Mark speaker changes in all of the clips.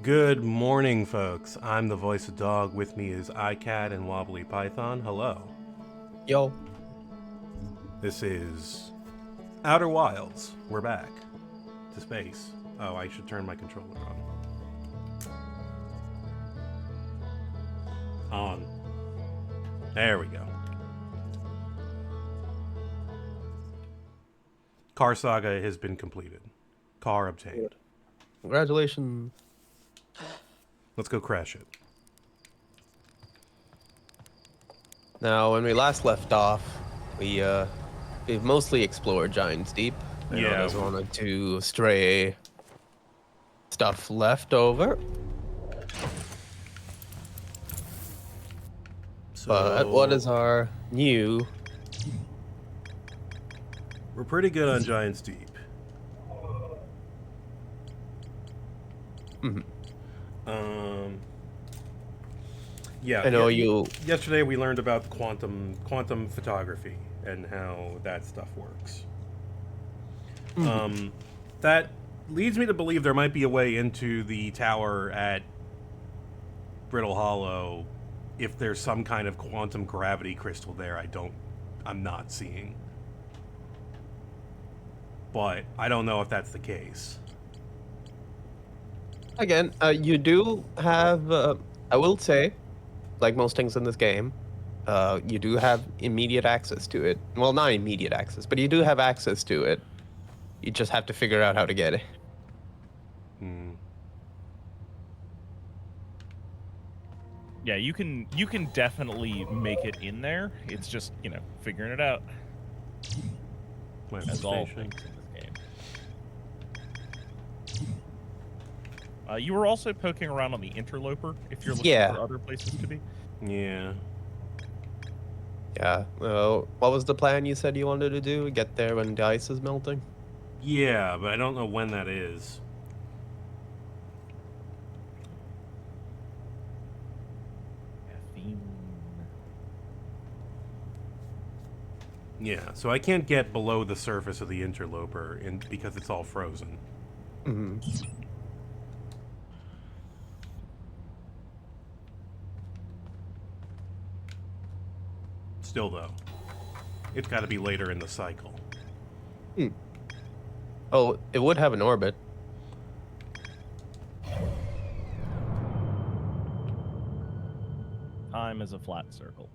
Speaker 1: Good morning, folks. I'm the voice of dog. With me is iCat and Wobbly Python. Hello.
Speaker 2: Yo,
Speaker 1: This is Outer Wilds. We're back to space. Oh, I should turn my controller on. There we go. Car saga has been completed. Car obtained.
Speaker 2: congratulations.
Speaker 1: Let's go crash it.
Speaker 2: Now, when we last left off, we've mostly explored Giant's Deep. I know
Speaker 1: Yeah.
Speaker 2: there's one or two stray stuff left over, but what is our new?
Speaker 1: We're pretty good on Giant's Deep.
Speaker 2: Mhm.
Speaker 1: Yeah,
Speaker 2: I know you.
Speaker 1: Yesterday we learned about quantum photography and how that stuff works. That leads me to believe there might be a way into the tower at Brittle Hollow if there's some kind of quantum gravity crystal there. I'm not seeing. But I don't know if that's the case.
Speaker 2: Again, you do have. I will say, like most things in this game, you do have immediate access to it. Well, not immediate access, but you do have access to it. You just have to figure out how to get it.
Speaker 3: Yeah, you can definitely make it in there. It's just, figuring it out.
Speaker 1: My
Speaker 3: As all
Speaker 1: station.
Speaker 3: things in this game. You were also poking around on the interloper if you're looking
Speaker 2: Yeah.
Speaker 3: for other places to be.
Speaker 1: Yeah.
Speaker 2: Yeah. What was the plan you said you wanted to do? Get there when the ice is melting?
Speaker 1: Yeah, but I don't know when that is.
Speaker 3: Caffeine.
Speaker 1: Yeah, so I can't get below the surface of the interloper because it's all frozen.
Speaker 2: Mm-hmm.
Speaker 1: Still, though, it's got to be later in the cycle.
Speaker 2: Oh, it would have an orbit.
Speaker 3: Time is a flat circle.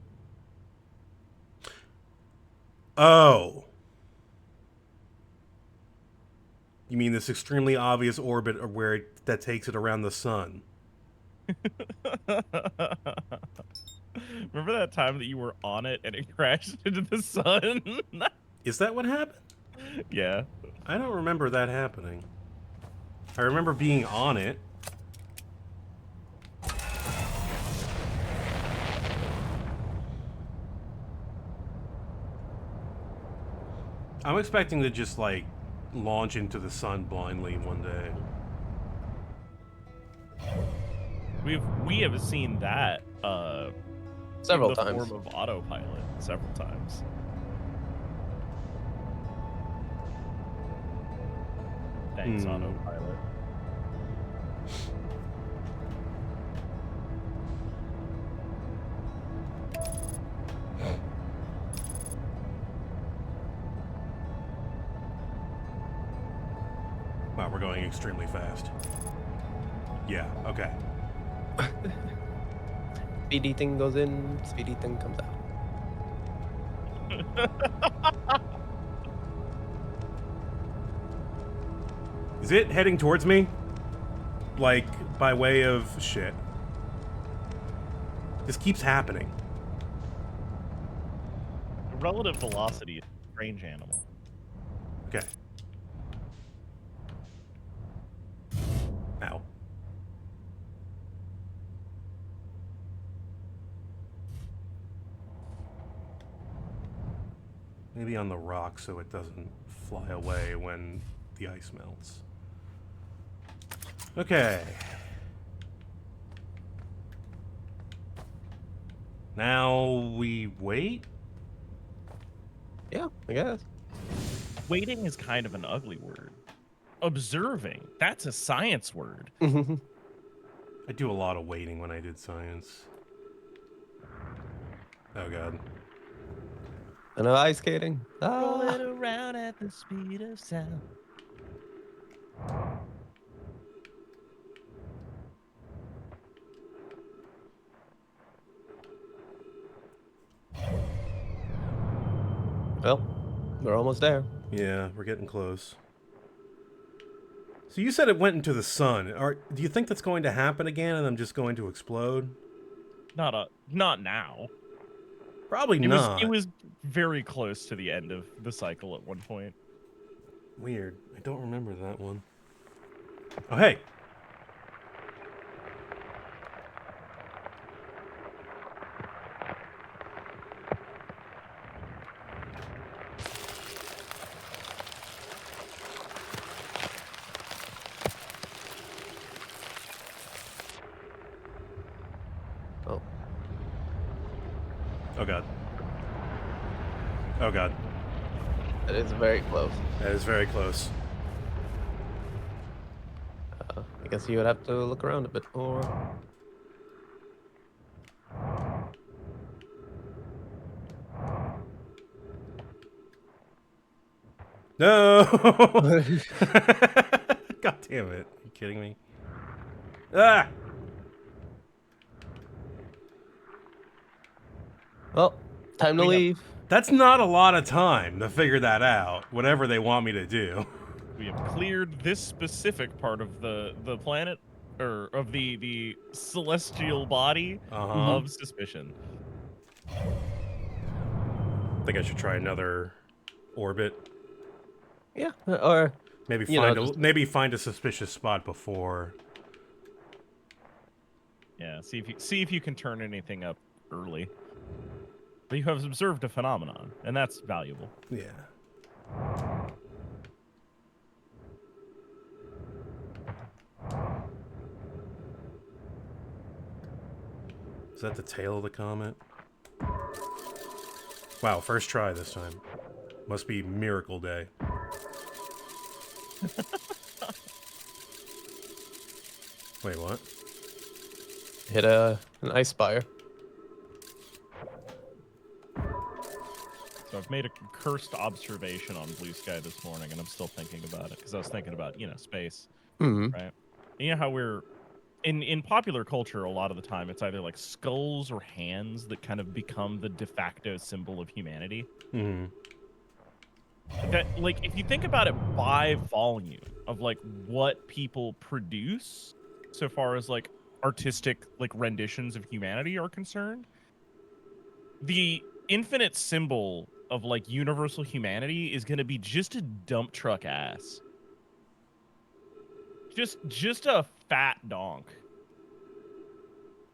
Speaker 1: Oh. You mean this extremely obvious orbit that takes it around the sun?
Speaker 3: Remember that time that you were on it and it crashed into the sun?
Speaker 1: Is that what happened?
Speaker 3: Yeah.
Speaker 1: I don't remember that happening. I remember being on it. I'm expecting to just, like, launch into the sun blindly one day.
Speaker 3: We have seen that
Speaker 2: Several
Speaker 3: in the
Speaker 2: times.
Speaker 3: form of autopilot several times. Thanks, autopilot.
Speaker 1: Wow, we're going extremely fast. Yeah, okay.
Speaker 2: Speedy thing goes in, speedy thing comes out.
Speaker 1: Is it heading towards me? Like, by way of shit. This keeps happening.
Speaker 3: The relative velocity is a strange animal.
Speaker 1: Okay. Ow. Maybe on the rock so it doesn't fly away when the ice melts. Okay. Now we wait?
Speaker 2: Yeah, I guess.
Speaker 3: Waiting is kind of an ugly word. Observing, that's a science word.
Speaker 1: I do a lot of waiting when I did science. Oh god.
Speaker 2: And ice skating. Ah.
Speaker 3: Rolling around at the speed of sound.
Speaker 2: Well, we're almost there.
Speaker 1: Yeah, we're getting close. So you said it went into the sun. Do you think that's going to happen again and I'm just going to explode?
Speaker 3: Not now.
Speaker 1: Probably
Speaker 3: It
Speaker 1: not.
Speaker 3: was very close to the end of the cycle at one point.
Speaker 1: Weird. I don't remember that one. Oh, hey.
Speaker 2: Oh.
Speaker 1: Oh god. Oh god.
Speaker 2: It is very close.
Speaker 1: That is very close.
Speaker 2: I guess you would have to look around a bit more.
Speaker 1: No! God damn it. Are you kidding me? Ah!
Speaker 2: Well, time to
Speaker 3: We have-
Speaker 2: leave.
Speaker 1: That's not a lot of time to figure that out, whatever they want me to do.
Speaker 3: We have cleared this specific part of the planet, or of the celestial body
Speaker 1: Uh-huh.
Speaker 3: of suspicion.
Speaker 1: Think I should try another orbit.
Speaker 2: Yeah, or
Speaker 1: Maybe
Speaker 2: You know,
Speaker 1: find maybe find a suspicious spot before.
Speaker 3: Yeah, see if you can turn anything up early. But you have observed a phenomenon, and that's valuable.
Speaker 1: Yeah. Is that the tail of the comet? Wow, first try this time. Must be miracle day. Wait, what?
Speaker 2: hit an ice spire.
Speaker 3: So I've made a cursed observation on Blue Sky this morning, and I'm still thinking about it because I was thinking about, space,
Speaker 2: Hmm.
Speaker 3: right? And you know how we're in popular culture, a lot of the time it's either like skulls or hands that kind of become the de facto symbol of humanity.
Speaker 1: Hmm.
Speaker 3: That, like, if you think about it by volume of like what people produce, so far as like artistic like renditions of humanity are concerned, the infinite symbol of like universal humanity is going to be just a dump truck ass. Just a fat donk.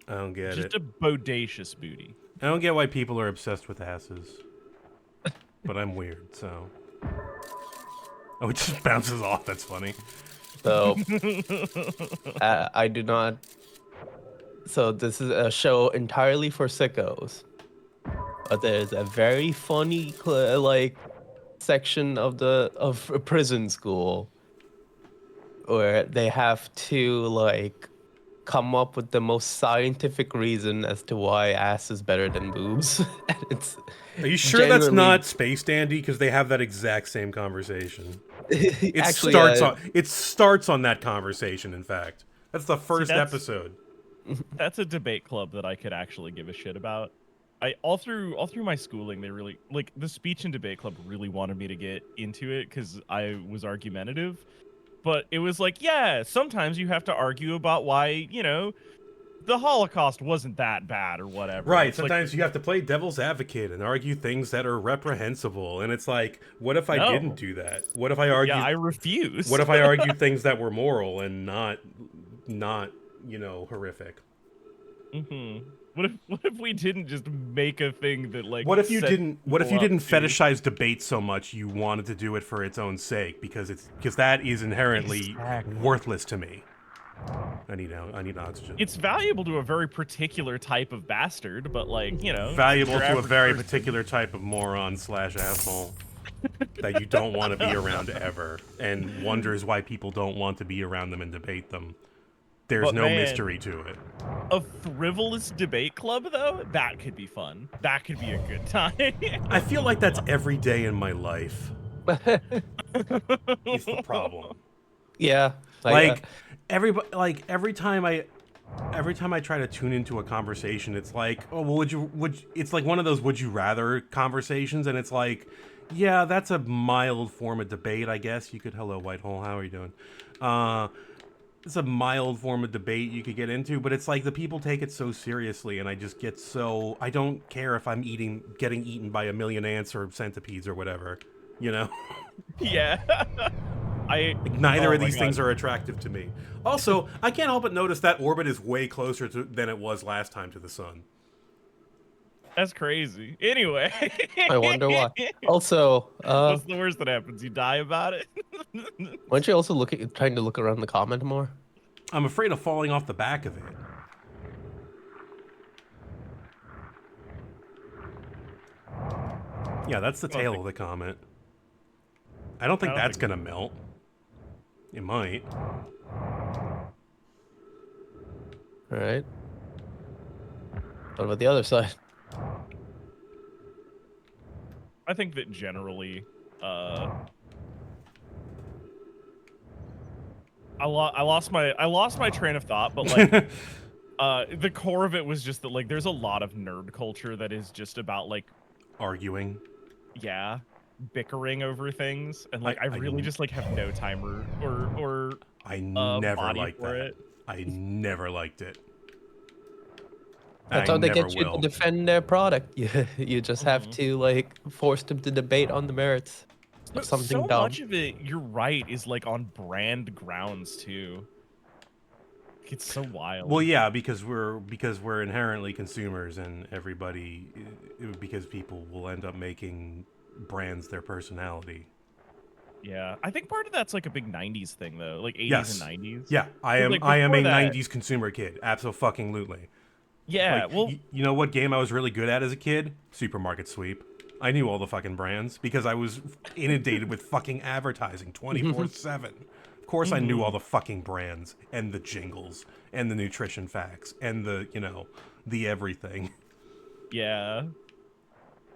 Speaker 1: I don't get
Speaker 3: Just
Speaker 1: it.
Speaker 3: a bodacious booty.
Speaker 1: I don't get why people are obsessed with asses. But I'm weird, so. Oh, it just bounces off. That's funny.
Speaker 2: So I do not. So this is a show entirely for sickos. But there's a very funny like section of a prison school where they have to like come up with the most scientific reason as to why ass is better than boobs. And it's
Speaker 1: Are you sure that's
Speaker 2: genuinely-
Speaker 1: not Space Dandy? Because they have that exact same conversation. It
Speaker 2: Actually,
Speaker 1: starts on that conversation. In fact, that's the first
Speaker 3: that's-
Speaker 1: episode.
Speaker 3: That's a debate club that I could actually give a shit about. All through my schooling, they really like the speech and debate club really wanted me to get into it because I was argumentative. But it was like, yeah, sometimes you have to argue about why, the Holocaust wasn't that bad or whatever.
Speaker 1: Right.
Speaker 3: It's like,
Speaker 1: Sometimes you have to play devil's advocate and argue things that are reprehensible. And it's like, what if I
Speaker 3: No.
Speaker 1: didn't do that? What if I argued?
Speaker 3: yeah, I refuse.
Speaker 1: What if I argued things that were moral and not horrific?
Speaker 3: Mm-hmm. What if we didn't just make a thing that like?
Speaker 1: What if you
Speaker 3: set
Speaker 1: didn't
Speaker 3: people up to-
Speaker 1: fetishize debate so much you wanted to do it for its own sake because that is inherently
Speaker 3: Exactly.
Speaker 1: worthless to me. I need oxygen.
Speaker 3: It's valuable to a very particular type of bastard, but
Speaker 1: Valuable
Speaker 3: your
Speaker 1: to a
Speaker 3: average
Speaker 1: very
Speaker 3: person-
Speaker 1: particular type of moron / asshole that you don't want to be around ever and wonders why people don't want to be around them and debate them. There's
Speaker 3: But
Speaker 1: no
Speaker 3: man,
Speaker 1: mystery to it.
Speaker 3: A frivolous debate club, though, that could be fun. That could be a good time.
Speaker 1: I feel like that's every day in my life. It's the problem.
Speaker 2: Yeah.
Speaker 1: Like everybody, like every time I try to tune into a conversation, it's like, oh well, it's like one of those would you rather conversations, and it's like, yeah, that's a mild form of debate, I guess. You could, hello Whitehole, how are you doing? It's a mild form of debate you could get into, but it's like the people take it so seriously, and I just get so, I don't care if I'm getting eaten by a million ants or centipedes or whatever, you know?
Speaker 3: Yeah.
Speaker 1: Like, neither
Speaker 3: Oh
Speaker 1: of
Speaker 3: my
Speaker 1: these
Speaker 3: God.
Speaker 1: things are attractive to me. Also, I can't help but notice that orbit is way closer than it was last time to the sun.
Speaker 3: That's crazy. Anyway.
Speaker 2: I wonder why. Also,
Speaker 3: What's the worst that happens? You die about it?
Speaker 2: weren't you also trying to look around the comment more?
Speaker 1: I'm afraid of falling off the back of it. Yeah, that's the tail of the comet. I don't think that's gonna melt. It might.
Speaker 2: All right. What about the other side?
Speaker 3: I think that generally, I lost my train of thought, but like, the core of it was just that like there's a lot of nerd culture that is just about like
Speaker 1: Arguing.
Speaker 3: yeah, bickering over things, and like
Speaker 1: I
Speaker 3: I really just like have no time or
Speaker 1: I never
Speaker 3: body
Speaker 1: liked
Speaker 3: for
Speaker 1: that.
Speaker 3: it.
Speaker 1: I never liked it.
Speaker 2: That's
Speaker 1: I
Speaker 2: how they
Speaker 1: never
Speaker 2: get you
Speaker 1: will.
Speaker 2: to defend their product. You just have to like force them to debate on the merits of
Speaker 3: But
Speaker 2: something
Speaker 3: so
Speaker 2: dumb.
Speaker 3: much of it, you're right, is like on brand grounds too. It's so wild.
Speaker 1: Well, yeah, because we're inherently consumers, and everybody, because people will end up making brands their personality.
Speaker 3: Yeah, I think part of that's like a big '90s thing though, like '80s
Speaker 1: Yes.
Speaker 3: and '90s.
Speaker 1: Yeah, I
Speaker 3: 'Cause,
Speaker 1: am.
Speaker 3: like,
Speaker 1: I am a
Speaker 3: before that-
Speaker 1: '90s consumer kid. Absolutely.
Speaker 3: Yeah,
Speaker 1: Like,
Speaker 3: well,
Speaker 1: you know what game I was really good at as a kid? Supermarket Sweep. I knew all the fucking brands because I was inundated with fucking advertising 24/7. Of course, I knew all the fucking brands and the jingles and the nutrition facts and the, the everything.
Speaker 3: yeah.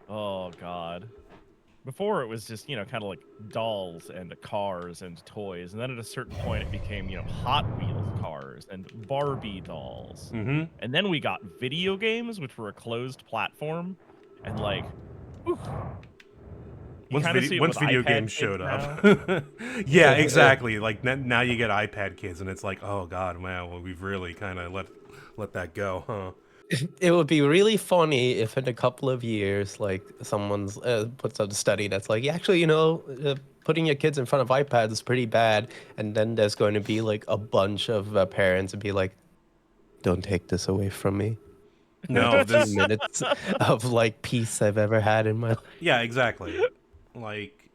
Speaker 3: Oh god. Before it was just, kind of like dolls and cars and toys, and then at a certain point it became, Hot Wheels cars and Barbie dolls.
Speaker 1: Mm-hmm.
Speaker 3: And then we got video games, which were a closed platform, and like, whew. You kinda see it
Speaker 1: Once
Speaker 3: with
Speaker 1: video
Speaker 3: iPad
Speaker 1: games
Speaker 3: kids
Speaker 1: showed
Speaker 3: now.
Speaker 1: up. Yeah, exactly. Like now you get iPad kids, and it's like, oh god, wow, well, we've really kind of let that go, huh?
Speaker 2: It would be really funny if in a couple of years, like someone's puts out a study that's like, yeah, actually, putting your kids in front of iPads is pretty bad, and then there's going to be like a bunch of parents and be like, don't take this away from me.
Speaker 1: No,
Speaker 2: 15 minutes of like peace I've ever had in my life.
Speaker 1: Yeah, exactly. Like,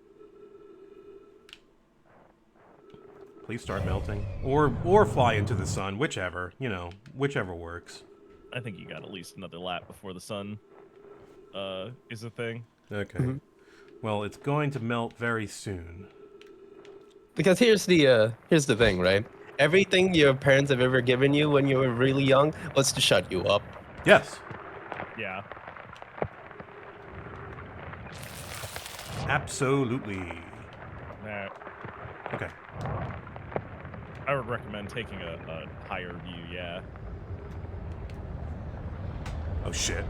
Speaker 1: please start melting, or fly into the sun, whichever works.
Speaker 3: I think you got at least another lap before the sun is a thing.
Speaker 1: Okay. Well, it's going to melt very soon.
Speaker 2: Because here's the thing, right? Everything your parents have ever given you when you were really young was to shut you up.
Speaker 1: Yes,
Speaker 3: Yeah.
Speaker 1: absolutely.
Speaker 3: Nah,
Speaker 1: Okay.
Speaker 3: I would recommend taking a higher view, yeah.
Speaker 1: Oh shit.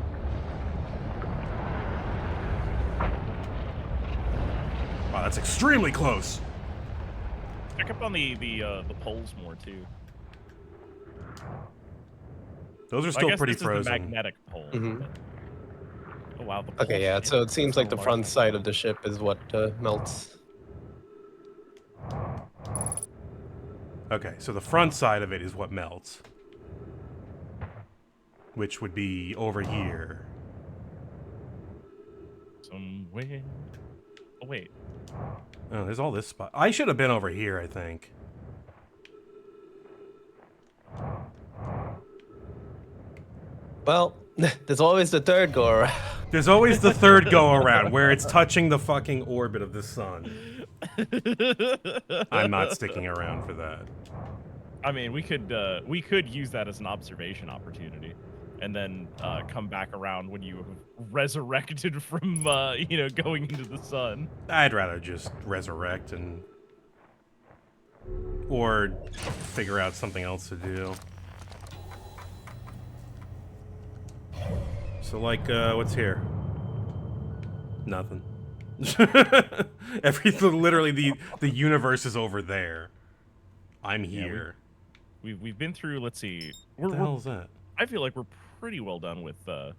Speaker 1: Wow, that's extremely close.
Speaker 3: Check up on the poles more too.
Speaker 1: Those are
Speaker 3: I
Speaker 1: still
Speaker 3: guess
Speaker 1: pretty
Speaker 3: this is the
Speaker 1: frozen.
Speaker 3: magnetic pole.
Speaker 2: Mhm.
Speaker 3: Oh wow. The
Speaker 2: Okay,
Speaker 3: poles
Speaker 2: yeah.
Speaker 3: shit.
Speaker 2: So it seems like the
Speaker 3: So
Speaker 2: front
Speaker 3: large.
Speaker 2: side of the ship is what melts.
Speaker 1: Okay, so the front side of it is what melts, which would be over here.
Speaker 3: Somewhere. Oh wait.
Speaker 1: Oh, there's all this spot. I should have been over here, I think.
Speaker 2: Well, there's always the third go around.
Speaker 1: There's always the third go around where it's touching the fucking orbit of the sun. I'm not sticking around for that.
Speaker 3: I mean, we could use that as an observation opportunity, and then come back around when you have resurrected from going into the sun.
Speaker 1: I'd rather just resurrect or figure out something else to do. So, like, what's here? Nothing. Everything, literally, the universe is over there. I'm here.
Speaker 3: We've been through. Let's see.
Speaker 1: What the hell is that?
Speaker 3: I feel like we're pretty well done with. You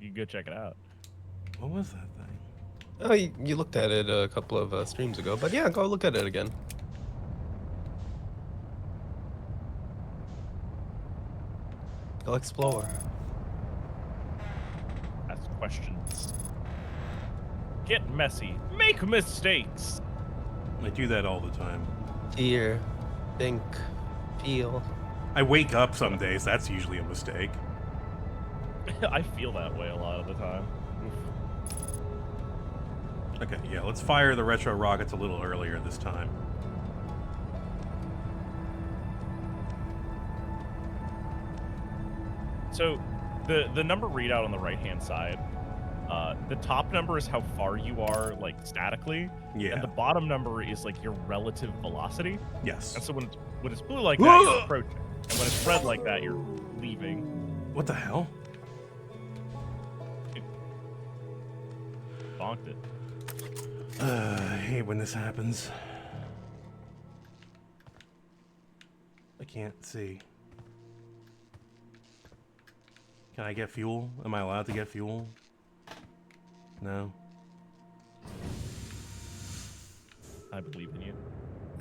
Speaker 3: can go check it out.
Speaker 1: What was that thing?
Speaker 2: Oh, you looked at it a couple of streams ago, but yeah, go look at it again. Go explore.
Speaker 3: Ask questions. Get messy. Make mistakes.
Speaker 1: I do that all the time.
Speaker 2: Hear, think, feel.
Speaker 1: I wake up some days. That's usually a mistake.
Speaker 3: I feel that way a lot of the time.
Speaker 1: Okay, yeah, let's fire the retro rockets a little earlier this time.
Speaker 3: So, the number readout on the right-hand side, the top number is how far you are, like, statically.
Speaker 1: Yeah.
Speaker 3: And the bottom number is, like, your relative velocity.
Speaker 1: Yes.
Speaker 3: And so when it's blue like that, you're approaching. And when it's red like that, you're leaving.
Speaker 1: What the hell?
Speaker 3: Bonked it.
Speaker 1: I hate when this happens. I can't see. Can I get fuel? Am I allowed to get fuel? No.
Speaker 3: I believe in you.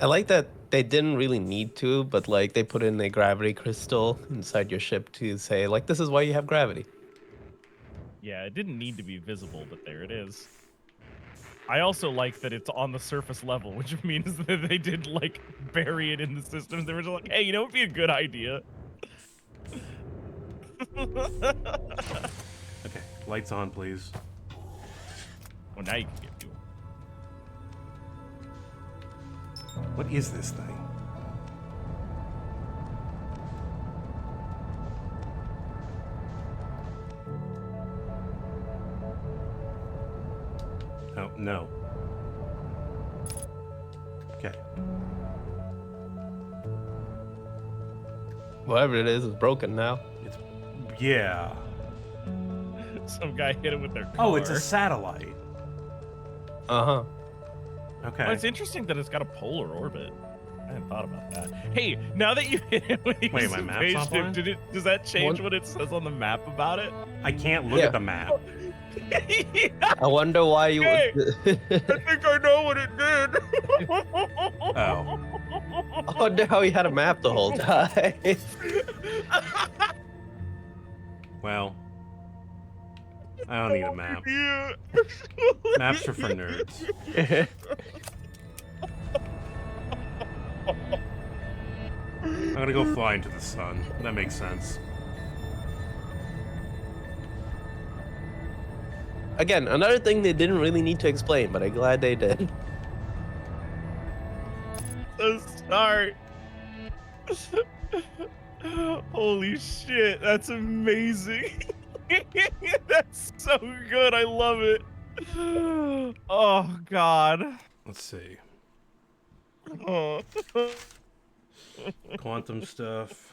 Speaker 2: I like that they didn't really need to, but like they put in a gravity crystal inside your ship to say like this is why you have gravity.
Speaker 3: Yeah, it didn't need to be visible, but there it is. I also like that it's on the surface level, which means that they did like bury it in the systems. They were just like, hey, you know what would be a good idea?
Speaker 1: Okay, lights on, please.
Speaker 3: Well, now you can get fuel.
Speaker 1: What is this thing? Oh, no. Okay.
Speaker 2: Whatever it is broken now.
Speaker 1: It's... Yeah.
Speaker 3: Some guy hit it with their car.
Speaker 1: Oh, it's a satellite.
Speaker 2: Uh-huh.
Speaker 1: Okay.
Speaker 3: Well, it's interesting that it's got a polar orbit. I hadn't thought about that. Hey, now that you hit it with
Speaker 1: Wait, my map's offline?
Speaker 3: does that change
Speaker 2: What?
Speaker 3: what it says on the map about it?
Speaker 1: I can't look
Speaker 2: Yeah.
Speaker 1: at the map.
Speaker 2: I wonder why you
Speaker 3: Hey!
Speaker 2: would...
Speaker 3: I think I know what it did.
Speaker 1: Oh.
Speaker 2: I wonder how he had a map the whole time.
Speaker 1: Well, I don't need a map.
Speaker 3: Yeah.
Speaker 1: Maps are for nerds. I'm gonna go fly into the sun. That makes sense.
Speaker 2: Again, another thing they didn't really need to explain, but I'm glad they did.
Speaker 3: So sorry. Holy shit, that's amazing. That's so good. I love it. Oh god.
Speaker 1: Let's see.
Speaker 3: Oh.
Speaker 1: Quantum stuff.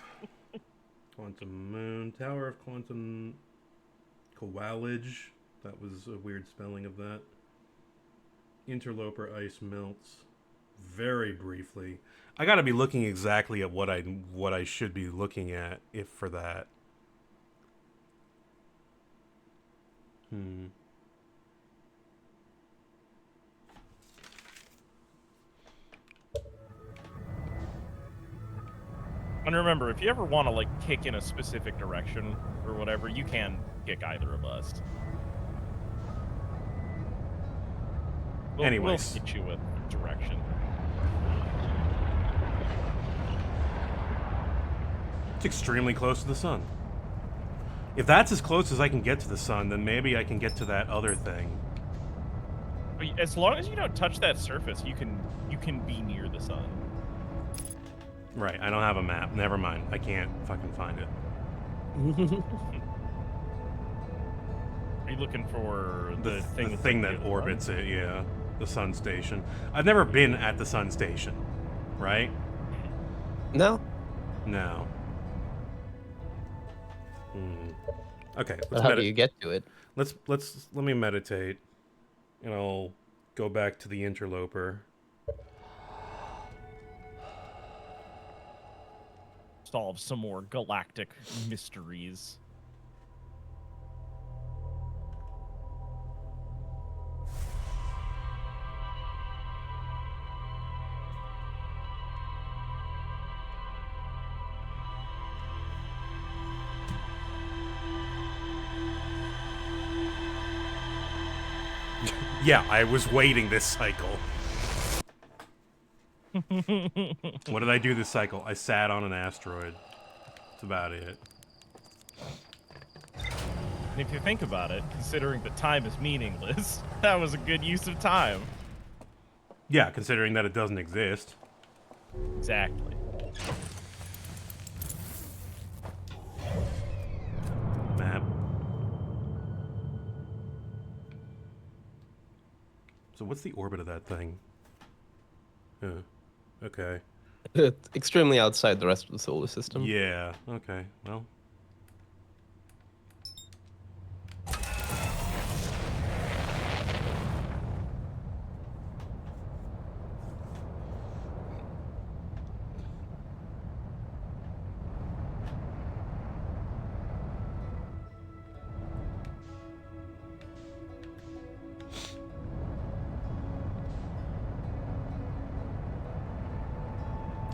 Speaker 1: Quantum moon. Tower of quantum Kowalage. That was a weird spelling of that. Interloper ice melts. Very briefly. I gotta be looking exactly at what I should be looking at if for that.
Speaker 3: And remember, if you ever want to like kick in a specific direction or whatever, you can kick either of us. We'll
Speaker 1: Anyways.
Speaker 3: hit you with direction.
Speaker 1: It's extremely close to the sun. If that's as close as I can get to the sun, then maybe I can get to that other thing.
Speaker 3: But as long as you don't touch that surface, you can be near the sun.
Speaker 1: Right, I don't have a map. Never mind. I can't fucking find it.
Speaker 3: Are you looking for
Speaker 1: The
Speaker 3: thing
Speaker 1: thing
Speaker 3: that's like
Speaker 1: that
Speaker 3: the
Speaker 1: orbits it, yeah. The sun station. I've never been at the sun station, right?
Speaker 2: No,
Speaker 1: No. Okay,
Speaker 2: but how do you get to it?
Speaker 1: let me meditate, and I'll go back to the interloper.
Speaker 3: solve some more galactic mysteries.
Speaker 1: Yeah, I was waiting this cycle. What did I do this cycle? I sat on an asteroid. That's about it.
Speaker 3: And if you think about it, considering that time is meaningless, that was a good use of time.
Speaker 1: Yeah, considering that it doesn't exist.
Speaker 3: Exactly.
Speaker 1: Map. So what's the orbit of that thing? Okay.
Speaker 2: It's extremely outside the rest of the solar system.
Speaker 1: Yeah, okay, well.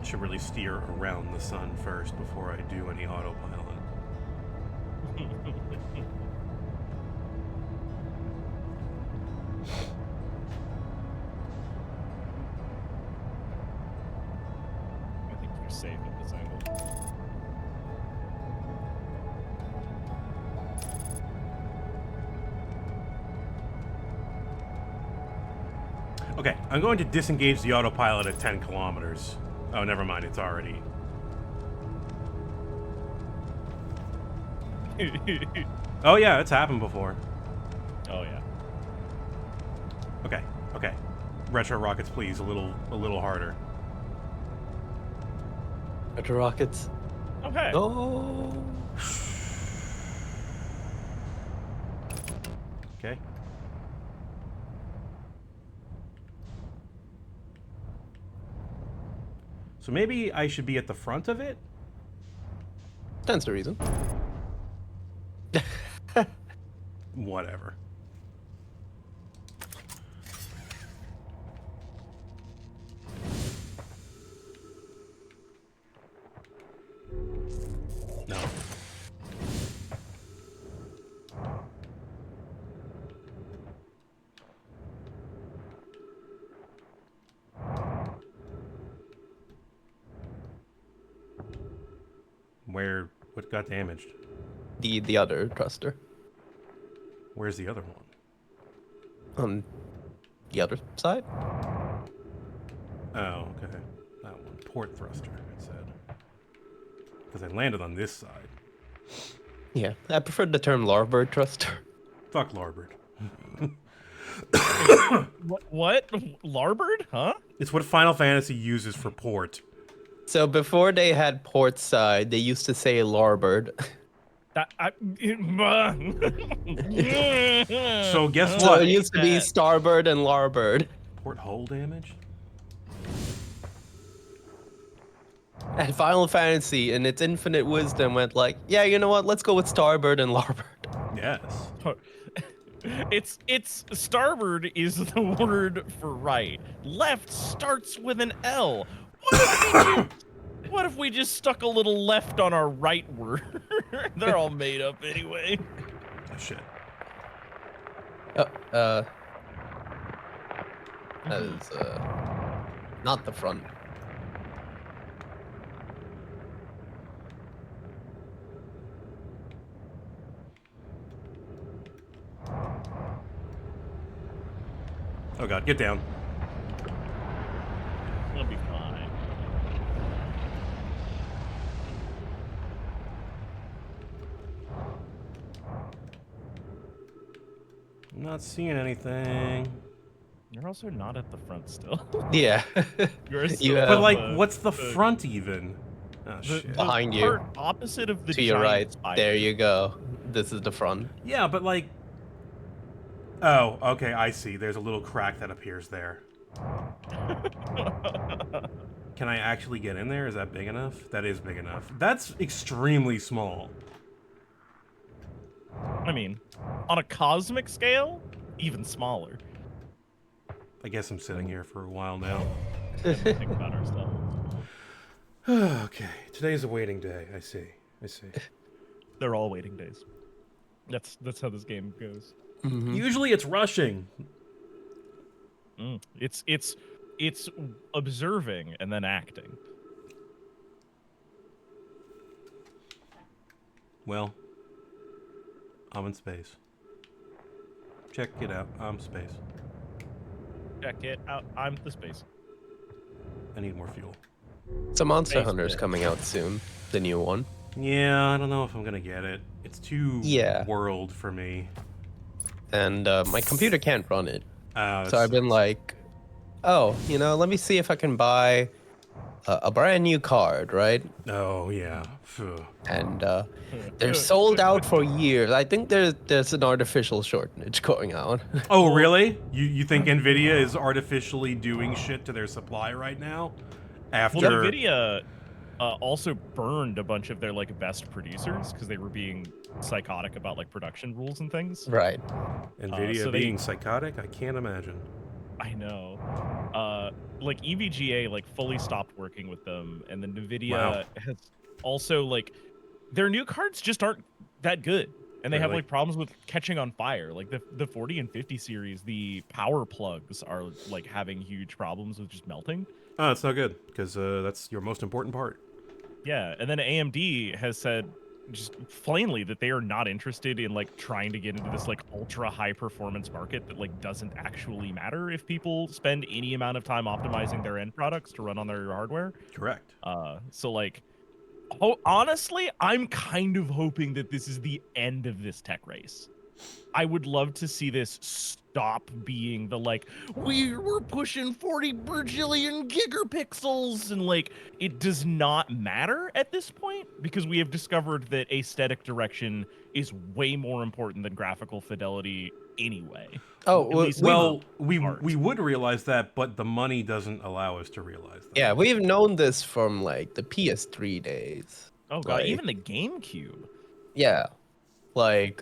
Speaker 1: Should really steer around the sun first before I do any autopilot.
Speaker 3: I think you're safe at this angle.
Speaker 1: Okay, I'm going to disengage the autopilot at 10 kilometers. Oh, never mind, it's already... Oh yeah, it's happened before.
Speaker 3: Oh yeah.
Speaker 1: Okay, okay. Retro rockets, please, a little harder.
Speaker 2: Retro rockets.
Speaker 3: Okay.
Speaker 2: Oh.
Speaker 1: Okay. So maybe I should be at the front of it?
Speaker 2: Stands to reason.
Speaker 1: Whatever. No. What got damaged?
Speaker 2: The other thruster.
Speaker 1: Where's the other one?
Speaker 2: On the other side?
Speaker 1: Oh, okay. That one. Port thruster, it said. Because I landed on this side.
Speaker 2: Yeah, I prefer the term larboard thruster.
Speaker 1: Fuck larboard.
Speaker 3: What? Larboard? Huh?
Speaker 1: It's what Final Fantasy uses for port.
Speaker 2: So before they had port side, they used to say larboard.
Speaker 1: So guess
Speaker 2: So
Speaker 1: what?
Speaker 2: it used to be starboard and larboard.
Speaker 1: Port hull damage?
Speaker 2: And Final Fantasy, in its infinite wisdom, went like, yeah, you know what? Let's go with starboard and larboard.
Speaker 1: Yes.
Speaker 3: It's starboard is the word for right. Left starts with an L. What if we just stuck a little left on our right word? They're all made up anyway.
Speaker 1: Oh, shit.
Speaker 2: That is, not the front.
Speaker 1: Oh god, get down.
Speaker 3: It'll be fine.
Speaker 1: I'm not seeing anything.
Speaker 3: You're also not at the front still.
Speaker 2: Yeah.
Speaker 3: You're
Speaker 2: You
Speaker 3: still
Speaker 2: have-
Speaker 1: But
Speaker 3: on
Speaker 1: like,
Speaker 3: the-
Speaker 1: what's the front even? Oh
Speaker 3: the,
Speaker 1: shit.
Speaker 3: the
Speaker 2: Behind you.
Speaker 3: part opposite of the
Speaker 2: To your right.
Speaker 3: giant spider.
Speaker 2: There you go. This is the front.
Speaker 1: Yeah, but like. Oh, okay, I see. There's a little crack that appears there. Can I actually get in there? Is that big enough? That is big enough. That's extremely small.
Speaker 3: I mean, on a cosmic scale, even smaller.
Speaker 1: I guess I'm sitting here for a while now.
Speaker 3: Think about ourselves.
Speaker 1: Okay, today's a waiting day. I see. I see.
Speaker 3: They're all waiting days. That's how this game goes.
Speaker 2: Mhm.
Speaker 1: Usually it's rushing.
Speaker 3: It's observing and then acting.
Speaker 1: Well, I'm in space. Check it out. I'm space.
Speaker 3: Check it out. I'm the space.
Speaker 1: I need more fuel.
Speaker 2: So Monster
Speaker 3: Space
Speaker 2: Hunter's
Speaker 3: Bit.
Speaker 2: coming out soon. The new one.
Speaker 1: Yeah, I don't know if I'm gonna get it. It's too
Speaker 2: Yeah.
Speaker 1: world for me.
Speaker 2: And my computer can't run it.
Speaker 1: Uh,
Speaker 2: So I've been like, oh, let me see if I can buy a brand new card, right?
Speaker 1: Oh yeah. Phew.
Speaker 2: And they're sold out for years. I think there's an artificial shortage going on.
Speaker 1: Oh really? You think Nvidia is artificially doing shit to their supply right now? After
Speaker 3: Well, NVIDIA also burned a bunch of their like best producers because they were being psychotic about like production rules and things.
Speaker 2: Right.
Speaker 1: Nvidia
Speaker 3: so they-
Speaker 1: being psychotic, I can't imagine.
Speaker 3: I know. Like EVGA like fully stopped working with them, and then NVIDIA
Speaker 1: Wow.
Speaker 3: has also like their new cards just aren't that good, and they have
Speaker 1: Really?
Speaker 3: like problems with catching on fire. Like the 40 and 50 series, the power plugs are like having huge problems with just melting.
Speaker 1: Oh, it's not good because that's your most important part.
Speaker 3: Yeah, and then AMD has said just plainly that they are not interested in like trying to get into this like ultra high performance market that like doesn't actually matter if people spend any amount of time optimizing their end products to run on their hardware.
Speaker 1: Correct.
Speaker 3: So like honestly, I'm kind of hoping that this is the end of this tech race. I would love to see this stop being the like we're pushing 40 bajillion gigapixels and like it does not matter at this point because we have discovered that aesthetic direction is way more important than graphical fidelity anyway.
Speaker 2: Oh,
Speaker 3: At
Speaker 2: well,
Speaker 3: least
Speaker 1: Well,
Speaker 3: art.
Speaker 1: we would realize that, but the money doesn't allow us to realize that.
Speaker 2: yeah, we've known this from like the PS3 days.
Speaker 3: Oh god,
Speaker 2: like-
Speaker 3: even the GameCube.
Speaker 2: Yeah. Like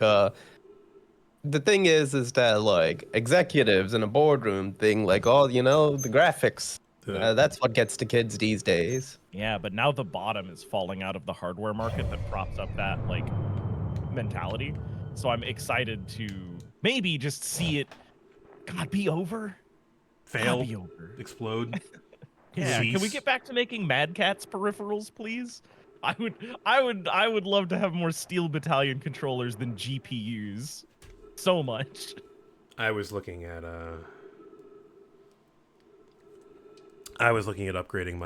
Speaker 2: the thing is that like executives in a boardroom think like, oh, the graphics. That's what gets the kids these days.
Speaker 3: Yeah, but now the bottom is falling out of the hardware market that props up that like mentality. So I'm excited to maybe just see it be over.
Speaker 1: Fail,
Speaker 3: Be over.
Speaker 1: explode.
Speaker 3: Yeah, can we
Speaker 1: Cease.
Speaker 3: get back to making Mad Catz peripherals, please? I would love to have more Steel Battalion controllers than GPUs. So much.
Speaker 1: I was looking at upgrading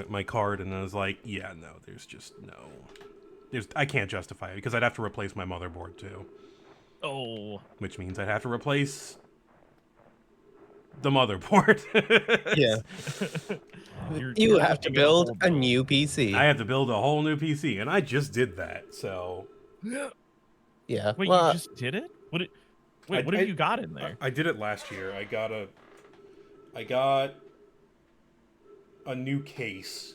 Speaker 1: my card, and I was like, yeah, no, I can't justify it because I'd have to replace my motherboard too,
Speaker 3: Oh,
Speaker 1: which means I'd have to replace the motherboard.
Speaker 2: Yeah.
Speaker 3: you're
Speaker 2: You
Speaker 3: you're
Speaker 2: have to
Speaker 3: looking at
Speaker 2: build
Speaker 3: whole
Speaker 2: a new PC.
Speaker 1: I have to build a whole new PC, and I just did that. So
Speaker 2: Yeah.
Speaker 3: Wait,
Speaker 2: well,
Speaker 3: you just did it? What have
Speaker 1: I-
Speaker 3: you got in there?
Speaker 1: I did it last year. I got a new case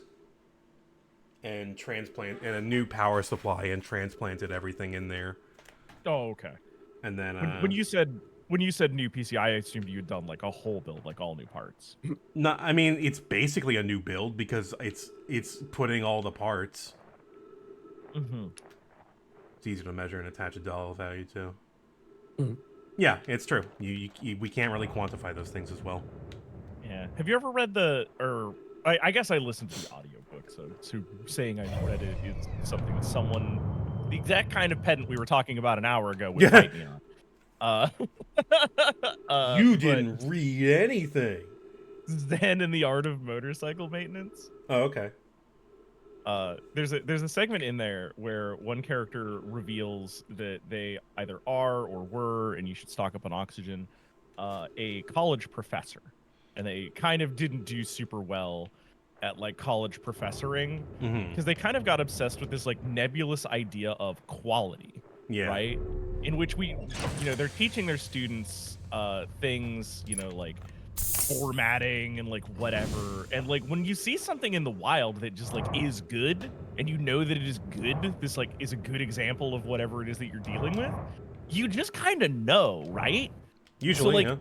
Speaker 1: and a new power supply and transplanted everything in there.
Speaker 3: Oh, okay.
Speaker 1: And then
Speaker 3: When you said new PC, I assumed you'd done like a whole build, like all new parts.
Speaker 1: no, I mean it's basically a new build because it's putting all the parts.
Speaker 3: Mm-hmm.
Speaker 1: It's easy to measure and attach a dollar value to.
Speaker 2: Mhm.
Speaker 1: Yeah, it's true. We can't really quantify those things as well.
Speaker 3: Yeah. Have you ever read I guess I listened to the audiobook, so saying I read it is something that someone, the exact kind of pedant we were talking about an hour ago, would
Speaker 1: Yeah.
Speaker 3: fight me on.
Speaker 1: You
Speaker 3: but
Speaker 1: didn't read anything.
Speaker 3: Zen and the Art of Motorcycle Maintenance.
Speaker 1: Oh, okay.
Speaker 3: there's a segment in there where one character reveals that they either are or were, and you should stock up on oxygen, a college professor, and they kind of didn't do super well at like college professoring
Speaker 1: Mm-hmm.
Speaker 3: because they kind of got obsessed with this like nebulous idea of quality,
Speaker 1: Yeah.
Speaker 3: right? In which they're teaching their students things, like formatting and like whatever, and like when you see something in the wild that just like is good and you know that it is good, this like is a good example of whatever it is that you're dealing with, you just kind of know, right?
Speaker 1: Usually,
Speaker 3: like,
Speaker 1: yeah.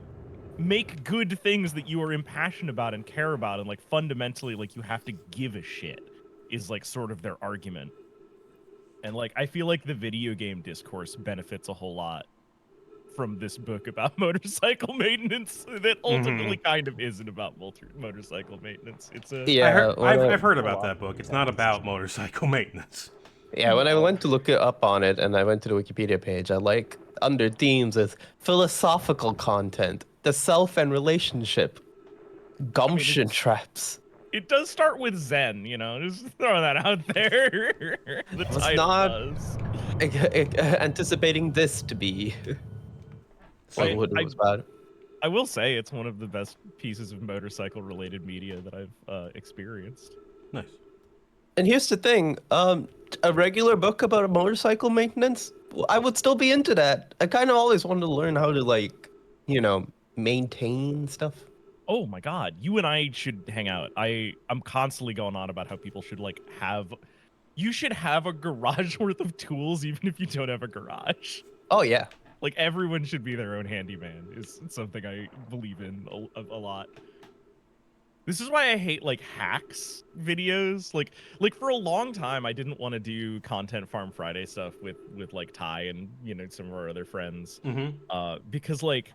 Speaker 3: Make good things that you are impassioned about and care about, and like fundamentally like you have to give a shit is like sort of their argument. And like I feel like the video game discourse benefits a whole lot from this book about motorcycle maintenance that ultimately kind of isn't about motorcycle maintenance. It's a
Speaker 2: Yeah,
Speaker 1: I've heard about that book. It's not about motorcycle maintenance.
Speaker 2: yeah. When I went to look it up on it, and I went to the Wikipedia page, I like under themes as philosophical content, the self and relationship, gumption traps.
Speaker 3: It does start with Zen, just throwing that out there. The
Speaker 2: Was
Speaker 3: title
Speaker 2: not-
Speaker 3: does.
Speaker 2: Anticipating this to be what was bad.
Speaker 3: I will say it's one of the best pieces of motorcycle-related media that I've experienced.
Speaker 1: Nice.
Speaker 2: And here's the thing, a regular book about a motorcycle maintenance, I would still be into that. I kind of always wanted to learn how to like, maintain stuff.
Speaker 3: Oh my god, you and I should hang out. I'm constantly going on about how people should like you should have a garage worth of tools even if you don't have a garage.
Speaker 2: Oh yeah.
Speaker 3: Like everyone should be their own handyman is something I believe in a lot. This is why I hate like hacks videos. Like for a long time I didn't want to do Content Farm Friday stuff with like Ty and some of our other friends. Because like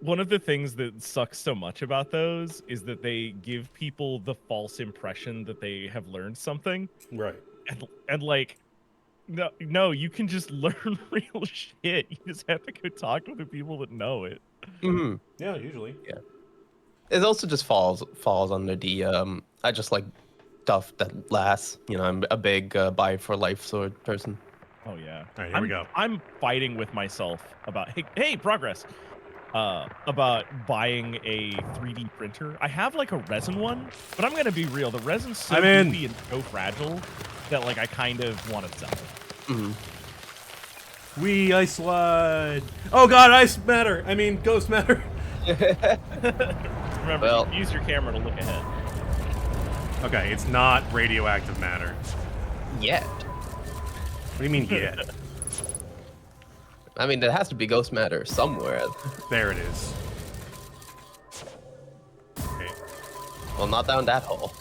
Speaker 3: one of the things that sucks so much about those is that they give people the false impression that they have learned something.
Speaker 1: Right.
Speaker 3: And like no, you can just learn real shit. You just have to go talk to the people that know it.
Speaker 2: Mm-hmm.
Speaker 1: Yeah, usually.
Speaker 2: Yeah. It also just falls under the I just like stuff that lasts. I'm a big buy for life sword person.
Speaker 3: Oh yeah.
Speaker 1: All right, here we go.
Speaker 3: I'm fighting with myself about hey progress. About buying a 3D printer. I have like a resin one, but I'm gonna be real. The resin's so goofy and so fragile that like I kind of want to sell it.
Speaker 2: Mm-hmm.
Speaker 1: Ice slide. Oh god, ice matter. I mean, ghost matter.
Speaker 3: Remember, use your camera to look ahead.
Speaker 1: Okay, it's not radioactive matter.
Speaker 2: Yet.
Speaker 1: What do you mean yet?
Speaker 2: I mean, there has to be ghost matter somewhere.
Speaker 1: There it is. Okay.
Speaker 2: Well, not down that hole.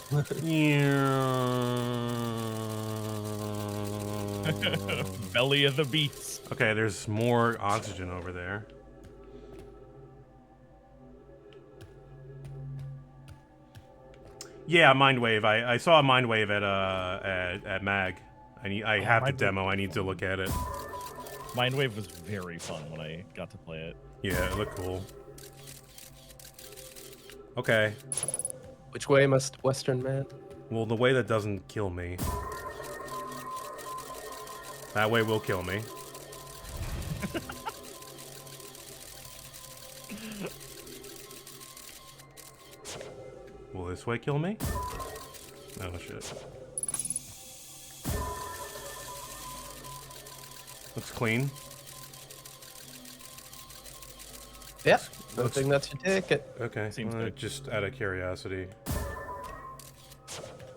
Speaker 3: Belly of the beast.
Speaker 1: Okay, there's more oxygen over there. Yeah, mind wave. I saw a mind wave at Mag. I have the demo. I need to look at it.
Speaker 3: Mindwave was very fun when I got to play it.
Speaker 1: Yeah, it looked cool. Okay.
Speaker 2: Which way must Western man?
Speaker 1: Well, the way that doesn't kill me. That way will kill me. Will this way kill me? Oh, shit. Looks clean.
Speaker 2: Yep. I think that's your ticket.
Speaker 1: Okay,
Speaker 3: Seems good.
Speaker 1: just out of curiosity.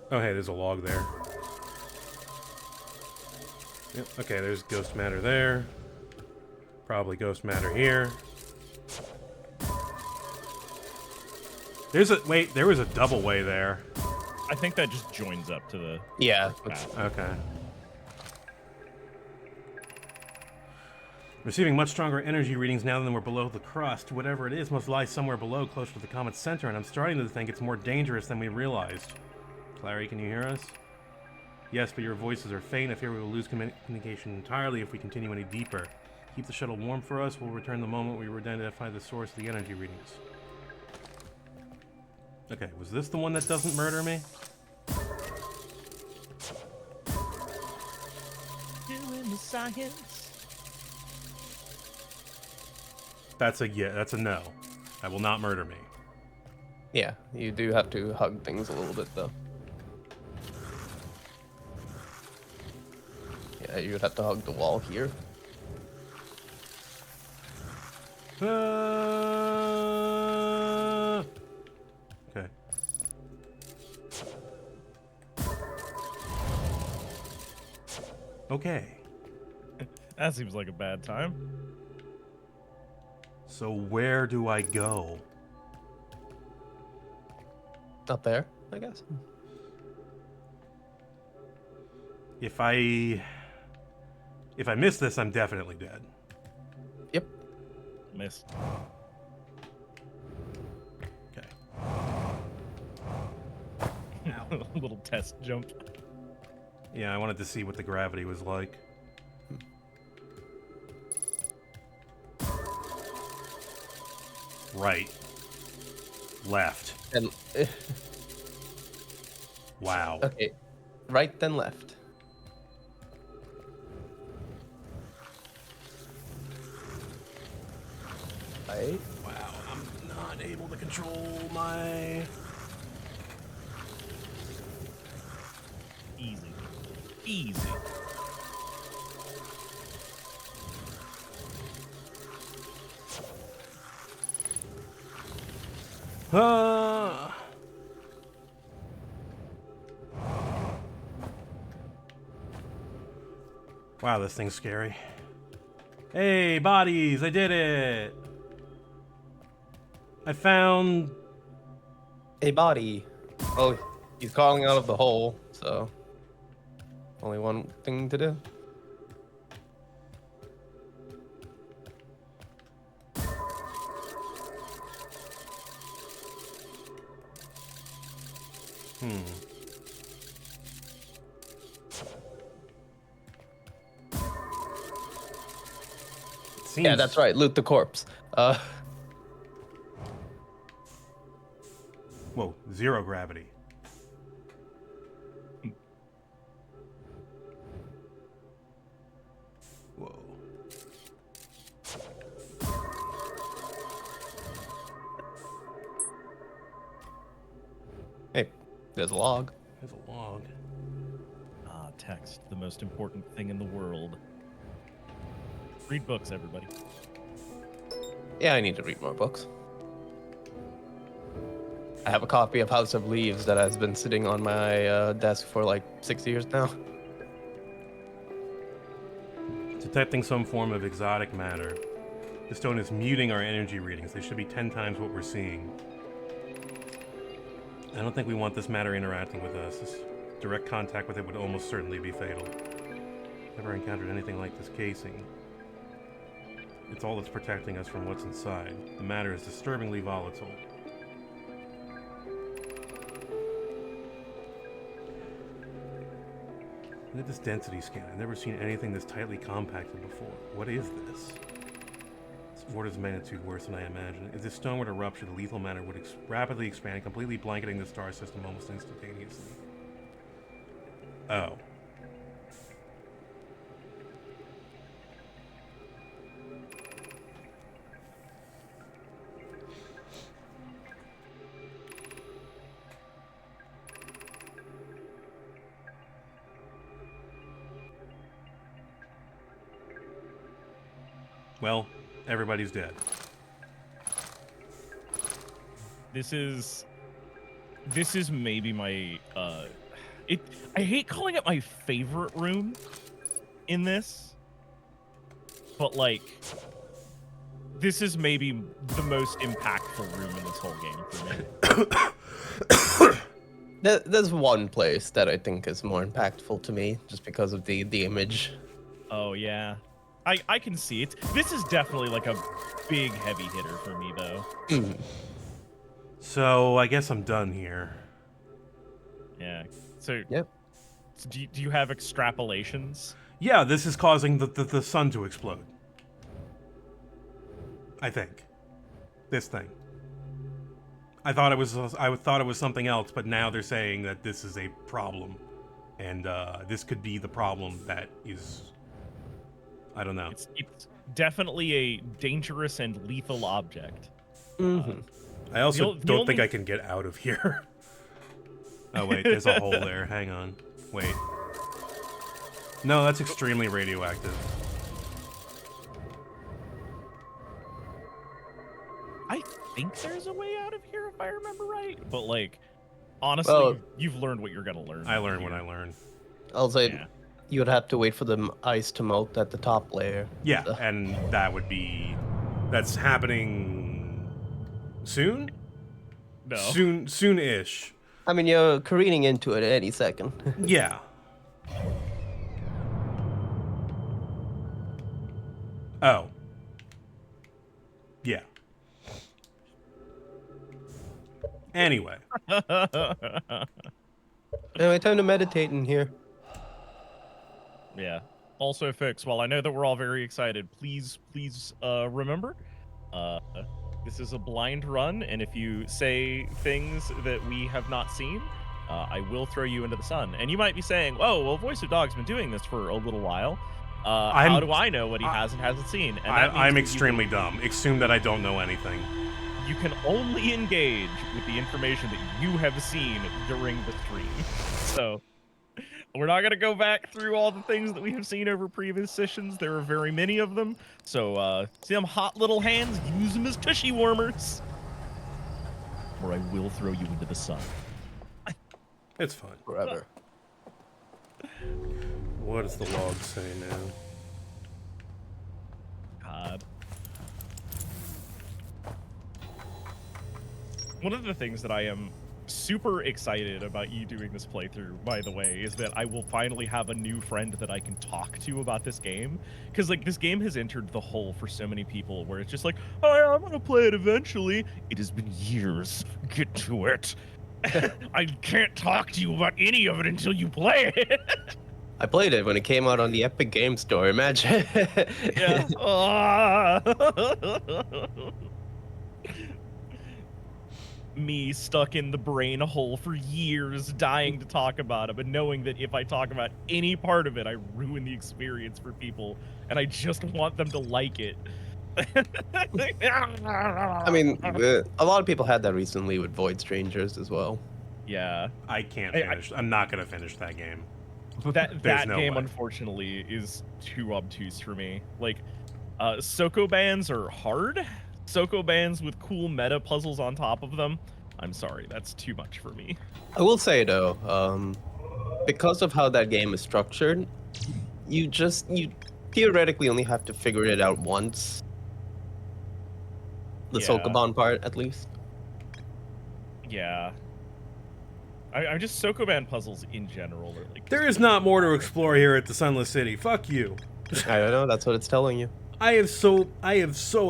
Speaker 1: Oh, hey, there's a log there. Yep, okay, there's ghost matter there. Probably ghost matter here. Wait, there was a double way there.
Speaker 3: I think that just joins up to the
Speaker 2: Yeah.
Speaker 3: path.
Speaker 1: Okay. Receiving much stronger energy readings now than we're below the crust. Whatever it is must lie somewhere below, closer to the comet's center, and I'm starting to think it's more dangerous than we realized. Clary, can you hear us? Yes, but your voices are faint. I fear we will lose communication entirely if we continue any deeper. Keep the shuttle warm for us. We'll return the moment we identify the source of the energy readings. Okay, was this the one that doesn't murder me?
Speaker 3: doing the science.
Speaker 1: That's a no. That will not murder me.
Speaker 2: Yeah, you do have to hug things a little bit, though. Yeah, you would have to hug the wall here.
Speaker 1: Okay. Okay.
Speaker 3: That seems like a bad time.
Speaker 1: So where do I go?
Speaker 2: Up there, I guess.
Speaker 1: If I miss this, I'm definitely dead.
Speaker 2: Yep.
Speaker 3: Miss.
Speaker 1: Okay.
Speaker 3: A little test jump.
Speaker 1: Yeah, I wanted to see what the gravity was like. Right. Left.
Speaker 2: And
Speaker 1: Wow.
Speaker 2: okay, right then left. Right.
Speaker 1: Wow, I'm not able to control my...
Speaker 3: Easy. Easy.
Speaker 1: Wow, this thing's scary. Hey, bodies, I did it! I found...
Speaker 2: A body. Oh, he's calling out of the hole, so only one thing to do.
Speaker 1: Seems...
Speaker 2: Yeah, that's right. Loot the corpse.
Speaker 1: Whoa, 0 gravity. Whoa.
Speaker 2: Hey, there's a log.
Speaker 1: There's a log.
Speaker 3: Ah, text, the most important thing in the world. Read books, everybody.
Speaker 2: Yeah, I need to read more books. I have a copy of House of Leaves that has been sitting on my desk for like 6 years now.
Speaker 1: Detecting some form of exotic matter. The stone is muting our energy readings. They should be 10 times what we're seeing. I don't think we want this matter interacting with us. This direct contact with it would almost certainly be fatal. Never encountered anything like this casing. It's all that's protecting us from what's inside. The matter is disturbingly volatile. Look at this density scan. I've never seen anything this tightly compacted before. What is this? It's orders of magnitude worse than I imagined. If this stone were to rupture, the lethal matter would rapidly expand, completely blanketing the star system almost instantaneously. Oh. Well, everybody's dead.
Speaker 3: This is maybe my I hate calling it my favorite room in this, but like this is maybe the most impactful room in this whole game for me.
Speaker 2: There's one place that I think is more impactful to me, just because of the image.
Speaker 3: Oh yeah. I can see it. This is definitely like a big heavy hitter for me though.
Speaker 1: So I guess I'm done here.
Speaker 3: Yeah. So
Speaker 2: Yep.
Speaker 3: do you have extrapolations?
Speaker 1: Yeah, this is causing the sun to explode. I think. This thing. I thought it was something else, but now they're saying that this is a problem, and this could be the problem that is I don't know.
Speaker 3: It's definitely a dangerous and lethal object.
Speaker 2: Mm-hmm.
Speaker 1: I also
Speaker 3: the
Speaker 1: don't think
Speaker 3: only-
Speaker 1: I can get out of here. Oh wait, there's a hole there. Hang on. Wait. No, that's extremely radioactive.
Speaker 3: I think there's a way out of here if I remember right. But like, honestly,
Speaker 2: Well-
Speaker 3: you've learned what you're gonna learn.
Speaker 1: I learned what I learned.
Speaker 2: I'll say
Speaker 3: Yeah.
Speaker 2: you would have to wait for the ice to melt at the top layer.
Speaker 1: Yeah,
Speaker 2: So-
Speaker 1: and that's happening soon?
Speaker 3: No.
Speaker 1: Soon-ish.
Speaker 2: I mean, you're careening into it any second.
Speaker 1: Yeah. Oh. Yeah. Anyway.
Speaker 2: Anyway, time to meditate in here.
Speaker 3: Yeah. Also, Fix, while I know that we're all very excited, please remember, this is a blind run, and if you say things that we have not seen, I will throw you into the sun. And you might be saying, "Oh, well, Voice of Dog's been doing this for a little while. How do I know what he has and hasn't seen?" And that means
Speaker 1: I'm
Speaker 3: that
Speaker 1: extremely dumb. Assume that I don't know anything.
Speaker 3: you can only engage with the information that you have seen during the stream. So we're not going to go back through all the things that we have seen over previous sessions. There are very many of them. So see them hot little hands? Use them as tushy warmers. Or I will throw you into the sun.
Speaker 1: It's fine.
Speaker 2: Forever.
Speaker 1: What does the log say now?
Speaker 3: God. One of the things that I am super excited about you doing this playthrough, by the way, is that I will finally have a new friend that I can talk to about this game. Because, like, this game has entered the hole for so many people where it's just like, oh, I'm going to play it eventually. It has been years. Get to it. I can't talk to you about any of it until you play it.
Speaker 2: I played it when it came out on the Epic Game Store. Imagine.
Speaker 3: Yeah. Ah. Me stuck in the brain hole for years, dying to talk about it, but knowing that if I talk about any part of it, I ruin the experience for people, and I just want them to like it.
Speaker 2: I mean, a lot of people had that recently with Void Strangers as well.
Speaker 3: yeah,
Speaker 1: I can't
Speaker 3: I-
Speaker 1: finish. I'm not going to finish that game.
Speaker 3: that
Speaker 1: There's no
Speaker 3: game
Speaker 1: way.
Speaker 3: unfortunately is too obtuse for me. Like, Soko bands are hard. Soko bands with cool meta puzzles on top of them. I'm sorry, that's too much for me.
Speaker 2: I will say though, because of how that game is structured, you theoretically only have to figure it out once. The
Speaker 3: Yeah.
Speaker 2: Sokoban part, at least.
Speaker 3: Yeah. I'm just Sokoban puzzles in general are like.
Speaker 1: There is not more to explore here at the Sunless City. Fuck you.
Speaker 2: I don't know. That's what it's telling you.
Speaker 1: I have so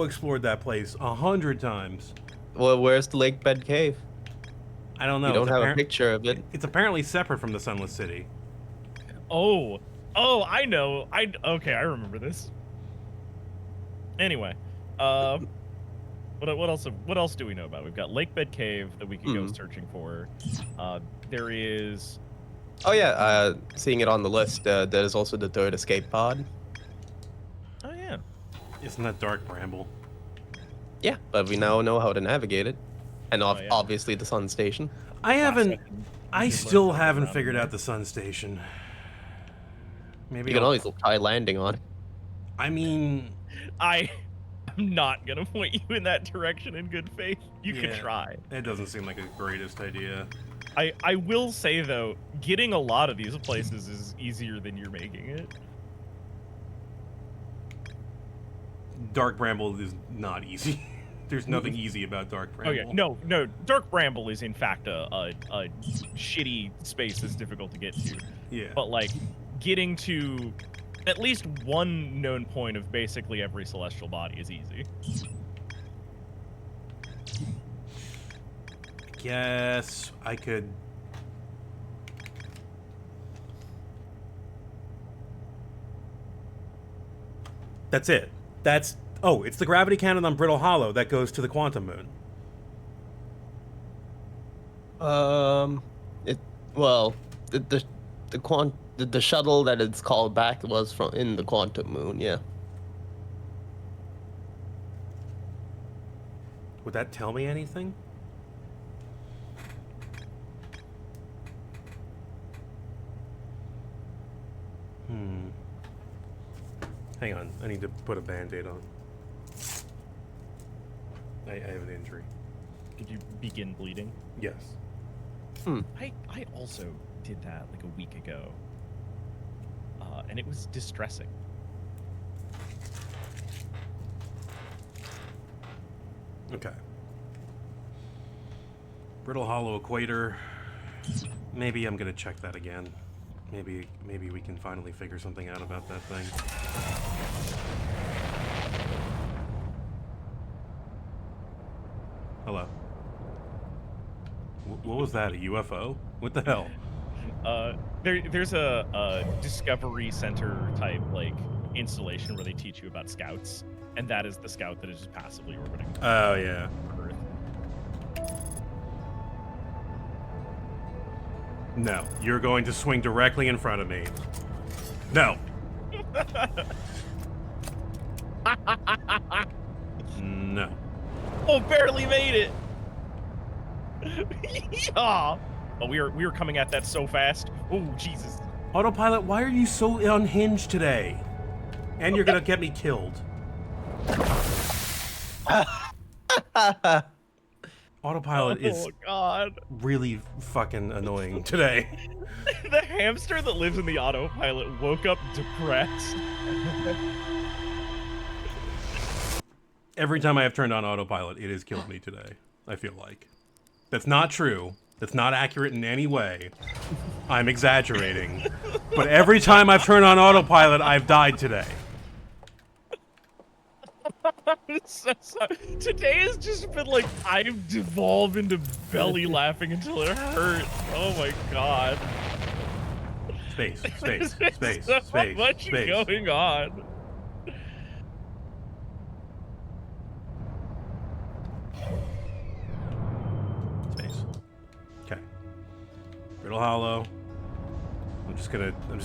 Speaker 1: explored that place 100 times.
Speaker 2: Well, where's the Lake Bed Cave?
Speaker 1: I don't know.
Speaker 2: You don't
Speaker 1: It's
Speaker 2: have a
Speaker 1: appar-
Speaker 2: picture of it.
Speaker 1: It's apparently separate from the Sunless City.
Speaker 3: Oh, I know. Okay, I remember this. Anyway, what else do we know about? We've got Lake Bed Cave that we can go searching for. There is.
Speaker 2: Oh yeah, seeing it on the list, there's also the third escape pod.
Speaker 3: Oh yeah.
Speaker 1: Isn't that Dark Bramble?
Speaker 2: Yeah, but we now know how to navigate it, and
Speaker 3: Oh, yeah.
Speaker 2: obviously the sun station.
Speaker 1: I still haven't figured out the Sun Station. Maybe
Speaker 2: You can
Speaker 1: I'll-
Speaker 2: always try landing on it.
Speaker 1: I mean,
Speaker 3: I'm not gonna point you in that direction in good faith. You
Speaker 1: Yeah.
Speaker 3: could try.
Speaker 1: it doesn't seem like a greatest idea.
Speaker 3: I will say though, getting a lot of these places is easier than you're making it.
Speaker 1: Dark Bramble is not easy. There's nothing easy about Dark Bramble.
Speaker 3: Okay, no, Dark Bramble is in fact a shitty space that's difficult to get to.
Speaker 1: Yeah.
Speaker 3: But like getting to at least one known point of basically every celestial body is easy.
Speaker 1: Guess I could. That's it. It's the gravity cannon on Brittle Hollow that goes to the Quantum Moon.
Speaker 2: The shuttle that it's called back was from in the Quantum Moon. Yeah.
Speaker 1: Would that tell me anything? Hang on, I need to put a band-aid on. I have an injury.
Speaker 3: Did you begin bleeding?
Speaker 1: Yes.
Speaker 3: I also did that like a week ago. And it was distressing.
Speaker 1: Okay. Brittle Hollow Equator. Maybe I'm gonna check that again. Maybe we can finally figure something out about that thing. Hello. What was that? A UFO? What the hell?
Speaker 3: There's a Discovery Center type like installation where they teach you about scouts, and that is the scout that is just passively orbiting
Speaker 1: Oh yeah.
Speaker 3: Earth.
Speaker 1: No, you're going to swing directly in front of me. No. No.
Speaker 3: Oh, barely made it. Yeah. Oh, we were coming at that so fast. Oh, Jesus.
Speaker 1: Autopilot, why are you so unhinged today? And you're gonna get me killed. Autopilot is
Speaker 3: Oh God.
Speaker 1: really fucking annoying today.
Speaker 3: The hamster that lives in the autopilot woke up depressed.
Speaker 1: Every time I have turned on autopilot, it has killed me today. I feel like. That's not true. That's not accurate in any way. I'm exaggerating. But every time I've turned on autopilot, I've died today.
Speaker 3: I'm so sorry. Today has just been like I've devolved into belly laughing until it hurts. Oh my God.
Speaker 1: Space, space,
Speaker 3: There's
Speaker 1: space,
Speaker 3: so
Speaker 1: space,
Speaker 3: much
Speaker 1: space.
Speaker 3: going on.
Speaker 1: Space. Okay. Brittle Hollow. I'm just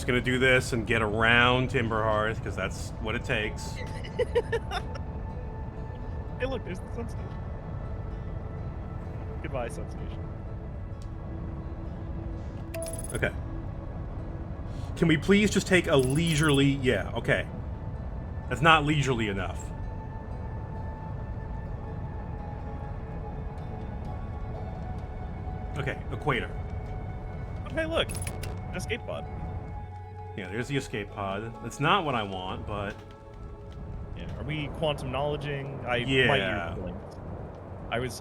Speaker 1: gonna do this and get around Timberhearth because that's what it takes.
Speaker 3: Hey, look, there's the sun station. Goodbye, sun station.
Speaker 1: Okay. Can we please just take a leisurely... Yeah, okay. That's not leisurely enough. Okay, Equator.
Speaker 3: Hey, look, escape pod.
Speaker 1: Yeah, there's the escape pod. That's not what I want, but...
Speaker 3: Yeah, are we quantum knowledging? My
Speaker 1: Yeah.
Speaker 3: ears blinked.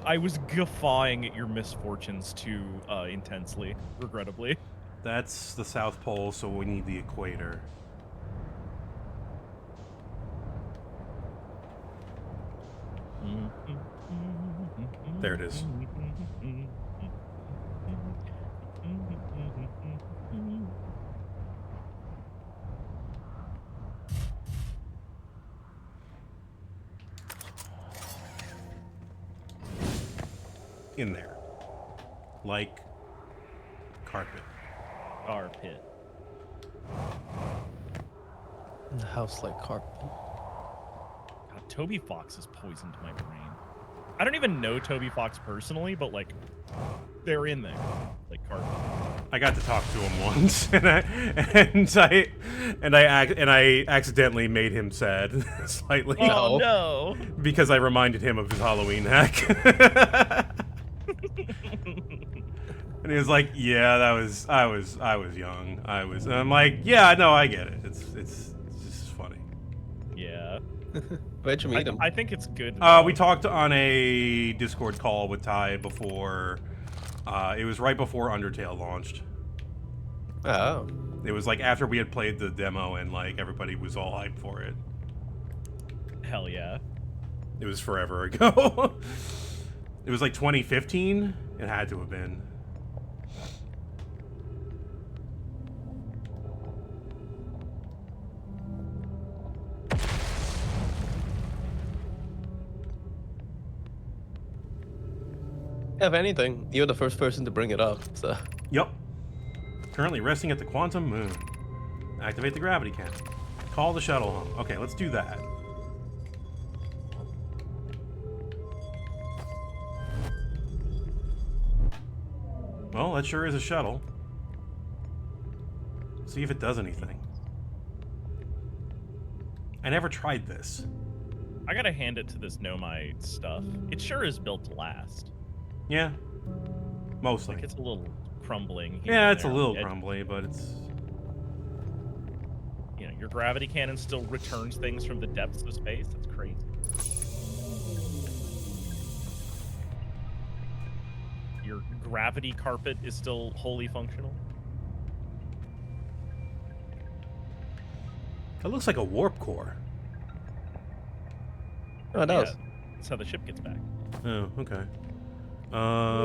Speaker 3: I was guffawing at your misfortunes too intensely, regrettably.
Speaker 1: That's the South Pole, so we need the Equator. There it is. In there. Like carpet.
Speaker 3: Arpit.
Speaker 2: The house like carpet.
Speaker 3: God, Toby Fox has poisoned my brain. I don't even know Toby Fox personally, but like, they're in there, like carpet.
Speaker 1: I got to talk to him once, and I accidentally made him sad slightly.
Speaker 3: Oh no!
Speaker 1: Because I reminded him of his Halloween hack. And he was like, "Yeah, I was young. And I'm like, "Yeah, no, I get it. It's just funny."
Speaker 3: Yeah.
Speaker 2: Where'd you meet him?
Speaker 3: I think it's good.
Speaker 1: We talked on a Discord call with Ty before. It was right before Undertale launched.
Speaker 2: Oh.
Speaker 1: It was like after we had played the demo and like everybody was all hyped for it.
Speaker 3: Hell yeah.
Speaker 1: It was forever ago. It was like 2015. It had to have been.
Speaker 2: If anything, you're the first person to bring it up, so.
Speaker 1: Yep. Currently resting at the Quantum Moon. Activate the gravity cannon. Call the shuttle home. Okay, let's do that. Well, that sure is a shuttle. See if it does anything. I never tried this.
Speaker 3: I gotta hand it to this Nomai stuff. It sure is built to last.
Speaker 1: Yeah. Mostly.
Speaker 3: Like, it's a little crumbling. Here
Speaker 1: Yeah,
Speaker 3: and
Speaker 1: it's a
Speaker 3: there on
Speaker 1: little
Speaker 3: the edge.
Speaker 1: crumbly, but it's...
Speaker 3: You know, your gravity cannon still returns things from the depths of space. That's crazy. Your gravity carpet is still wholly functional.
Speaker 1: That looks like a warp core.
Speaker 2: Oh, it does.
Speaker 3: Yeah, that's how the ship gets back.
Speaker 1: Oh, okay.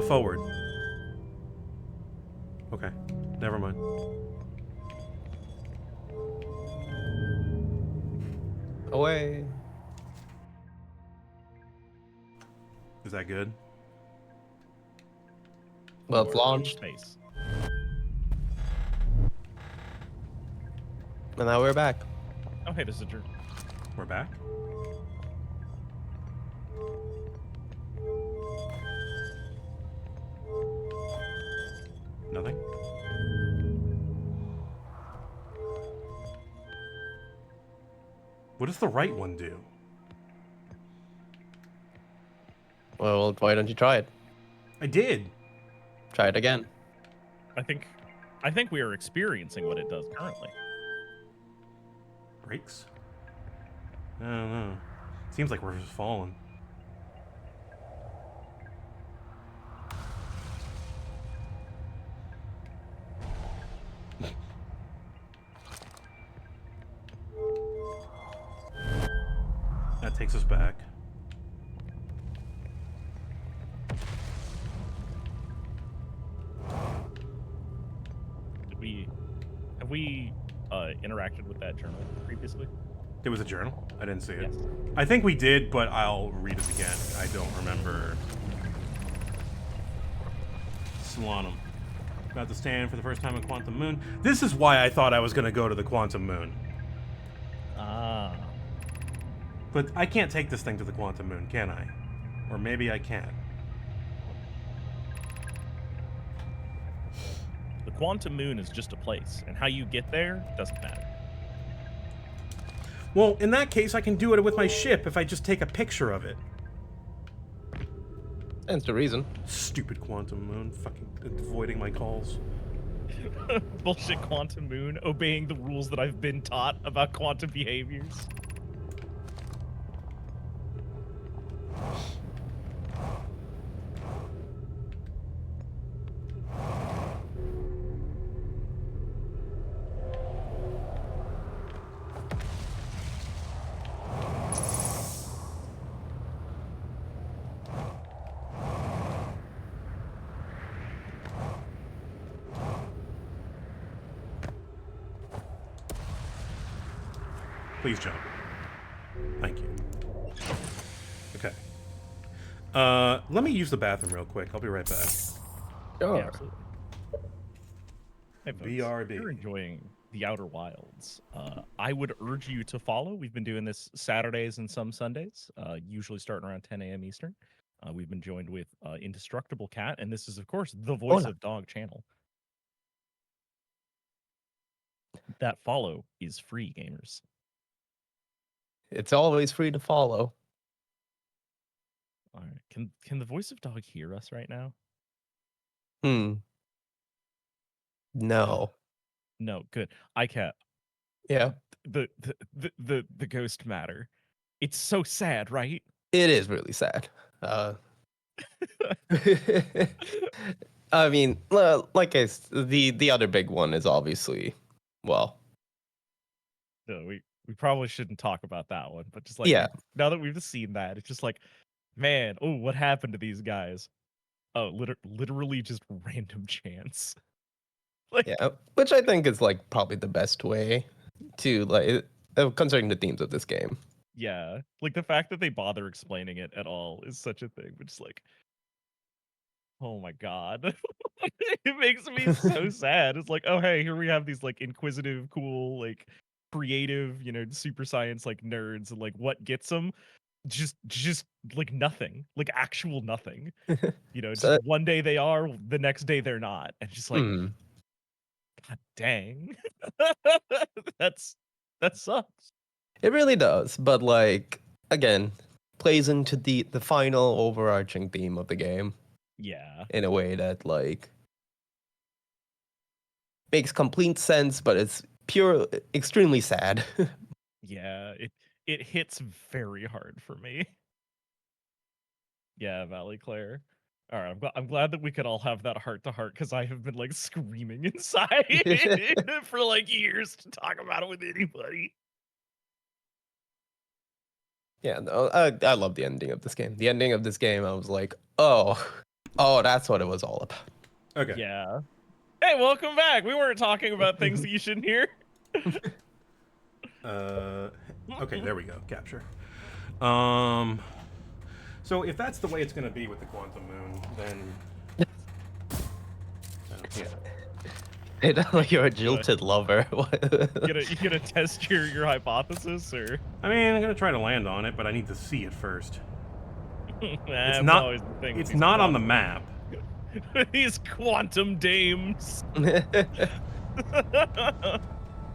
Speaker 1: Forward. Okay, never mind.
Speaker 2: Away.
Speaker 1: Is that good?
Speaker 2: Well, it's
Speaker 3: Or in
Speaker 2: launched,
Speaker 3: space.
Speaker 2: and now we're back.
Speaker 3: Oh, hey, there's a journey.
Speaker 1: We're back? Nothing? What does the right one do?
Speaker 2: Well, why don't you try it?
Speaker 1: I did.
Speaker 2: Try it again.
Speaker 3: I think we are experiencing what it does currently.
Speaker 1: Brakes? I don't know. Seems like we're just falling. That takes us back.
Speaker 3: Have we interacted with that journal previously?
Speaker 1: There was a journal? I didn't see it.
Speaker 3: Yes.
Speaker 1: I think we did, but I'll read it again. I don't remember. Solanum. About to stand for the first time at Quantum Moon. This is why I thought I was going to go to the Quantum Moon.
Speaker 3: Ah.
Speaker 1: But I can't take this thing to the Quantum Moon, can I? Or maybe I can.
Speaker 3: The quantum moon is just a place, and how you get there doesn't matter.
Speaker 1: Well, in that case, I can do it with my ship if I just take a picture of it.
Speaker 2: Stands to reason.
Speaker 1: Stupid Quantum Moon, fucking avoiding my calls.
Speaker 3: Bullshit quantum moon, obeying the rules that I've been taught about quantum behaviors.
Speaker 1: Please jump. Thank you. Okay. Let me use the bathroom real quick. I'll be right back.
Speaker 2: Sure.
Speaker 3: Yeah, absolutely. Hey, folks,
Speaker 1: BRB.
Speaker 3: if you're enjoying the Outer Wilds, I would urge you to follow. We've been doing this Saturdays and some Sundays, usually starting around 10 a.m. Eastern. We've been joined with Indestructible Cat, and this is, of course, the Voice
Speaker 2: Hola.
Speaker 3: of Dog channel. That follow is free, gamers.
Speaker 2: It's always free to follow.
Speaker 3: All right. Can the Voice of Dog hear us right now?
Speaker 2: No.
Speaker 3: No. Good. ICAT.
Speaker 2: Yeah.
Speaker 3: The ghost matter. It's so sad, right?
Speaker 2: It is really sad. I mean, the other big one is obviously, well,
Speaker 3: No, we probably shouldn't talk about that one, but just like
Speaker 2: yeah,
Speaker 3: now that we've just seen that, it's just like, man, oh, what happened to these guys? Oh, literally just random chance. Like,
Speaker 2: yeah, which I think is like probably the best way to considering the themes of this game.
Speaker 3: yeah, like the fact that they bother explaining it at all is such a thing. But just like, oh my god, it makes me so sad. It's like, oh hey, here we have these like inquisitive, cool, like creative, super science like nerds, and like what gets them? just like nothing, like actual nothing. You know,
Speaker 2: So,
Speaker 3: just one day they are, the next day they're not, and just like,
Speaker 2: hmm.
Speaker 3: God dang, that sucks.
Speaker 2: It really does, but like again, plays into the final overarching theme of the game
Speaker 3: Yeah,
Speaker 2: in a way that like makes complete sense, but it's pure extremely sad.
Speaker 3: yeah, it hits very hard for me. Yeah, Valley Claire. All right, I'm glad that we could all have that heart to heart because I have been like screaming inside for like years to talk about it with anybody.
Speaker 2: Yeah, no, I love the ending of this game. The ending of this game, I was like, oh, oh, that's what it was all about.
Speaker 1: Okay.
Speaker 3: Yeah. Hey, welcome back. We weren't talking about things that you shouldn't hear.
Speaker 1: Okay, there we go. Capture. So if that's the way it's going to be with the Quantum Moon, then yeah.
Speaker 2: Hey, like you're a jilted lover.
Speaker 3: You gonna test your hypothesis or?
Speaker 1: I mean, I'm going to try to land on it, but I need to see it first.
Speaker 3: It's
Speaker 1: not. It's not on the map.
Speaker 3: These quantum dames. Well,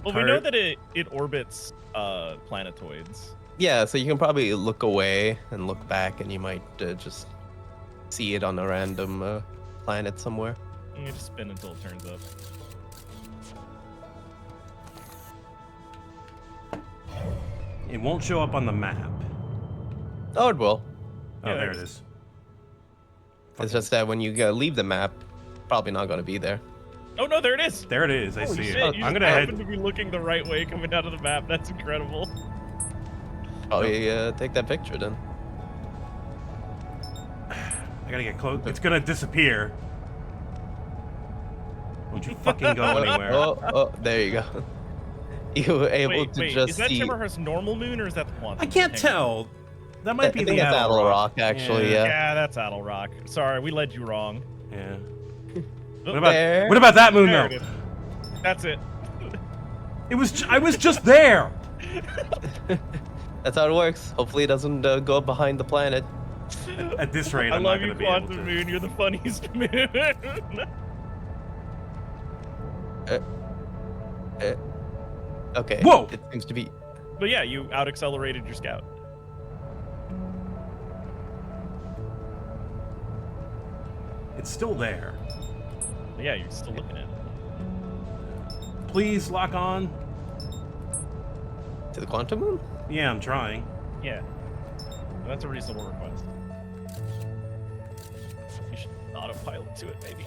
Speaker 3: we know
Speaker 1: Tired-
Speaker 3: that it orbits planetoids.
Speaker 2: Yeah, so you can probably look away and look back, and you might just see it on a random planet somewhere.
Speaker 3: You just spin until it turns up.
Speaker 1: It won't show up on the map.
Speaker 2: Oh, it will.
Speaker 1: Oh,
Speaker 3: Yeah,
Speaker 1: there it
Speaker 3: there's-
Speaker 1: is.
Speaker 2: It's just that when you leave the map, probably not going to be there.
Speaker 3: Oh no, there it is.
Speaker 1: There it is. I
Speaker 3: Holy
Speaker 1: see
Speaker 3: shit,
Speaker 1: it.
Speaker 3: you
Speaker 1: I'm
Speaker 3: just
Speaker 1: gonna
Speaker 3: happen
Speaker 1: head.
Speaker 3: to be looking the right way coming out of the map. That's incredible.
Speaker 2: Probably take that picture then.
Speaker 1: I gotta get close. It's gonna disappear. Won't you fucking go anywhere?
Speaker 2: Oh, there you go. You were able to
Speaker 3: Wait,
Speaker 2: just
Speaker 3: is that
Speaker 2: see.
Speaker 3: Timberhurst's normal moon or is that the quantum?
Speaker 1: I can't
Speaker 3: Hang on.
Speaker 1: tell. That
Speaker 2: I
Speaker 1: might be
Speaker 2: think
Speaker 1: the
Speaker 2: it's Adel Rock, actually. Yeah.
Speaker 3: Yeah, that's Adel Rock. Sorry, we led you wrong.
Speaker 1: Yeah.
Speaker 3: Oh,
Speaker 2: There.
Speaker 1: What about that moon
Speaker 3: there it
Speaker 1: though?
Speaker 3: is. That's it.
Speaker 1: It was. I was just there.
Speaker 2: That's how it works. Hopefully, it doesn't go behind the planet.
Speaker 1: At this rate,
Speaker 3: I
Speaker 1: I'm
Speaker 3: love
Speaker 1: not
Speaker 3: you,
Speaker 1: gonna be able
Speaker 3: Quantum
Speaker 1: to.
Speaker 3: Moon. You're the funniest moon.
Speaker 2: Okay.
Speaker 1: Whoa!
Speaker 2: It seems to be.
Speaker 3: But yeah, you out accelerated your scout.
Speaker 1: It's still there.
Speaker 3: But yeah, you're still looking at it.
Speaker 1: Please lock on.
Speaker 2: To the quantum moon?
Speaker 1: Yeah, I'm trying.
Speaker 3: Yeah. That's a reasonable request. You should autopilot to it, maybe.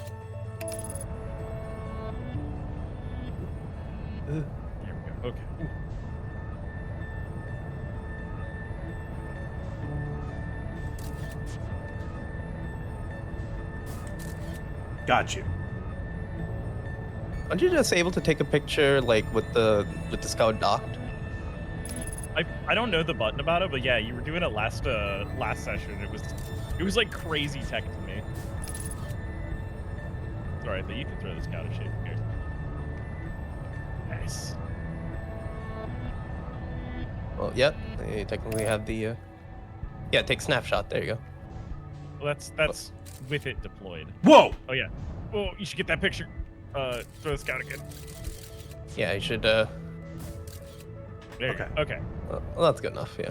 Speaker 3: There we go. Okay.
Speaker 1: Got you.
Speaker 2: Aren't you just able to take a picture like with the scout docked?
Speaker 3: I don't know the button about it, but yeah, you were doing it last session. It was like crazy tech to me. It's alright, but you can throw the scout and shit here. Nice.
Speaker 2: Well, yep. You technically have the. Yeah, take snapshot. There you go.
Speaker 3: Well, that's with it deployed.
Speaker 1: Whoa!
Speaker 3: Oh yeah. Oh, you should get that picture. Throw the scout again.
Speaker 2: Yeah, you should.
Speaker 3: There you
Speaker 1: Okay.
Speaker 3: go. Okay.
Speaker 2: Well, that's good enough. Yeah.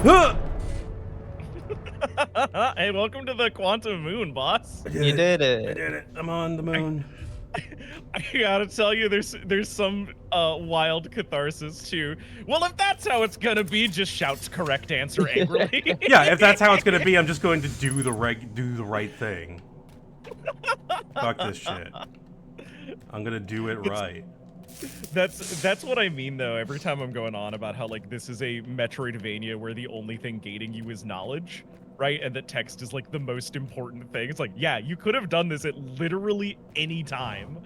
Speaker 1: Huh!
Speaker 3: Hey, welcome to the quantum moon, boss.
Speaker 2: You did
Speaker 1: I
Speaker 2: it.
Speaker 1: did it. I'm on the moon.
Speaker 3: I gotta tell you, there's some wild catharsis too. Well, if that's how it's gonna be, just shouts correct answer angrily.
Speaker 1: Yeah, if that's how it's gonna be, I'm just going to do the right thing. Fuck this shit. I'm gonna do it right.
Speaker 3: That's what I mean though. Every time I'm going on about how like this is a Metroidvania where the only thing gating you is knowledge, right? And that text is like the most important thing. It's like, yeah, you could have done this at literally any time.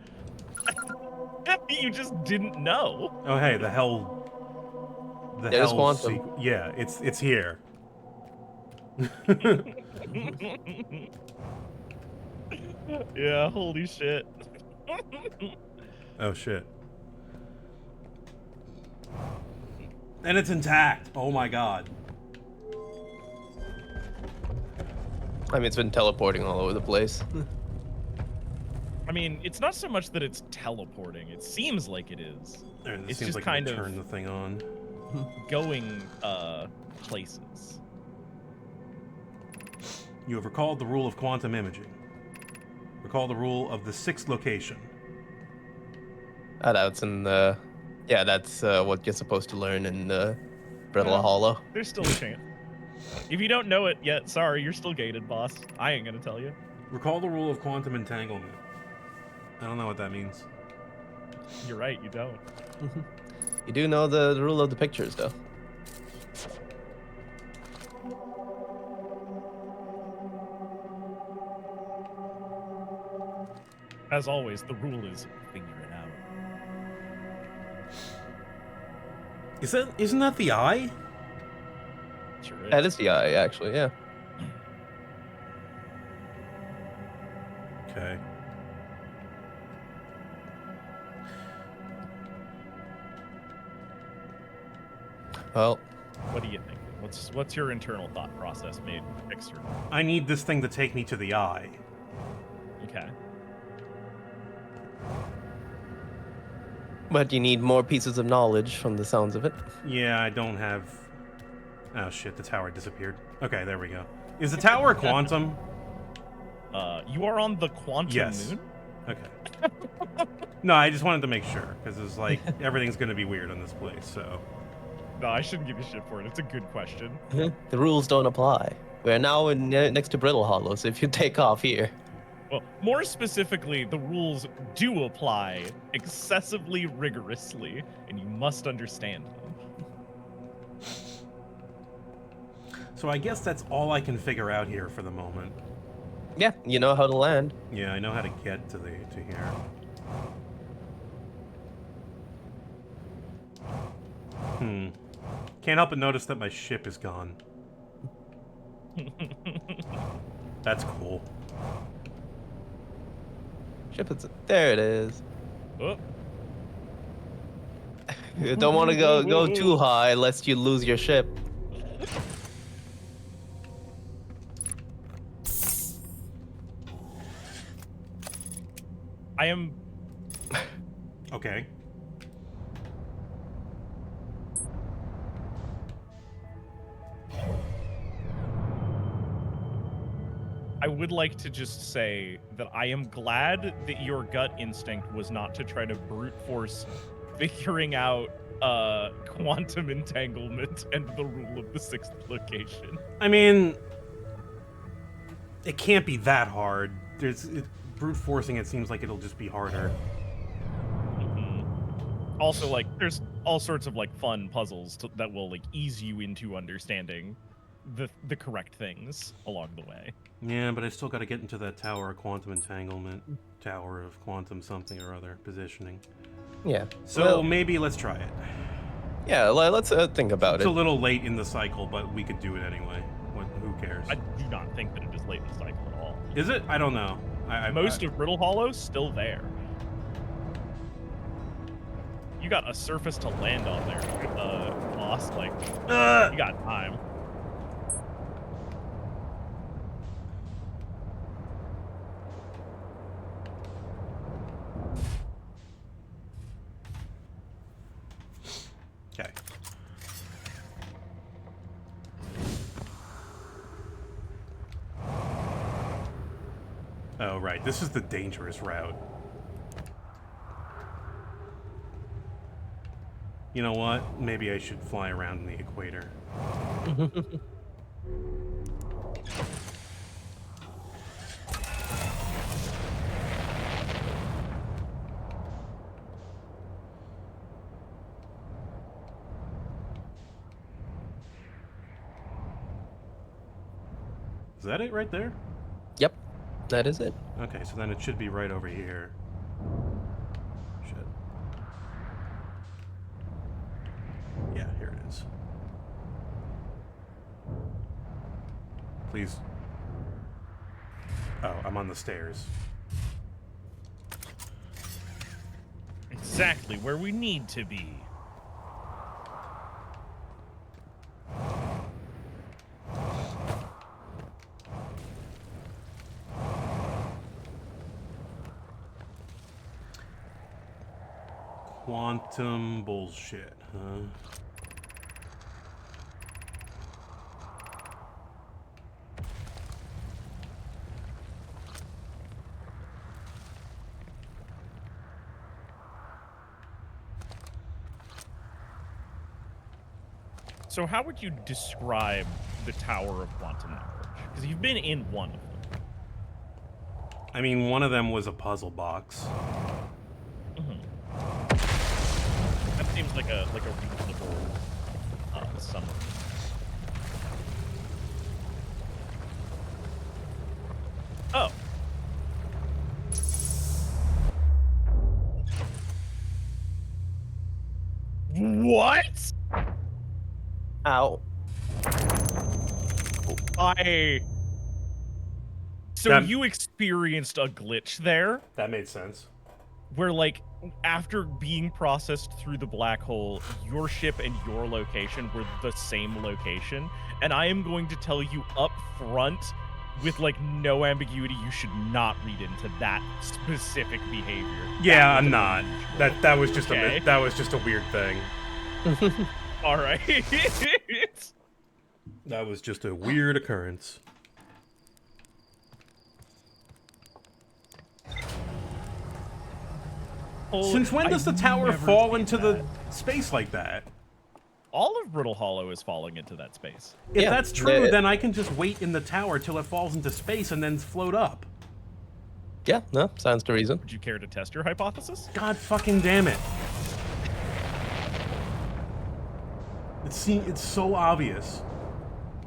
Speaker 3: You just didn't know.
Speaker 1: Oh hey, the hell. The
Speaker 2: Yeah, there's
Speaker 1: hell.
Speaker 2: quantum.
Speaker 1: Yeah, it's here.
Speaker 3: Yeah, holy shit.
Speaker 1: Oh shit. And it's intact. Oh my god.
Speaker 2: I mean, it's been teleporting all over the place.
Speaker 3: I mean, it's not so much that it's teleporting. It seems like it is.
Speaker 1: There, this
Speaker 3: It's
Speaker 1: seems
Speaker 3: just
Speaker 1: like
Speaker 3: kind
Speaker 1: it'll
Speaker 3: of
Speaker 1: turn the thing on.
Speaker 3: going places.
Speaker 1: You have recalled the rule of quantum imaging. Recall the rule of the sixth location.
Speaker 2: That's in the. Yeah, that's what you're supposed to learn in Brittle
Speaker 3: Yeah.
Speaker 2: Hollow.
Speaker 3: There's still a chance. If you don't know it yet, sorry, you're still gated, boss. I ain't gonna tell you.
Speaker 1: Recall the rule of quantum entanglement. I don't know what that means.
Speaker 3: You're right, you don't.
Speaker 2: You do know the rule of the pictures, though.
Speaker 3: As always, the rule is figure it out.
Speaker 1: Isn't that the eye?
Speaker 3: Sure is.
Speaker 2: That is the eye, actually. Yeah.
Speaker 1: Okay.
Speaker 2: Well,
Speaker 3: What do you think? What's your internal thought process made external?
Speaker 1: I need this thing to take me to the eye.
Speaker 3: Okay.
Speaker 2: but you need more pieces of knowledge from the sounds of it.
Speaker 1: Yeah, I don't have... Oh shit, the tower disappeared. Okay, there we go. Is the tower quantum?
Speaker 3: You are on the quantum
Speaker 1: Yes.
Speaker 3: moon?
Speaker 1: Okay. No, I just wanted to make sure, because it's like, everything's gonna be weird on this place, so...
Speaker 3: No, I shouldn't give you shit for it. It's a good question.
Speaker 2: The rules don't apply. We're now next to Brittle Hollow, so if you take off here.
Speaker 3: Well, more specifically, the rules do apply excessively rigorously, and you must understand them.
Speaker 1: So I guess that's all I can figure out here for the moment.
Speaker 2: Yeah, you know how to land.
Speaker 1: Yeah, I know how to get to here. Can't help but notice that my ship is gone. That's cool.
Speaker 2: Ship is there. It is.
Speaker 3: Oh,
Speaker 2: You don't want to go too high lest you lose your ship.
Speaker 3: I am.
Speaker 1: Okay.
Speaker 3: I would like to just say that I am glad that your gut instinct was not to try to brute force figuring out quantum entanglement and the rule of the sixth location.
Speaker 1: I mean, it can't be that hard. Brute forcing it seems like it'll just be harder.
Speaker 3: Also, like, there's all sorts of like fun puzzles that will like ease you into understanding the correct things along the way.
Speaker 1: Yeah, but I still got to get into that tower of quantum entanglement, tower of quantum something or other positioning.
Speaker 2: Yeah.
Speaker 1: So
Speaker 2: Well,
Speaker 1: maybe let's try it.
Speaker 2: yeah, let's think about
Speaker 1: It's
Speaker 2: it.
Speaker 1: a little late in the cycle, but we could do it anyway. Who cares?
Speaker 3: I do not think that it is late in the cycle at all.
Speaker 1: Is it? I don't know.
Speaker 3: Most of Brittle Hollow's still there. You got a surface to land on there, boss. Like, you got time.
Speaker 1: Okay. Oh, right. This is the dangerous route. You know what? Maybe I should fly around in the equator. Is that it right there?
Speaker 2: Yep, that is it.
Speaker 1: Okay, so then it should be right over here. Shit. Yeah, here it is. Please. Oh, I'm on the stairs.
Speaker 3: Exactly where we need to be.
Speaker 1: Quantum bullshit, huh?
Speaker 3: So how would you describe the Tower of Quantum Knowledge? Because you've been in one of them.
Speaker 1: I mean, one of them was a puzzle box.
Speaker 3: That seems like a reasonable summary. Oh. What?
Speaker 2: Ow.
Speaker 3: So
Speaker 1: That-
Speaker 3: you experienced a glitch there
Speaker 1: That made sense.
Speaker 3: where, like, after being processed through the black hole, your ship and your location were the same location. And I am going to tell you up front, with, like, no ambiguity, you should not read into that specific behavior.
Speaker 1: Yeah,
Speaker 3: That
Speaker 1: I'm
Speaker 3: was
Speaker 1: not.
Speaker 3: unusual.
Speaker 1: That was just
Speaker 3: Okay.
Speaker 1: that was just a weird thing.
Speaker 3: All right.
Speaker 1: That was just a weird occurrence. Since when does the
Speaker 3: I've
Speaker 1: tower
Speaker 3: never
Speaker 1: fall
Speaker 3: seen
Speaker 1: into
Speaker 3: that.
Speaker 1: the space like that?
Speaker 3: All of Brittle Hollow is falling into that space.
Speaker 1: If
Speaker 2: Yeah,
Speaker 1: that's true,
Speaker 2: the-
Speaker 1: then I can just wait in the tower till it falls into space and then float up.
Speaker 2: Yeah, no, sounds to reason.
Speaker 3: Would you care to test your hypothesis?
Speaker 1: God fucking damn it. It's so obvious.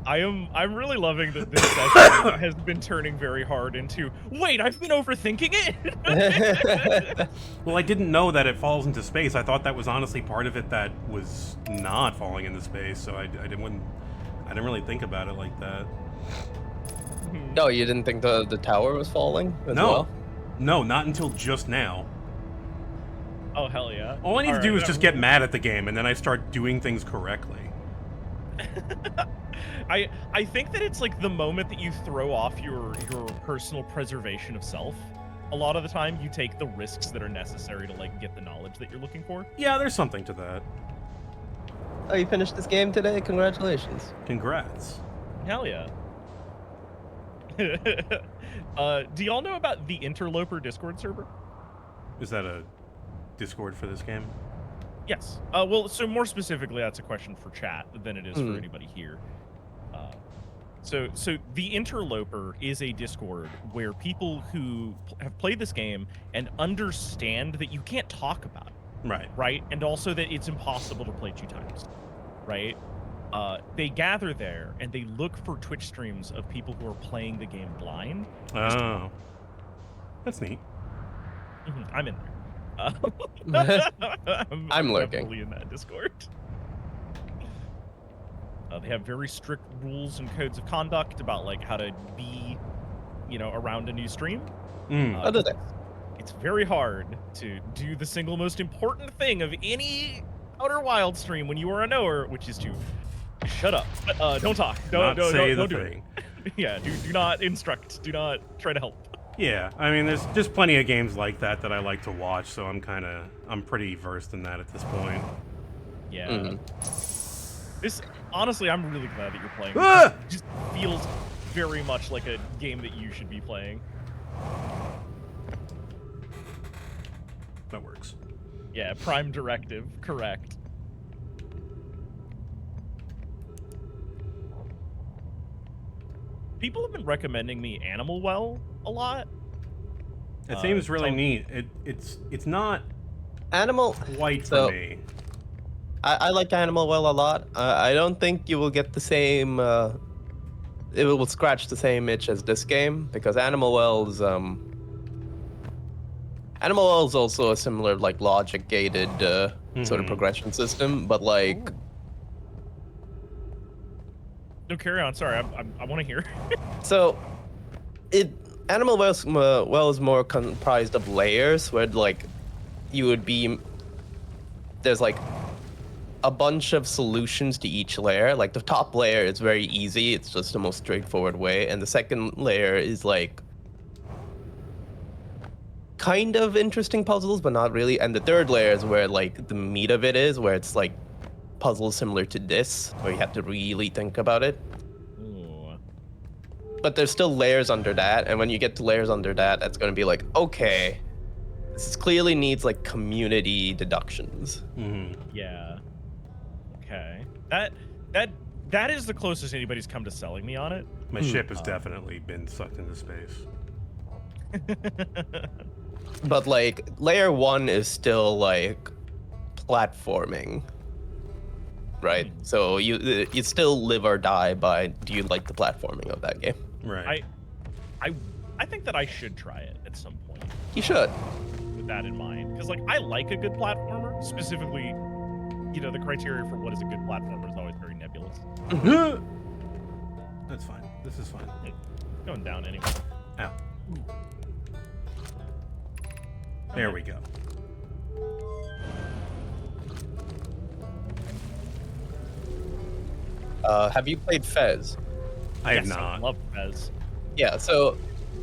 Speaker 3: I'm really loving that this session has been turning very hard into, wait, I've been overthinking it.
Speaker 1: Well, I didn't know that it falls into space. I thought that was honestly part of it that was not falling into space, so I didn't really think about it like that.
Speaker 2: No, you didn't think the tower was falling as
Speaker 1: No.
Speaker 2: well?
Speaker 1: No, not until just now.
Speaker 3: Oh, hell yeah.
Speaker 1: All I need to do
Speaker 3: Alright,
Speaker 1: is just get mad at the game, and then I start doing things correctly.
Speaker 3: I think that it's like the moment that you throw off your personal preservation of self. A lot of the time, you take the risks that are necessary to, like, get the knowledge that you're looking for.
Speaker 1: Yeah, there's something to that.
Speaker 2: Oh, you finished this game today? Congratulations.
Speaker 1: Congrats.
Speaker 3: Hell yeah. Do y'all know about the Interloper Discord server?
Speaker 1: Is that a Discord for this game?
Speaker 3: Yes. Well, so more specifically, that's a question for chat than it is for
Speaker 2: Hmm.
Speaker 3: anybody here. So the Interloper is a Discord where people who have played this game and understand that you can't talk about it,
Speaker 1: Right.
Speaker 3: right? And also that it's impossible to play 2 times, right? They gather there and they look for Twitch streams of people who are playing the game blind.
Speaker 1: Oh. That's neat.
Speaker 3: I'm in there.
Speaker 2: I'm lurking.
Speaker 3: definitely in that Discord. They have very strict rules and codes of conduct about, like, how to be, around a new stream.
Speaker 1: Mm.
Speaker 2: Oh, do they?
Speaker 3: It's very hard to do the single most important thing of any Outer Wild stream when you are a knower, which is to shut up. Don't talk.
Speaker 1: Not say the
Speaker 3: don't do
Speaker 1: thing.
Speaker 3: it. Yeah, do not instruct. Do not try to help.
Speaker 1: Yeah, I mean, there's plenty of games like that that I like to watch, so I'm pretty versed in that at this point.
Speaker 3: Yeah.
Speaker 2: Mhm.
Speaker 3: This, honestly, I'm really glad that you're playing. This.
Speaker 1: Ah!
Speaker 3: It just feels very much like a game that you should be playing.
Speaker 1: That works.
Speaker 3: Yeah, Prime Directive, correct. People have been recommending me Animal Well a lot.
Speaker 1: It seems really
Speaker 3: so-
Speaker 1: neat. It's not
Speaker 2: Animal.
Speaker 1: quite for
Speaker 2: So-
Speaker 1: me.
Speaker 2: I like Animal Well a lot. I don't think you will get the same. It will scratch the same itch as this game because Animal Wells. Animal Well is also a similar, like, logic gated sort of
Speaker 1: Mhm.
Speaker 2: progression system, but like.
Speaker 3: No, carry on. Sorry, I want to hear.
Speaker 2: So, Animal Well is more comprised of layers where, like, you would be. There's, like, a bunch of solutions to each layer. Like, the top layer is very easy, it's just the most straightforward way, and the second layer is, like, kind of interesting puzzles, but not really. And the third layer is where like the meat of it is, where it's like puzzles similar to this, where you have to really think about it.
Speaker 3: Ooh.
Speaker 2: But there's still layers under that, and when you get to layers under that, that's going to be like, okay, this clearly needs like community deductions.
Speaker 3: Yeah. Okay. That is the closest anybody's come to selling me on it.
Speaker 1: My ship has definitely been sucked into space.
Speaker 2: But like layer 1 is still like platforming, right? So you still live or die by do you like the platforming of that game?
Speaker 1: Right.
Speaker 3: I think that I should try it at some point
Speaker 2: You should.
Speaker 3: with that in mind, because like I like a good platformer. Specifically, you know, the criteria for what is a good platformer is always very nebulous.
Speaker 1: That's fine. This is fine.
Speaker 3: It's going down anyway.
Speaker 1: Ow. There we go.
Speaker 2: Have you played Fez?
Speaker 1: I have
Speaker 3: Yes, I
Speaker 1: not.
Speaker 3: love Fez.
Speaker 2: Yeah, so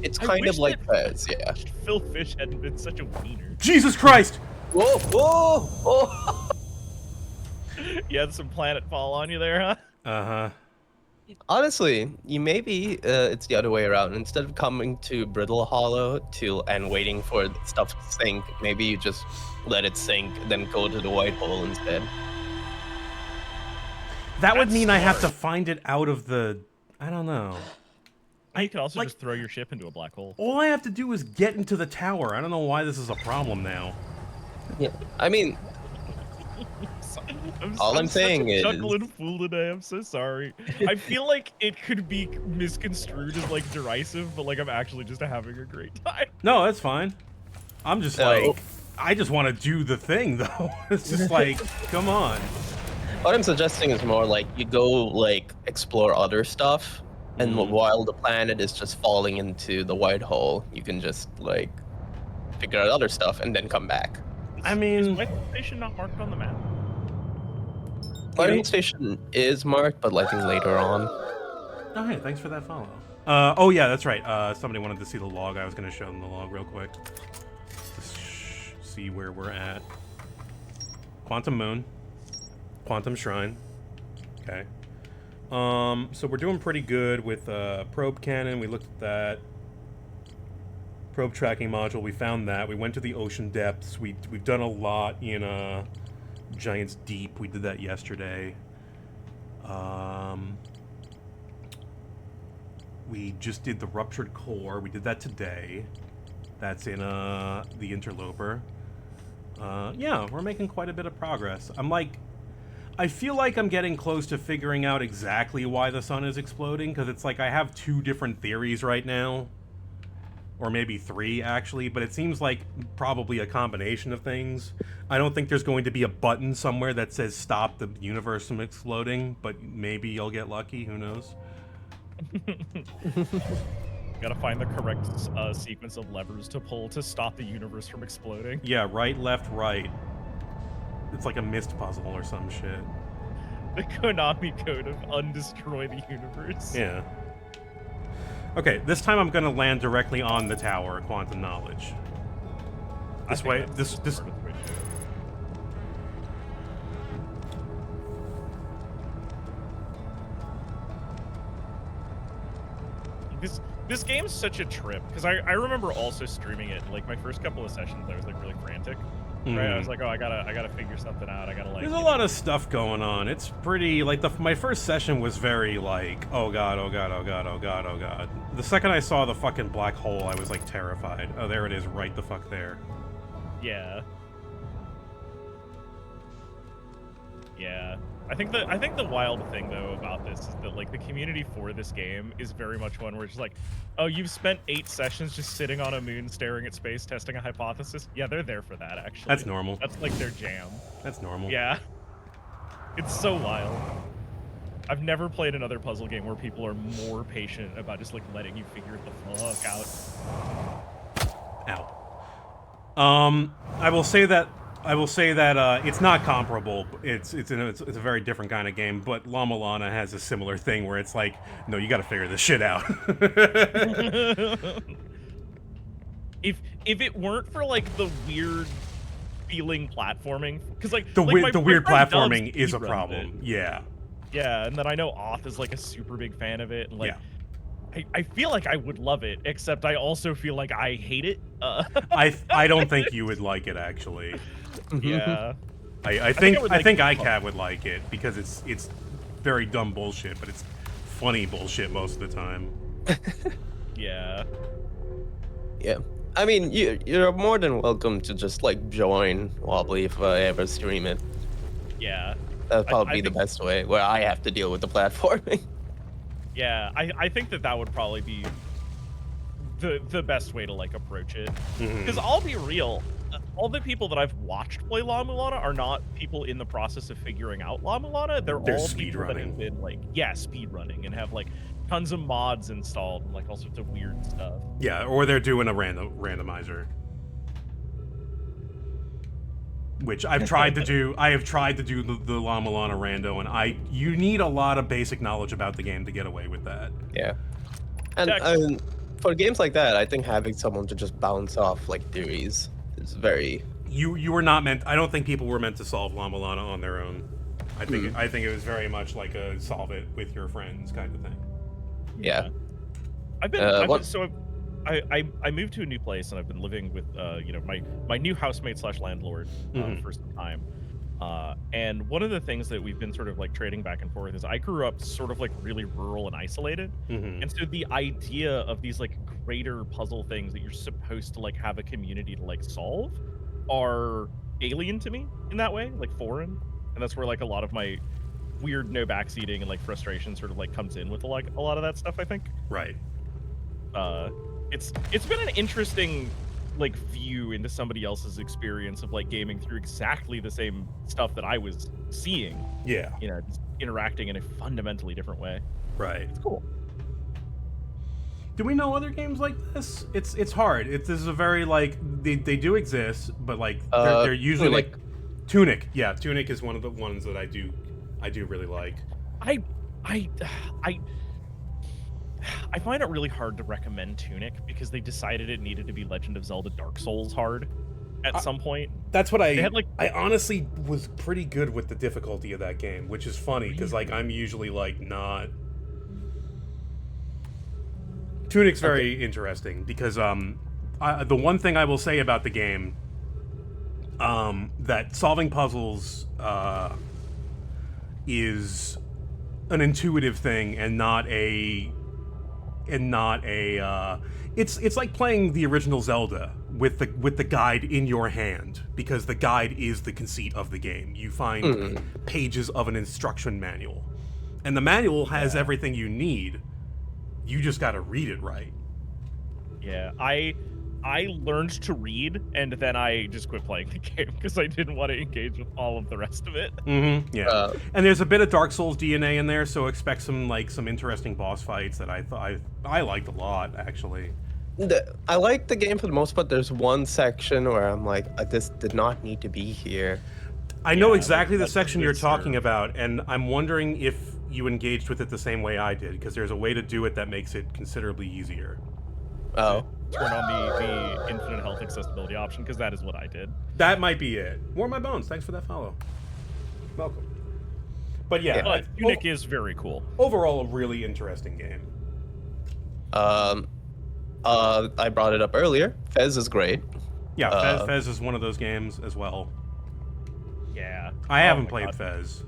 Speaker 2: it's
Speaker 3: I
Speaker 2: kind
Speaker 3: wish
Speaker 2: of like
Speaker 3: that-
Speaker 2: Fez, yeah.
Speaker 3: Phil Fish hadn't been such a wiener.
Speaker 1: Jesus Christ!
Speaker 2: Whoa, whoa, whoa!
Speaker 3: You had some planet fall on you there, huh?
Speaker 1: Uh-huh.
Speaker 2: Honestly, you maybe it's the other way around. Instead of coming to Brittle Hollow and waiting for stuff to sink, maybe you just let it sink, then go to the white hole instead.
Speaker 1: That would
Speaker 3: That's
Speaker 1: mean I have to
Speaker 3: smart.
Speaker 1: find it out of the... I don't know.
Speaker 3: You could also
Speaker 1: like-
Speaker 3: just throw your ship into a black hole.
Speaker 1: All I have to do is get into the tower. I don't know why this is a problem now.
Speaker 2: Yeah, I mean, All I'm saying
Speaker 3: such a
Speaker 2: is-
Speaker 3: chuckling fool today. I'm so sorry. I feel like it could be misconstrued as like derisive, but like I'm actually just having a great time.
Speaker 1: No, that's fine. I'm just
Speaker 2: No.
Speaker 1: like... I just want to do the thing, though. It's just like, come on.
Speaker 2: what I'm suggesting is more like you go like explore other stuff, and while the planet is just falling into the white hole, you can just like figure out other stuff and then come back.
Speaker 1: I
Speaker 3: Is
Speaker 1: mean...
Speaker 3: White Station not marked on the map?
Speaker 2: Fighting station is marked, but I think later on.
Speaker 1: Oh, hey, thanks for that follow. Oh, yeah, that's right. Somebody wanted to see the log. I was going to show them the log real quick. Just see where we're at. Quantum Moon. Quantum Shrine. Okay. So we're doing pretty good with probe cannon. We looked at that. Probe tracking module. We found that. We went to the ocean depths. We've done a lot in Giant's Deep. We did that yesterday. We just did the ruptured core. We did that today. That's in the interloper. Yeah, we're making quite a bit of progress. I feel like I'm getting close to figuring out exactly why the sun is exploding, because it's like I have 2 different theories right now. Or maybe 3, actually, but it seems like probably a combination of things. I don't think there's going to be a button somewhere that says stop the universe from exploding, but maybe you'll get lucky, who knows?
Speaker 3: Gotta find the correct sequence of levers to pull to stop the universe from exploding.
Speaker 1: Yeah, right, left, right. It's like a mist puzzle or some shit.
Speaker 3: The Konami code of undestroy the universe.
Speaker 1: Yeah. Okay, this time I'm gonna land directly on the tower, Quantum Knowledge.
Speaker 3: I
Speaker 1: This
Speaker 3: think
Speaker 1: way,
Speaker 3: that's
Speaker 1: this,
Speaker 3: just
Speaker 1: this,
Speaker 3: sort of the way to do it. This game's such a trip because I remember also streaming it. Like my first couple of sessions, I was like really frantic. Right? I was like, oh, I gotta figure something out. I gotta like.
Speaker 1: there's a lot of stuff going on. It's pretty, like, my first session was very, like, oh god, oh god, oh god, oh god, oh god. The second I saw the fucking black hole, I was, like, terrified. Oh, there it is, right the fuck there.
Speaker 3: Yeah. Yeah. I think the wild thing though about this is that like the community for this game is very much one where it's like, oh, you've spent 8 sessions just sitting on a moon staring at space testing a hypothesis. Yeah, they're there for that actually.
Speaker 1: That's normal.
Speaker 3: That's like their jam.
Speaker 1: That's normal.
Speaker 3: Yeah. It's so wild. I've never played another puzzle game where people are more patient about just like letting you figure the fuck out.
Speaker 1: Ow. I will say that it's not comparable. It's a very different kind of game. But La Milana has a similar thing where it's like, no, you got to figure this shit out.
Speaker 3: if it weren't for like the weird feeling platforming, because like
Speaker 1: The
Speaker 3: like, my
Speaker 1: weird
Speaker 3: friend Dubs
Speaker 1: platforming is a
Speaker 3: speedruns
Speaker 1: problem.
Speaker 3: it.
Speaker 1: Yeah.
Speaker 3: Yeah, and then I know Oth is like a super big fan of it, and like I feel like I would love it, except I also feel like I hate it.
Speaker 1: I don't think you would like it actually.
Speaker 3: Yeah.
Speaker 1: I
Speaker 3: think
Speaker 1: think
Speaker 3: I would
Speaker 1: I
Speaker 3: like
Speaker 1: think
Speaker 3: the
Speaker 1: ICAV would like it because it's very dumb bullshit, but it's funny bullshit most of the time.
Speaker 3: Yeah.
Speaker 2: Yeah. I mean, you're more than welcome to just like join Wobbly if I ever stream it.
Speaker 3: Yeah.
Speaker 2: That'd
Speaker 3: I
Speaker 2: probably be the
Speaker 3: think-
Speaker 2: best way, where I have to deal with the platforming.
Speaker 3: Yeah, I think that would probably be the best way to like approach it. Because I'll be real, all the people that I've watched play La Mulana are not people in the process of figuring out La Mulana. They're all people that have
Speaker 1: speedrunning.
Speaker 3: been like, speedrunning and have like tons of mods installed and like all sorts of weird stuff.
Speaker 1: Yeah, or they're doing a randomizer. Which I've tried to do. I have tried to do the La Mulana rando, and you need a lot of basic knowledge about the game to get away with that.
Speaker 2: Yeah. And for games like that, I think having someone to just bounce off like theories is very.
Speaker 1: You were not meant. I don't think people were meant to solve La Mulana on their own. I think it was very much like a solve it with your friends kind of thing.
Speaker 2: Yeah.
Speaker 3: I've been I moved to a new place and I've been living with my new housemate / landlord for some time. And one of the things that we've been sort of like trading back and forth is I grew up sort of like really rural and isolated. And so the idea of these like greater puzzle things that you're supposed to like have a community to like solve are alien to me in that way, like foreign. And that's where like a lot of my weird no backseating and like frustration sort of like comes in with like a lot of that stuff, I think.
Speaker 1: Right.
Speaker 3: It's been an interesting like view into somebody else's experience of like gaming through exactly the same stuff that I was seeing.
Speaker 1: Yeah.
Speaker 3: You know, just interacting in a fundamentally different way.
Speaker 1: Right.
Speaker 3: It's cool.
Speaker 1: Do we know other games like this? It's hard. This is a very like they do exist, but like they're usually
Speaker 2: Tunic.
Speaker 1: like Tunic. Yeah, Tunic is one of the ones that I do really like.
Speaker 3: I find it really hard to recommend Tunic because they decided it needed to be Legend of Zelda Dark Souls hard at some point.
Speaker 1: That's what
Speaker 3: They had, like-
Speaker 1: I honestly was pretty good with the difficulty of that game, which is funny because like I'm usually like not. Tunic's very interesting because the one thing I will say about the game that solving puzzles is an intuitive thing and not a it's like playing the original Zelda with the guide in your hand, because the guide is the conceit of the game. You find pages of an instruction manual, and the manual has everything you need. You just got to read it right.
Speaker 3: Yeah, I learned to read, and then I just quit playing the game because I didn't want to engage with all of the rest of it.
Speaker 1: Yeah, and there's a bit of Dark Souls DNA in there, so expect some interesting boss fights that I liked a lot actually.
Speaker 2: I like the game for the most part. There's one section where I'm like, this did not need to be here.
Speaker 1: I know
Speaker 3: Yeah,
Speaker 1: exactly the
Speaker 3: that's
Speaker 1: section you're
Speaker 3: good
Speaker 1: talking
Speaker 3: serve.
Speaker 1: about, and I'm wondering if you engaged with it the same way I did, because there's a way to do it that makes it considerably easier.
Speaker 2: Oh.
Speaker 3: Turn on the infinite health accessibility option, because that is what I did.
Speaker 1: That might be it. Warm my bones. Thanks for that follow. Welcome. But yeah,
Speaker 3: But Tunic is very cool.
Speaker 1: overall a really interesting game.
Speaker 2: I brought it up earlier. Fez is great.
Speaker 1: Yeah, Fez is one of those games as well.
Speaker 3: Yeah.
Speaker 1: I
Speaker 3: Oh
Speaker 1: haven't
Speaker 3: my
Speaker 1: played
Speaker 3: God.
Speaker 1: Fez.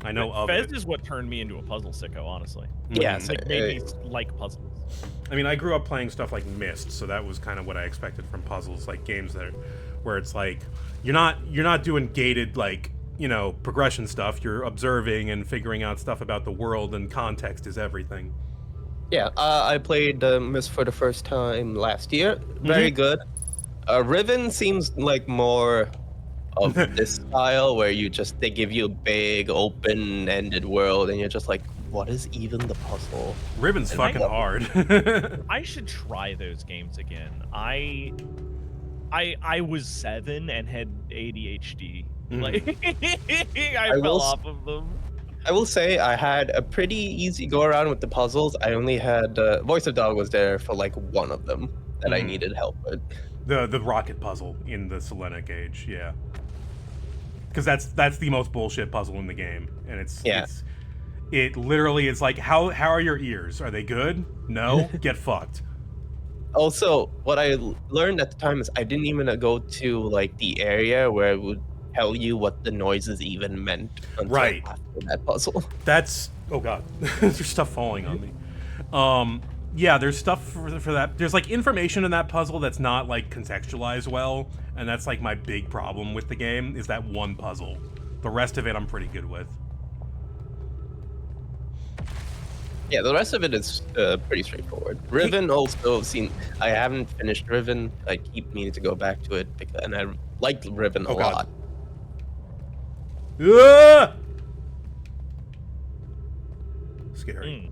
Speaker 1: I know of
Speaker 3: Fez
Speaker 1: it.
Speaker 3: is what turned me into a puzzle sicko, honestly.
Speaker 2: Yeah,
Speaker 1: Mhm.
Speaker 2: so-
Speaker 3: Like, made me like puzzles.
Speaker 1: I mean, I grew up playing stuff like Myst, so that was kind of what I expected from puzzles, like games where it's like you're not doing gated like progression stuff. You're observing and figuring out stuff about the world, and context is everything.
Speaker 2: Yeah, I played Myst for the first time last year. Very good. Riven seems like more of this style where they give you a big open-ended world, and you're just like, what is even the puzzle?
Speaker 1: Ribbon's
Speaker 3: And I
Speaker 1: fucking
Speaker 3: love
Speaker 1: hard.
Speaker 3: I should try those games again. I was 7 and had ADHD. Like I
Speaker 2: will
Speaker 3: fell
Speaker 2: s-
Speaker 3: off of them.
Speaker 2: I will say I had a pretty easy go around with the puzzles. I only had Voice of Dog was there for like one of them. that I
Speaker 1: Mhm.
Speaker 2: needed help with.
Speaker 1: The rocket puzzle in the Selenic Age, yeah. Because that's the most bullshit puzzle in the game, and
Speaker 2: Yeah.
Speaker 1: it literally is like how are your ears? Are they good? No, get fucked.
Speaker 2: Also, what I learned at the time is I didn't even go to like the area where it would tell you what the noises even meant until
Speaker 1: Right.
Speaker 2: after that puzzle.
Speaker 1: That's oh god, there's stuff falling on me. Yeah, there's stuff for that. There's like information in that puzzle that's not like contextualized well, and that's like my big problem with the game is that one puzzle. The rest of it I'm pretty good with.
Speaker 2: Yeah, the rest of it is pretty straightforward. Riven also seen. I haven't finished Riven. I keep meaning to go back to it, and I liked Riven a
Speaker 1: Oh, God.
Speaker 2: lot.
Speaker 1: Ah! Scary.
Speaker 3: Mm.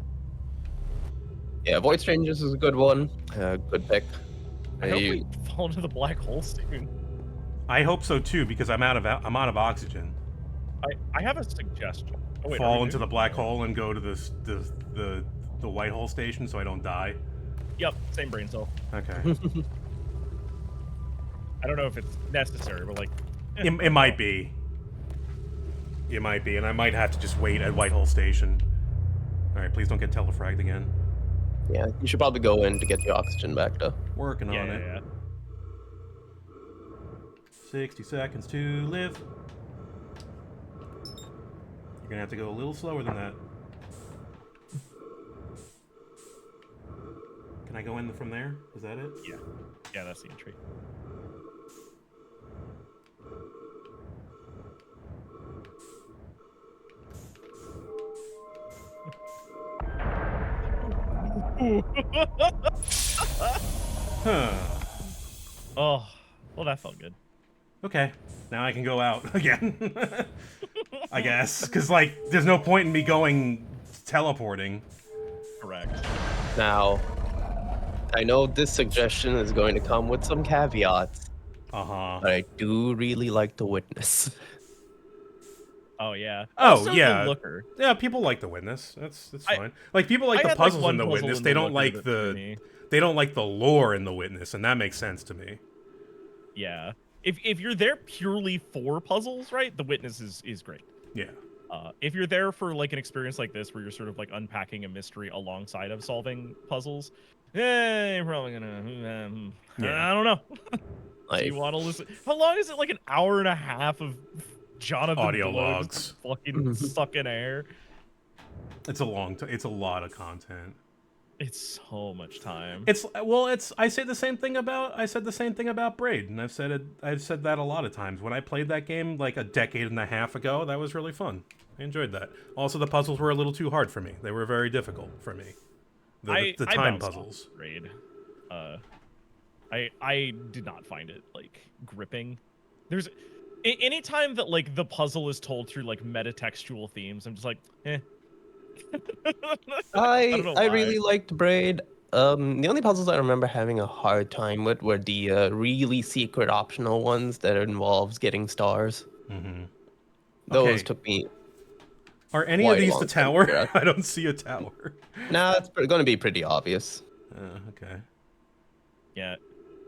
Speaker 2: Yeah, Void Strangers is a good one. Good pick.
Speaker 3: I hope
Speaker 2: You-
Speaker 3: we fall into the black hole soon.
Speaker 1: I hope so too because I'm out of oxygen.
Speaker 3: I have a suggestion. Oh, wait, are
Speaker 1: Fall
Speaker 3: we
Speaker 1: into
Speaker 3: doing-
Speaker 1: the black hole and go to the white hole station so I don't die.
Speaker 3: Yep, same brain cell.
Speaker 1: Okay.
Speaker 3: I don't know if it's necessary, but like,
Speaker 1: It might be. It might be, and I might have to just wait at Whitehall Station. Alright, please don't get telefragged again.
Speaker 2: yeah, you should probably go in to get the oxygen back, though.
Speaker 1: Working
Speaker 3: yeah,
Speaker 1: on
Speaker 3: yeah,
Speaker 1: it.
Speaker 3: yeah.
Speaker 1: 60 seconds to live. You're gonna have to go a little slower than that. Can I go in from there? Is that it?
Speaker 3: Yeah, yeah, that's the entry.
Speaker 1: Huh.
Speaker 3: Oh, well, that felt good.
Speaker 1: Okay. Now I can go out again. I guess. Because, like, there's no point in me going teleporting.
Speaker 3: Correct.
Speaker 2: Now, I know this suggestion is going to come with some caveats,
Speaker 1: Uh-huh.
Speaker 2: but I do really like The Witness.
Speaker 3: Oh yeah.
Speaker 1: Oh,
Speaker 3: Also,
Speaker 1: yeah.
Speaker 3: The Looker.
Speaker 1: Yeah, people like The Witness. That's
Speaker 3: I-
Speaker 1: fine. Like, people like
Speaker 3: I
Speaker 1: the
Speaker 3: had, like,
Speaker 1: puzzles
Speaker 3: one
Speaker 1: in The
Speaker 3: puzzle
Speaker 1: Witness.
Speaker 3: in
Speaker 1: They
Speaker 3: The
Speaker 1: don't
Speaker 3: Looker
Speaker 1: like
Speaker 3: that threw
Speaker 1: the...
Speaker 3: me.
Speaker 1: They don't like the lore in The Witness, and that makes sense to me.
Speaker 3: Yeah. If you're there purely for puzzles, right? The Witness is great.
Speaker 1: Yeah.
Speaker 3: If you're there for like an experience like this where you're sort of like unpacking a mystery alongside of solving puzzles, you're probably gonna.
Speaker 1: Yeah.
Speaker 3: I don't know. Do
Speaker 2: Like,
Speaker 3: you want to listen? How long is it? Like an hour and a half of Jonathan
Speaker 1: Audio
Speaker 3: Blow
Speaker 1: logs.
Speaker 3: just fucking sucking air.
Speaker 1: It's a it's a lot of content.
Speaker 3: It's so much time.
Speaker 1: I said the same thing about Braid, and I've said that a lot of times. When I played that game like a decade and a half ago, that was really fun. I enjoyed that. Also, the puzzles were a little too hard for me. They were very difficult for me. The
Speaker 3: I
Speaker 1: time
Speaker 3: bounced off
Speaker 1: puzzles.
Speaker 3: Raid. I did not find it like gripping. There's anytime that like the puzzle is told through like metatextual themes, I'm just like, eh. don't know
Speaker 2: I
Speaker 3: why.
Speaker 2: really liked Braid. The only puzzles I remember having a hard time with were the really secret optional ones that involves getting stars.
Speaker 1: Mm-hmm.
Speaker 2: Those
Speaker 1: Okay.
Speaker 2: took me.
Speaker 1: Are any
Speaker 2: Quite
Speaker 1: of
Speaker 2: a
Speaker 1: these
Speaker 2: long
Speaker 1: the
Speaker 2: time to
Speaker 1: tower?
Speaker 2: figure out.
Speaker 1: I don't see a tower.
Speaker 2: Nah, it's going to be pretty obvious.
Speaker 1: Okay.
Speaker 3: Yeah.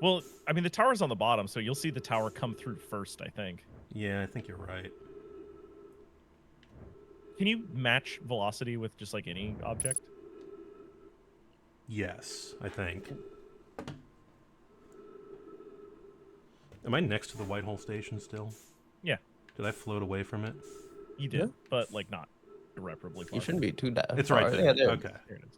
Speaker 3: Well, I mean the tower's on the bottom, so you'll see the tower come through first, I think.
Speaker 1: Yeah, I think you're right.
Speaker 3: Can you match velocity with just like any object?
Speaker 1: Yes, I think. Am I next to the Whitehall station still?
Speaker 3: Yeah.
Speaker 1: Did I float away from it?
Speaker 3: You did,
Speaker 2: Yeah.
Speaker 3: but like not irreparably far.
Speaker 2: You shouldn't be too far.
Speaker 1: It's right there.
Speaker 2: Yeah, there.
Speaker 1: Okay.
Speaker 3: There it is.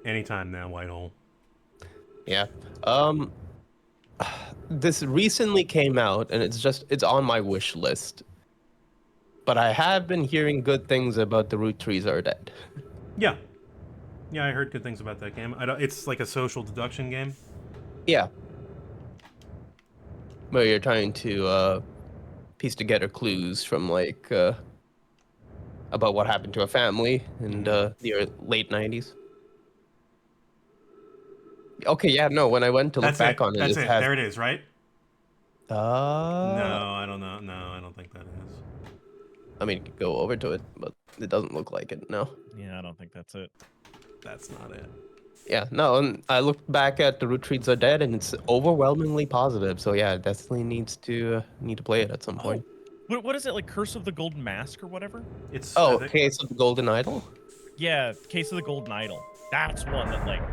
Speaker 1: Anytime now, Whitehall.
Speaker 2: Yeah. This recently came out, and it's on my wish list. But I have been hearing good things about the root trees are dead.
Speaker 1: Yeah. Yeah, I heard good things about that game. It's like a social deduction game.
Speaker 2: Yeah. Where you're trying to piece together clues from like about what happened to a family in the late 90s. Okay, yeah, no, when I went to look
Speaker 1: That's
Speaker 2: back
Speaker 1: it.
Speaker 2: on it,
Speaker 1: That's
Speaker 2: it
Speaker 1: it.
Speaker 2: has
Speaker 1: There it is, right?
Speaker 2: no,
Speaker 1: No, I don't know. No.
Speaker 2: I mean, you could go over to it, but it doesn't look like it. No.
Speaker 3: Yeah, I don't think that's it.
Speaker 1: That's not it.
Speaker 2: Yeah, no. And I looked back at the Root Trees Are Dead, and it's overwhelmingly positive. So yeah, it definitely needs to play it at some point.
Speaker 3: What is it, like Curse of the Golden Mask or whatever?
Speaker 1: It's
Speaker 2: Oh,
Speaker 1: I think-
Speaker 2: Case of the Golden Idol.
Speaker 3: Yeah, Case of the Golden Idol. That's one that like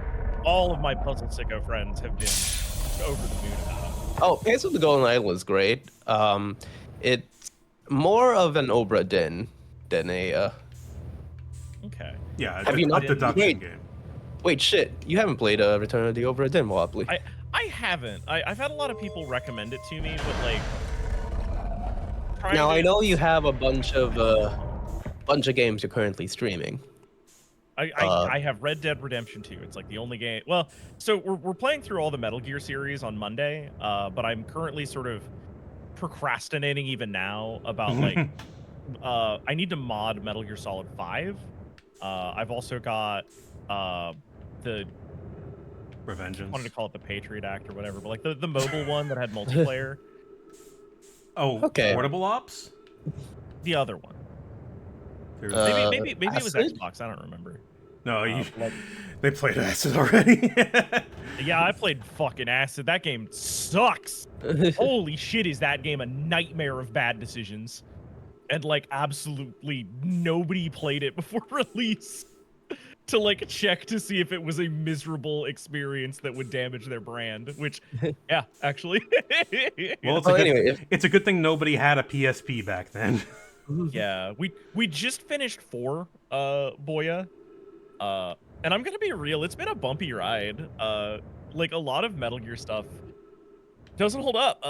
Speaker 3: all of my puzzle sicko friends have been over the moon about.
Speaker 2: Oh, Case of the Golden Idol is great. It's more of an Obra Dinn than a.
Speaker 3: Okay.
Speaker 1: yeah,
Speaker 2: Have
Speaker 1: it's
Speaker 2: you
Speaker 1: a
Speaker 2: not-
Speaker 1: deduction
Speaker 2: wait.
Speaker 1: game.
Speaker 2: Wait, shit! You haven't played Return of the Obra Dinn, Wobbly.
Speaker 3: I haven't. I've had a lot of people recommend it to me, but like. trying
Speaker 2: Now
Speaker 3: to-
Speaker 2: I know you have a bunch of games you're currently streaming.
Speaker 3: I have Red Dead Redemption 2. It's like the only game. Well, so we're playing through all the Metal Gear series on Monday, but I'm currently sort of procrastinating even now about like I need to mod Metal Gear Solid 5. I've also got the I
Speaker 1: Revengeance.
Speaker 3: wanted to call it the Patriot Act or whatever, but like the mobile one that had multiplayer.
Speaker 1: Oh,
Speaker 2: Okay.
Speaker 1: Portable Ops.
Speaker 3: The other one.
Speaker 1: There's-
Speaker 3: Maybe it was
Speaker 2: Acid?
Speaker 3: Xbox. I don't remember.
Speaker 1: no,
Speaker 3: like-
Speaker 1: they played Acid already.
Speaker 3: Yeah, I played fucking Acid. That game sucks. Holy shit, is that game a nightmare of bad decisions? And like absolutely nobody played it before release to like check to see if it was a miserable experience that would damage their brand, which yeah, actually.
Speaker 1: Well, it's
Speaker 2: Well,
Speaker 1: a good,
Speaker 2: anyway,
Speaker 1: it's a good thing nobody had a PSP back then.
Speaker 3: yeah, we just finished 4 Boya. And I'm gonna be real, it's been a bumpy ride. Like a lot of Metal Gear stuff doesn't hold up.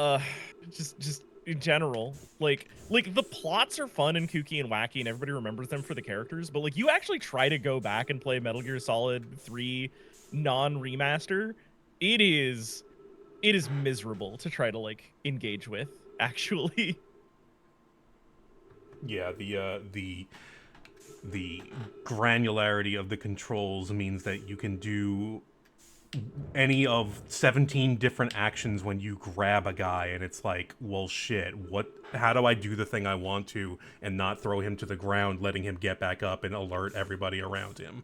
Speaker 3: Just in general, like the plots are fun and kooky and wacky, and everybody remembers them for the characters. But like, you actually try to go back and play Metal Gear Solid 3 non-remaster, it is miserable to try to like engage with. Actually,
Speaker 1: Yeah, the granularity of the controls means that you can do any of 17 different actions when you grab a guy, and it's like, well, shit, how do I do the thing I want to and not throw him to the ground, letting him get back up and alert everybody around him?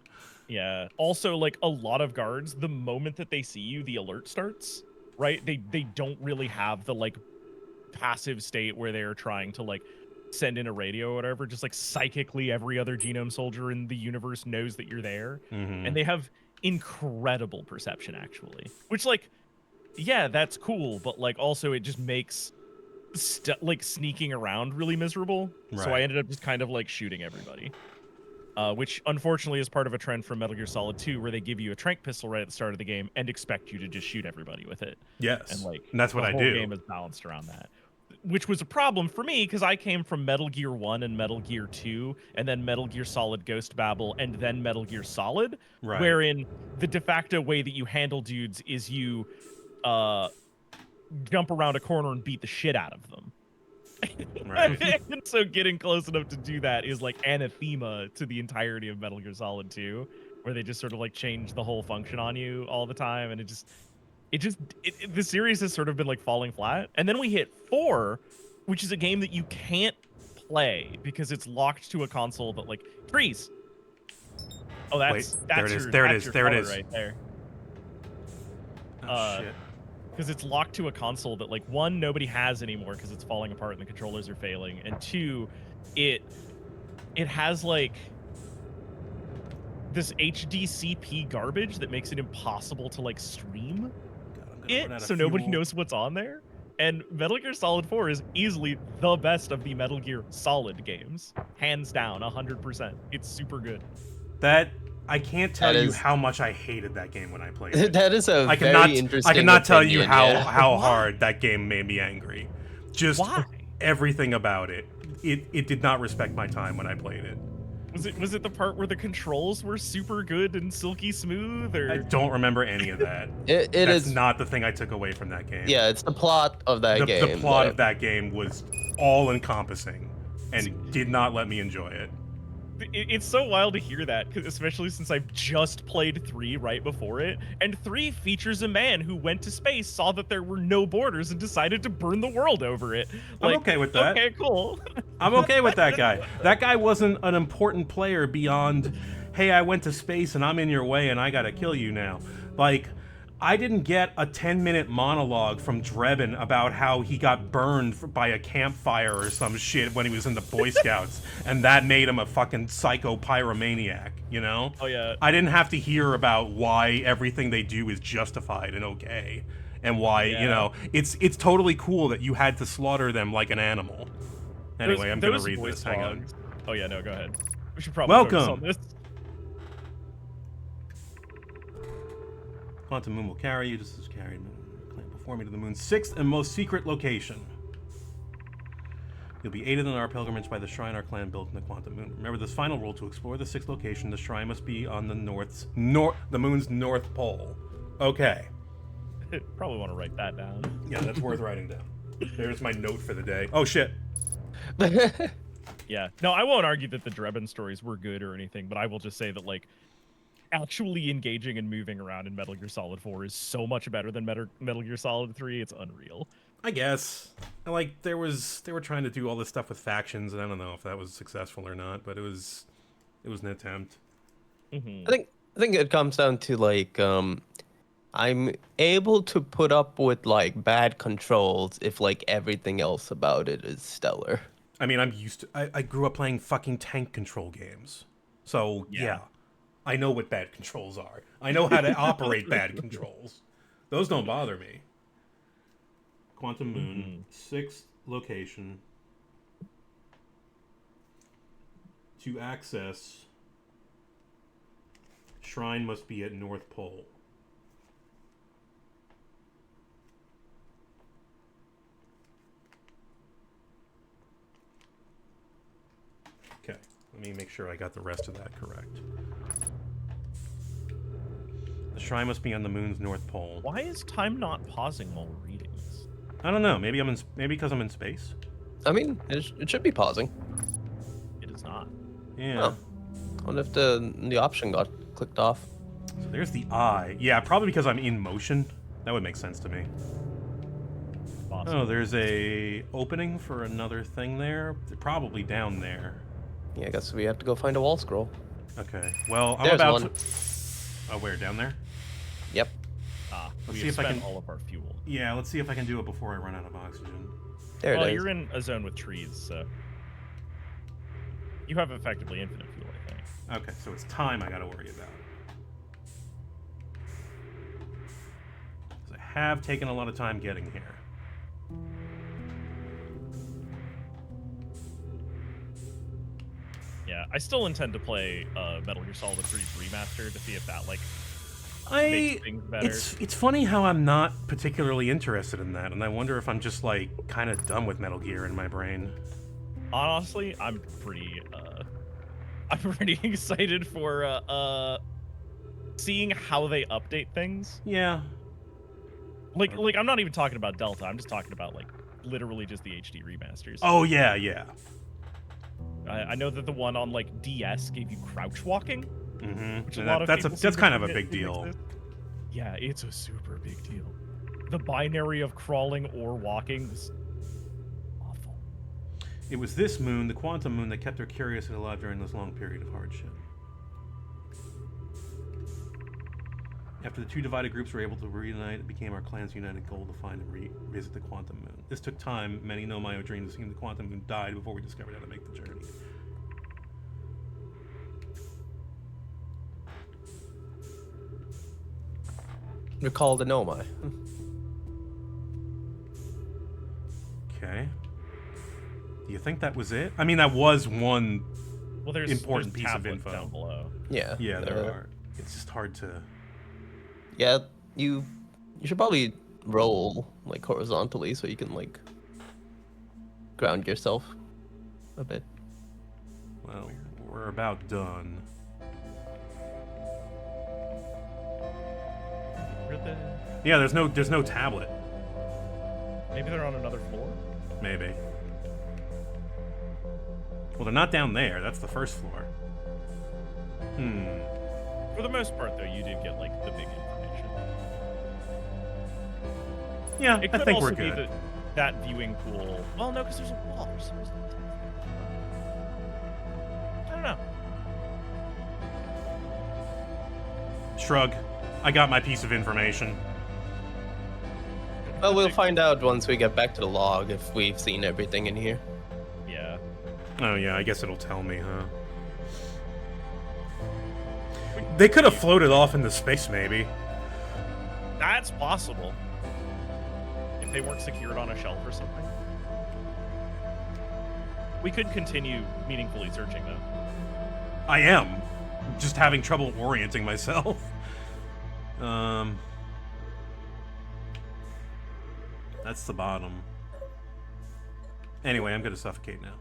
Speaker 3: yeah. Also, like a lot of guards, the moment that they see you, the alert starts. Right? They don't really have the like passive state where they're trying to like send in a radio or whatever. Just like psychically, every other genome soldier in the universe knows that you're there,
Speaker 1: Mhm.
Speaker 3: and they have incredible perception actually. Which like, yeah, that's cool, but like also it just makes like sneaking around really miserable. So I
Speaker 1: Right.
Speaker 3: ended up just kind of like shooting everybody. Which unfortunately is part of a trend from Metal Gear Solid 2, where they give you a tranq pistol right at the start of the game and expect you to just shoot everybody with it.
Speaker 1: Yes,
Speaker 3: And like,
Speaker 1: and that's what
Speaker 3: the
Speaker 1: I
Speaker 3: whole
Speaker 1: do.
Speaker 3: game is balanced around that, which was a problem for me because I came from Metal Gear 1 and Metal Gear 2, and then Metal Gear Solid Ghost Babel, and then Metal Gear Solid,
Speaker 1: Right.
Speaker 3: wherein the de facto way that you handle dudes is you jump around a corner and beat the shit out of them.
Speaker 1: Right.
Speaker 3: And so getting close enough to do that is like anathema to the entirety of Metal Gear Solid 2, where they just sort of like change the whole function on you all the time, and the series has sort of been like falling flat. And then we hit 4, which is a game that you can't play because it's locked to a console that like trees. Oh, that's
Speaker 1: Wait, there it is,
Speaker 3: your,
Speaker 1: there it
Speaker 3: that's
Speaker 1: is,
Speaker 3: your
Speaker 1: there it
Speaker 3: color
Speaker 1: is.
Speaker 3: right there.
Speaker 1: Oh, shit.
Speaker 3: Because it's locked to a console that like 1, nobody has anymore because it's falling apart and the controllers are failing, and 2, it has like this HDCP garbage that makes it impossible to like stream
Speaker 1: God, I'm gonna run out
Speaker 3: it,
Speaker 1: of
Speaker 3: so nobody
Speaker 1: fuel.
Speaker 3: knows what's on there. And Metal Gear Solid 4 is easily the best of the Metal Gear Solid games, hands down, 100%. It's super good.
Speaker 1: That I can't tell
Speaker 2: That
Speaker 1: you
Speaker 2: is-
Speaker 1: how much I hated that game when I played it.
Speaker 2: That is a
Speaker 1: I
Speaker 2: very
Speaker 1: cannot.
Speaker 2: interesting.
Speaker 1: I cannot tell you
Speaker 2: opinion,
Speaker 1: how
Speaker 2: yeah.
Speaker 1: how
Speaker 3: Why?
Speaker 1: hard that game made me angry. Just
Speaker 3: Why?
Speaker 1: everything about it. It did not respect my time when I played it.
Speaker 3: Was it the part where the controls were super good and silky smooth, or
Speaker 1: I don't remember any of that.
Speaker 2: It
Speaker 1: That's
Speaker 2: is.
Speaker 1: not the thing I took away from that game.
Speaker 2: Yeah, it's the plot of that
Speaker 1: the
Speaker 2: game.
Speaker 1: plot of that game was all encompassing and did not let me enjoy it.
Speaker 3: it's so wild to hear that, 'cause especially since I've just played 3 right before it, and 3 features a man who went to space, saw that there were no borders, and decided to burn the world over it.
Speaker 1: I'm okay with that.
Speaker 3: Okay, cool.
Speaker 1: I'm okay with that guy. That guy wasn't an important player beyond, hey, I went to space and I'm in your way and I gotta kill you now. Like, I didn't get a 10-minute monologue from Drebin about how he got burned by a campfire or some shit when he was in the Boy Scouts, and that made him a fucking psycho pyromaniac, you know?
Speaker 3: Oh yeah.
Speaker 1: I didn't have to hear about why everything they do is justified and okay, and why, you
Speaker 3: Yeah.
Speaker 1: know, it's totally cool that you had to slaughter them like an animal. Anyway, I'm gonna
Speaker 3: Those
Speaker 1: read
Speaker 3: voice
Speaker 1: this. Hang on.
Speaker 3: logs- Oh yeah, no, go ahead. We should probably focus
Speaker 1: Welcome.
Speaker 3: on this.
Speaker 1: Quantum Moon will carry you just as carried clan before me to the moon's 6th and most secret location. You'll be aided in our pilgrimage by the shrine our clan built in the Quantum Moon. Remember this final rule: to explore the 6th location, the shrine must be on the the moon's north pole. Okay.
Speaker 3: Probably want to write that down.
Speaker 1: Yeah, that's worth writing down. There's my note for the day. Oh shit.
Speaker 3: Yeah. No, I won't argue that the Drebin stories were good or anything, but I will just say that, like, actually engaging and moving around in Metal Gear Solid 4 is so much better than Metal Gear Solid 3. It's unreal.
Speaker 1: I guess. Like, they were trying to do all this stuff with factions, and I don't know if that was successful or not, but it was an attempt.
Speaker 3: Mm-hmm.
Speaker 2: I think it comes down to like I'm able to put up with like bad controls if like everything else about it is stellar.
Speaker 1: I mean, I'm used to. I grew up playing fucking tank control games, so yeah, I know what bad controls are. I know how to operate bad controls. Those don't bother me. Quantum Moon, 6th location. To access, shrine must be at North Pole. Okay, let me make sure I got the rest of that correct. The shrine must be on the moon's north pole.
Speaker 3: Why is time not pausing while we're reading this?
Speaker 1: I don't know. Maybe maybe because I'm in space.
Speaker 2: I mean, it should be pausing.
Speaker 3: It is not.
Speaker 1: Yeah.
Speaker 2: Oh. I wonder if the option got clicked off.
Speaker 1: So there's the eye. Yeah, probably because I'm in motion. That would make sense to me.
Speaker 3: Awesome.
Speaker 1: Oh, there's a opening for another thing there. Probably down there.
Speaker 2: Yeah, I guess we have to go find a wall scroll.
Speaker 1: Okay. Well, I'm
Speaker 2: There's
Speaker 1: about
Speaker 2: one.
Speaker 1: to. Oh, where? Down there?
Speaker 2: Yep.
Speaker 1: Let's
Speaker 3: We
Speaker 1: see
Speaker 3: have
Speaker 1: if I
Speaker 3: spent
Speaker 1: can-
Speaker 3: all of our fuel.
Speaker 1: Yeah. Let's see if I can do it before I run out of oxygen.
Speaker 2: There
Speaker 3: Well,
Speaker 2: it is.
Speaker 3: you're in a zone with trees, so you have effectively infinite fuel, I think.
Speaker 1: Okay, so it's time I gotta worry about. 'Cause I have taken a lot of time getting here.
Speaker 3: Yeah, I still intend to play Metal Gear Solid 3 Remastered to see if that, like,
Speaker 1: I
Speaker 3: makes things better.
Speaker 1: it's funny how I'm not particularly interested in that, and I wonder if I'm just like kind of done with Metal Gear in my brain.
Speaker 3: Honestly, I'm pretty excited for seeing how they update things.
Speaker 1: Yeah.
Speaker 3: Like I'm not even talking about Delta. I'm just talking about, like, literally just the HD remasters.
Speaker 1: Oh yeah, yeah.
Speaker 3: I know that the one on, like, DS gave you crouch walking,
Speaker 1: Mm-hmm.
Speaker 3: which a lot of
Speaker 1: That's
Speaker 3: people
Speaker 1: that's
Speaker 3: seem
Speaker 1: kind
Speaker 3: to
Speaker 1: of a
Speaker 3: forget
Speaker 1: big deal.
Speaker 3: exists. Yeah, it's a super big deal. The binary of crawling or walking was awful.
Speaker 1: It was this moon, the Quantum Moon, that kept her curious and alive during this long period of hardship. After the two divided groups were able to reunite, it became our clan's united goal to find and revisit the Quantum Moon. This took time. Many know my dream to see the Quantum Moon died before we discovered how to make the journey.
Speaker 2: Recall the Nomai.
Speaker 1: Okay. Do you think that was it? I mean, that was one.
Speaker 3: Well, there's
Speaker 1: Important
Speaker 3: there's
Speaker 1: piece of
Speaker 3: tablets
Speaker 1: info.
Speaker 3: down below.
Speaker 2: Yeah.
Speaker 1: Yeah, there are. It's just hard to.
Speaker 2: Yeah, you should probably roll like horizontally so you can like ground yourself a bit.
Speaker 1: Well, we're about done.
Speaker 3: Really?
Speaker 1: Yeah, there's no tablet.
Speaker 3: Maybe they're on another floor.
Speaker 1: Maybe. Well, they're not down there. That's the first floor.
Speaker 3: For the most part, though, you did get like the big information.
Speaker 1: Yeah,
Speaker 3: It
Speaker 1: I
Speaker 3: could
Speaker 1: think
Speaker 3: also
Speaker 1: we're
Speaker 3: be
Speaker 1: good.
Speaker 3: that viewing pool. Well, no, because there's a wall. I don't know.
Speaker 1: Shrug. I got my piece of information.
Speaker 2: Well, we'll find out once we get back to the log if we've seen everything in here.
Speaker 3: Yeah.
Speaker 1: Oh yeah, I guess it'll tell me, huh? They could have floated off into space, maybe.
Speaker 3: That's possible. If they weren't secured on a shelf or something. We could continue meaningfully searching, though.
Speaker 1: I am. Just having trouble orienting myself. That's the bottom. Anyway, I'm gonna suffocate now.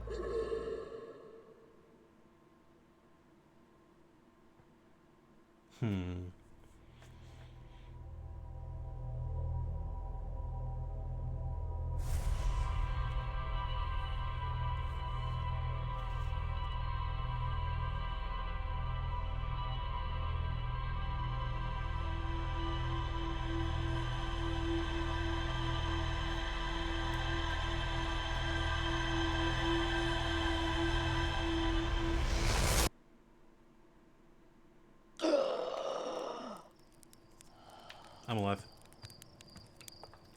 Speaker 1: I'm alive.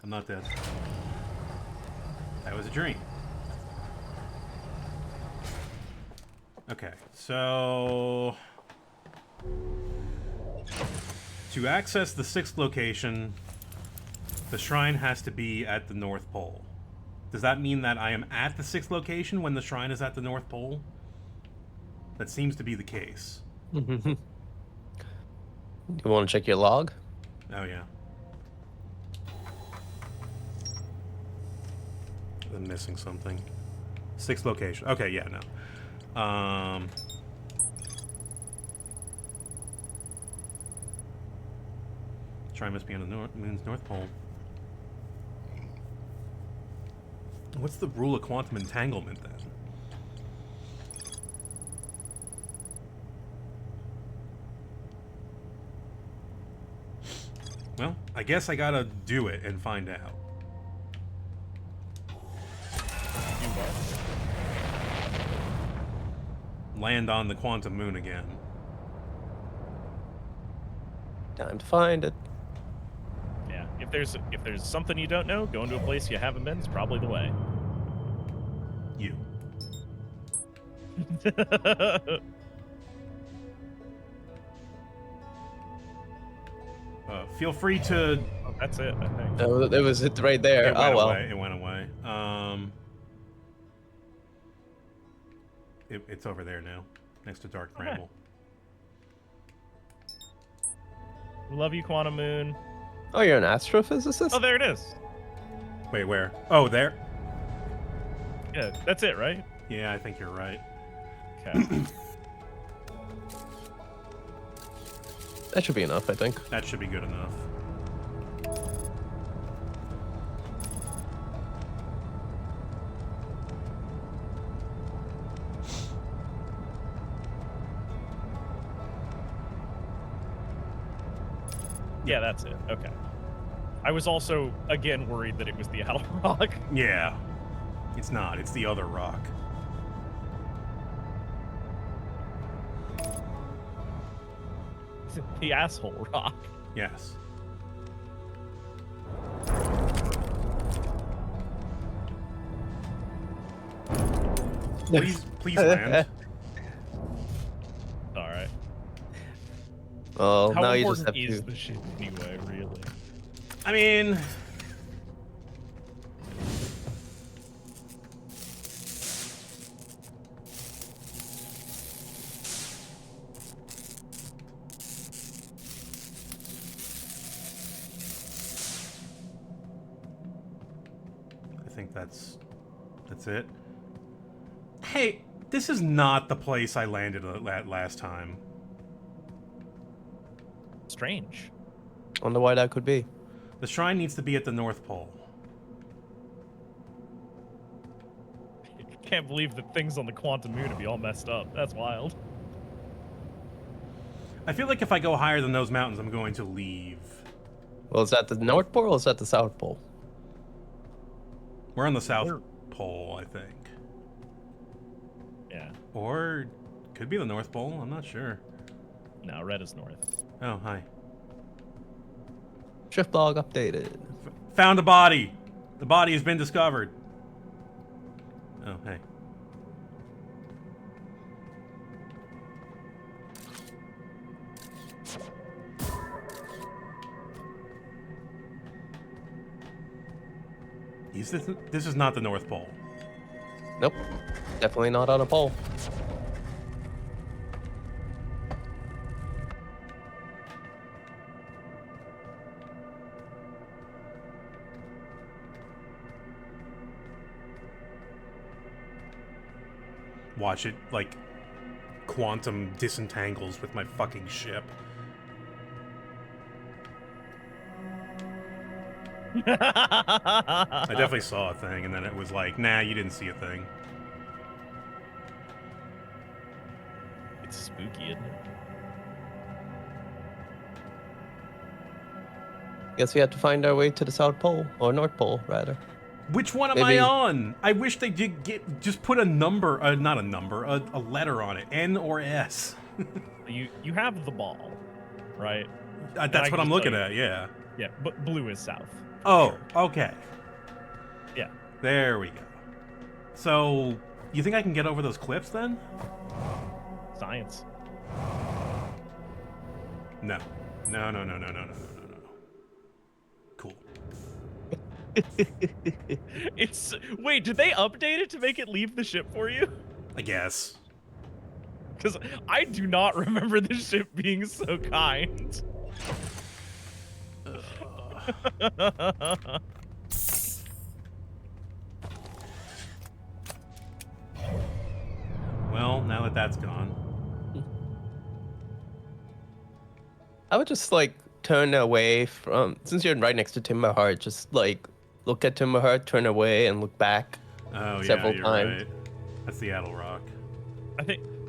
Speaker 1: I'm not dead. That was a dream. Okay, so... to access the 6th location, the shrine has to be at the North Pole. Does that mean that I am at the 6th location when the shrine is at the North Pole? That seems to be the case.
Speaker 2: You want to check your log?
Speaker 1: Oh, yeah. I'm missing something. 6th location. Okay, yeah, no. Shrine must be on the moon's North Pole. What's the rule of quantum entanglement, then? Well, I guess I gotta do it and find out. Land on the quantum moon again.
Speaker 2: Time to find it.
Speaker 3: Yeah. If there's something you don't know, going to a place you haven't been is probably the way.
Speaker 1: You. Feel free to...
Speaker 3: Oh, that's it, I think.
Speaker 2: It was it right there.
Speaker 1: It went
Speaker 2: Oh well.
Speaker 1: away. It went away. It's over there now, next to Dark
Speaker 3: Okay.
Speaker 1: Bramble.
Speaker 3: We love you, Quantum Moon.
Speaker 2: Oh, you're an astrophysicist?
Speaker 3: Oh, there it is.
Speaker 1: Wait, where? Oh, there?
Speaker 3: Yeah, that's it, right?
Speaker 1: Yeah, I think you're right.
Speaker 3: Okay.
Speaker 2: That should be enough, I think.
Speaker 1: That should be good enough.
Speaker 3: Yeah, that's it. Okay. I was also, again, worried that it was the Owl Rock.
Speaker 1: Yeah. It's not. It's the other rock.
Speaker 3: The asshole rock.
Speaker 1: Yes. Please land.
Speaker 3: All right.
Speaker 2: Oh,
Speaker 3: How
Speaker 2: now you just
Speaker 3: important
Speaker 2: have
Speaker 3: is
Speaker 2: to.
Speaker 3: the ship anyway, really?
Speaker 1: I mean... I think that's it. Hey, this is not the place I landed at last time.
Speaker 3: Strange.
Speaker 2: Wonder why that could be.
Speaker 1: The shrine needs to be at the North Pole.
Speaker 3: Can't believe that things on the quantum moon would be all messed up. That's wild.
Speaker 1: I feel like if I go higher than those mountains, I'm going to leave.
Speaker 2: Well, is that the North Pole or is that the South Pole?
Speaker 1: We're on the South
Speaker 3: We're-
Speaker 1: Pole, I think.
Speaker 3: Yeah.
Speaker 1: Or could be the North Pole. I'm not sure.
Speaker 3: No, red is north.
Speaker 1: Oh, hi.
Speaker 2: Shift log updated.
Speaker 1: Found a body. The body has been discovered. Oh, hey. This is not the North Pole.
Speaker 2: Nope. Definitely not on a pole.
Speaker 1: Watch it, like, quantum disentangles with my fucking ship. I definitely saw a thing, and then it was like, nah, you didn't see a thing.
Speaker 3: It's spooky, isn't it?
Speaker 2: Guess we have to find our way to the South Pole, or North Pole, rather.
Speaker 1: Which one am
Speaker 2: Maybe-
Speaker 1: I on? I wish they did just put a number, not a number, a letter on it, N or S.
Speaker 3: You have the ball, right?
Speaker 1: That's
Speaker 3: I
Speaker 1: what
Speaker 3: can
Speaker 1: I'm
Speaker 3: just
Speaker 1: looking
Speaker 3: tell
Speaker 1: at, yeah.
Speaker 3: Yeah, but blue is south.
Speaker 1: Oh, okay.
Speaker 3: Yeah.
Speaker 1: There we go. So, you think I can get over those cliffs then?
Speaker 3: Science.
Speaker 1: No. No, no, no, no, no, no, no, no, no. Cool.
Speaker 3: It's wait, did they update it to make it leave the ship for you?
Speaker 1: I guess.
Speaker 3: Because I do not remember this ship being so kind.
Speaker 1: Well, now that that's gone.
Speaker 2: I would just like turn away from, since you're right next to Timberheart, just like look at Timberheart, turn away, and look back.
Speaker 1: Oh,
Speaker 2: Several
Speaker 1: yeah, you're
Speaker 2: times.
Speaker 1: right. That's the Addle Rock.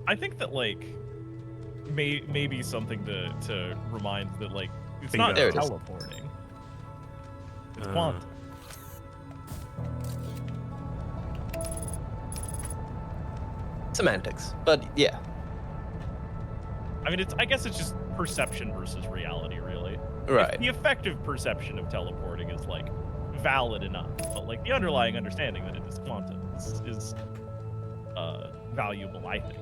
Speaker 3: I think that like maybe something to remind that like it's
Speaker 1: Bingo.
Speaker 3: not
Speaker 2: There it is.
Speaker 3: teleporting. It's
Speaker 1: Uh,
Speaker 3: quantum.
Speaker 2: Semantics, but yeah.
Speaker 3: I mean, I guess it's just perception versus reality, really.
Speaker 2: Right.
Speaker 3: The effective perception of teleporting is like valid enough, but like the underlying understanding that it is quantum is valuable, I think.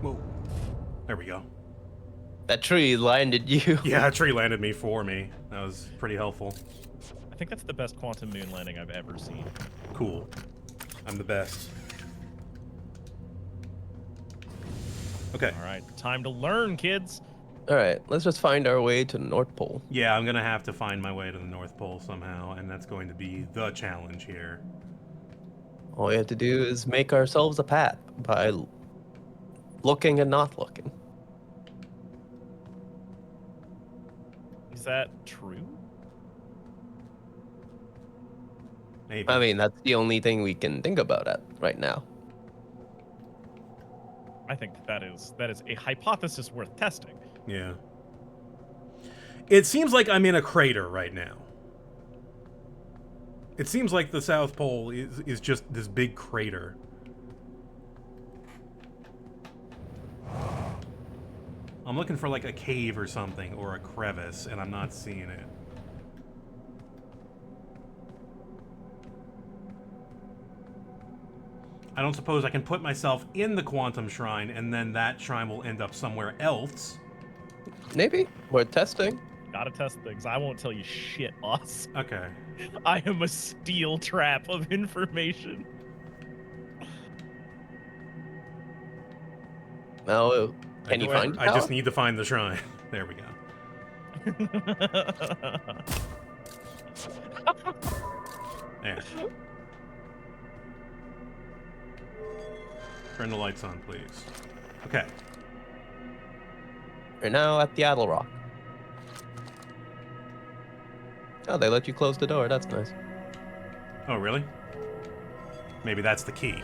Speaker 1: Whoa. There we go.
Speaker 2: That tree landed you.
Speaker 1: Yeah, a tree landed me for me. That was pretty helpful.
Speaker 3: I think that's the best quantum moon landing I've ever seen.
Speaker 1: Cool. I'm the best. Okay.
Speaker 3: All right, time to learn, kids.
Speaker 2: All right, let's just find our way to the North Pole.
Speaker 1: Yeah, I'm gonna have to find my way to the North Pole somehow, and that's going to be the challenge here.
Speaker 2: All we have to do is make ourselves a path by looking and not looking.
Speaker 3: Is that true?
Speaker 1: Maybe.
Speaker 2: I mean, that's the only thing we can think about it right now.
Speaker 3: I think that is a hypothesis worth testing.
Speaker 1: Yeah. It seems like I'm in a crater right now. It seems like the South Pole is just this big crater. I'm looking for like a cave or something, or a crevice, and I'm not seeing it. I don't suppose I can put myself in the Quantum Shrine, and then that shrine will end up somewhere else.
Speaker 2: Maybe we're testing.
Speaker 3: Gotta test things. I won't tell you shit, boss.
Speaker 1: Okay.
Speaker 3: I am a steel trap of information.
Speaker 2: Now, can you find?
Speaker 1: I just need to find the shrine. There we go. There. Turn the lights on, please. Okay.
Speaker 2: We're now at the Addle Rock. Oh, they let you close the door. That's nice.
Speaker 1: Oh, really? Maybe that's the key.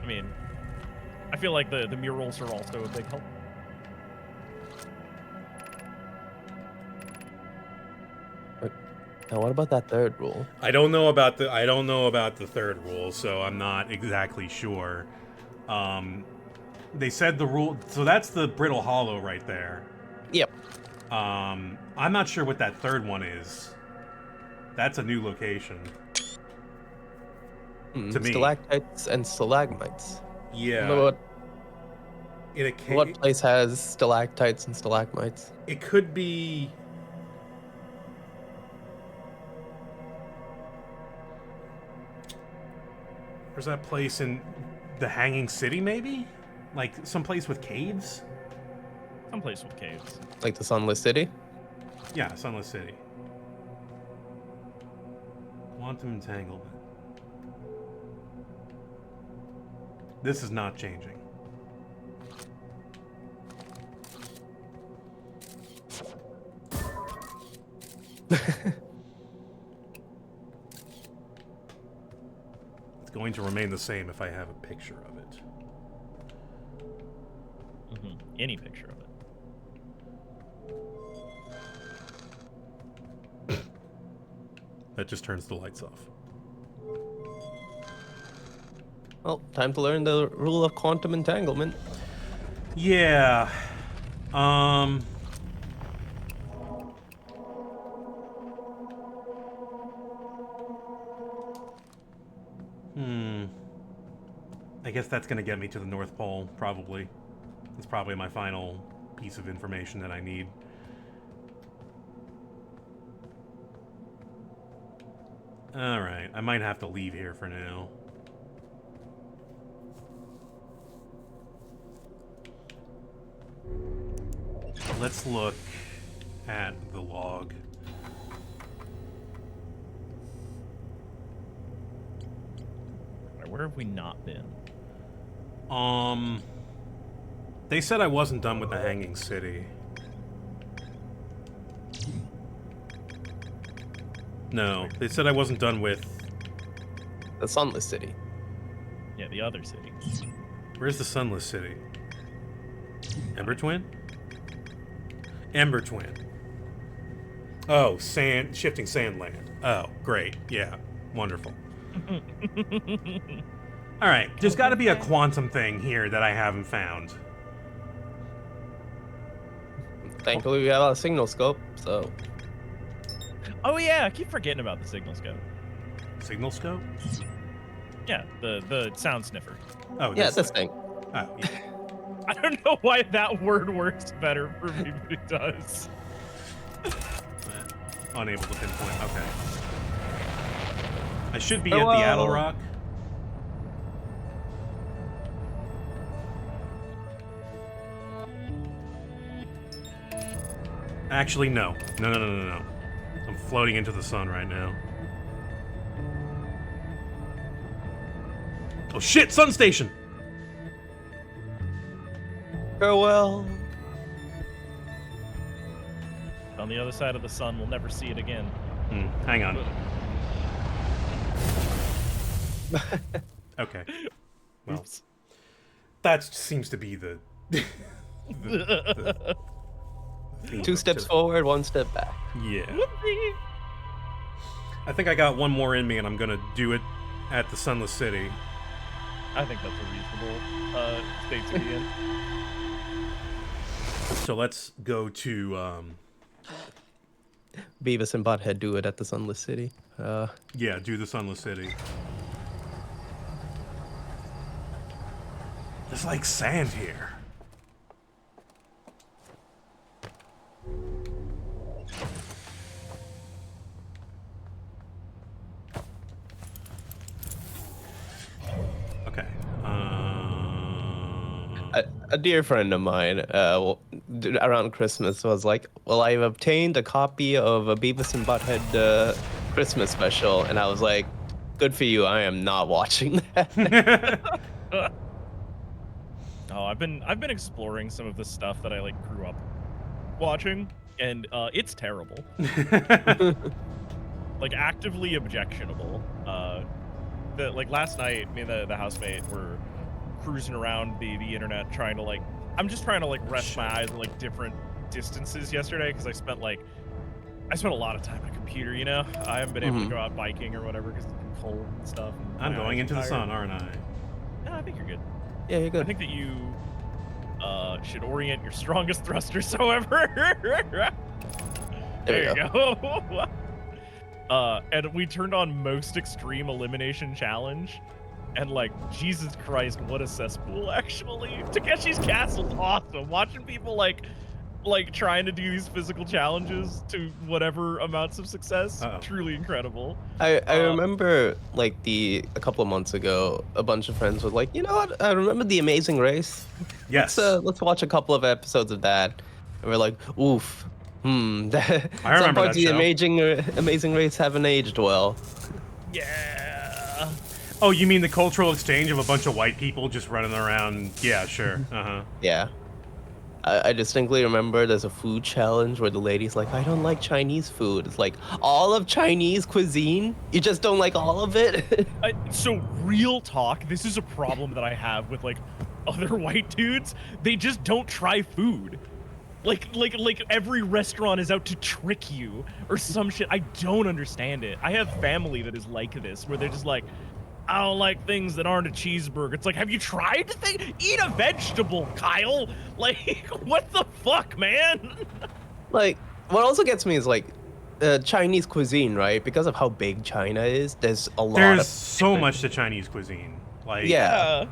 Speaker 3: I mean, I feel like the murals are also a big help.
Speaker 2: Now, what about that third rule?
Speaker 1: I don't know about the third rule, so I'm not exactly sure. They said the rule, so that's the Brittle Hollow right there.
Speaker 2: Yep.
Speaker 1: I'm not sure what that third one is. That's a new location. To me.
Speaker 2: Stalactites and stalagmites.
Speaker 1: Yeah.
Speaker 2: What
Speaker 1: In a ca-
Speaker 2: what place has stalactites and stalagmites?
Speaker 1: It could be. There's that place in the Hanging City, maybe? Like someplace with caves?
Speaker 3: Someplace with caves.
Speaker 2: Like the Sunless City?
Speaker 1: Yeah, Sunless City. Quantum entanglement. This is not changing. It's going to remain the same if I have a picture of it.
Speaker 3: Any picture of it.
Speaker 1: That just turns the lights off.
Speaker 2: Well, time to learn the rule of quantum entanglement.
Speaker 1: Yeah. I guess that's gonna get me to the North Pole, probably. It's probably my final piece of information that I need. Alright, I might have to leave here for now. Let's look at the log.
Speaker 3: Alright, where have we not been?
Speaker 1: They said I wasn't done with the Hanging City. No, they said I wasn't done with...
Speaker 2: The Sunless City.
Speaker 3: Yeah, the other city.
Speaker 1: Where's the Sunless City? Ember Twin? Ember Twin. Oh, shifting sand land. Oh, great. Yeah, wonderful. All right, there's got to be a quantum thing here that I haven't found.
Speaker 2: Thankfully, we have a signal scope, so...
Speaker 3: Oh yeah, I keep forgetting about the signal scope.
Speaker 1: Signal scope?
Speaker 3: Yeah, the sound sniffer.
Speaker 1: Oh,
Speaker 2: Yeah, this thing.
Speaker 1: Oh, yeah.
Speaker 3: I don't know why that word works better for me, but it does.
Speaker 1: Unable to pinpoint. Okay. I should be at the Addle Rock. Actually, no. No. I'm floating into the sun right now. Oh shit, Sun Station!
Speaker 2: Farewell.
Speaker 3: On the other side of the sun, we'll never see it again.
Speaker 1: Hang on. Okay. Well,
Speaker 3: Oops.
Speaker 1: that seems to be the theme
Speaker 2: 2
Speaker 1: of
Speaker 2: steps
Speaker 1: today.
Speaker 2: forward, 1 step back.
Speaker 1: Yeah. I think I got one more in me, and I'm gonna do it at the Sunless City.
Speaker 3: I think that's a reasonable state to be in.
Speaker 1: So let's go to
Speaker 2: Beavis and Butthead do it at the Sunless City.
Speaker 1: yeah, do the Sunless City. There's like sand here. Okay.
Speaker 2: A dear friend of mine around Christmas was like, well, I've obtained a copy of a Beavis and Butthead Christmas special. And I was like, good for you. I am not watching that.
Speaker 3: Oh, I've been exploring some of the stuff that I like grew up watching, and it's terrible. like actively objectionable. Like last night, me and the housemate were cruising around the internet trying to like, I'm just trying to like rest my eyes at like different distances yesterday because I spent a lot of time on a computer, you know? I haven't been able to go out biking or whatever because it's been cold and stuff. And
Speaker 1: I'm
Speaker 3: my
Speaker 1: going
Speaker 3: eyes
Speaker 1: into
Speaker 3: are
Speaker 1: the
Speaker 3: tired.
Speaker 1: sun, aren't I?
Speaker 3: No, I think you're good.
Speaker 2: Yeah, you're
Speaker 3: I
Speaker 2: good.
Speaker 3: think that you should orient your strongest thrusters, however.
Speaker 2: There
Speaker 3: There
Speaker 2: we
Speaker 3: you go. And we turned on most extreme elimination challenge. And like, Jesus Christ, what a cesspool, actually. Takeshi's Castle's awesome. Watching people like trying to do these physical challenges to whatever amounts of success, truly incredible.
Speaker 2: I remember like a couple of months ago, a bunch of friends was like, you know what? I remember The Amazing Race.
Speaker 1: Yes.
Speaker 2: Let's watch a couple of episodes of that. And we're like, oof. Some
Speaker 1: remember
Speaker 2: parts
Speaker 1: that
Speaker 2: of the
Speaker 1: show.
Speaker 2: Amazing Race haven't aged well.
Speaker 3: Yeah.
Speaker 1: Oh, you mean the cultural exchange of a bunch of white people just running around? Yeah, sure. Uh-huh.
Speaker 2: Yeah. I distinctly remember there's a food challenge where the lady's like, I don't like Chinese food. It's like, all of Chinese cuisine? You just don't like all of it?
Speaker 3: So real talk, this is a problem that I have with like other white dudes. They just don't try food. Like every restaurant is out to trick you or some shit. I don't understand it. I have family that is like this, where they're just like, I don't like things that aren't a cheeseburger. It's like, have you tried the thing? Eat a vegetable, Kyle. Like, what the fuck, man?
Speaker 2: Like, what also gets me is like, Chinese cuisine, right? Because of how big China is, there's a lot
Speaker 1: There's
Speaker 2: of
Speaker 1: so
Speaker 2: different-
Speaker 1: much to Chinese cuisine. Like,
Speaker 2: Yeah.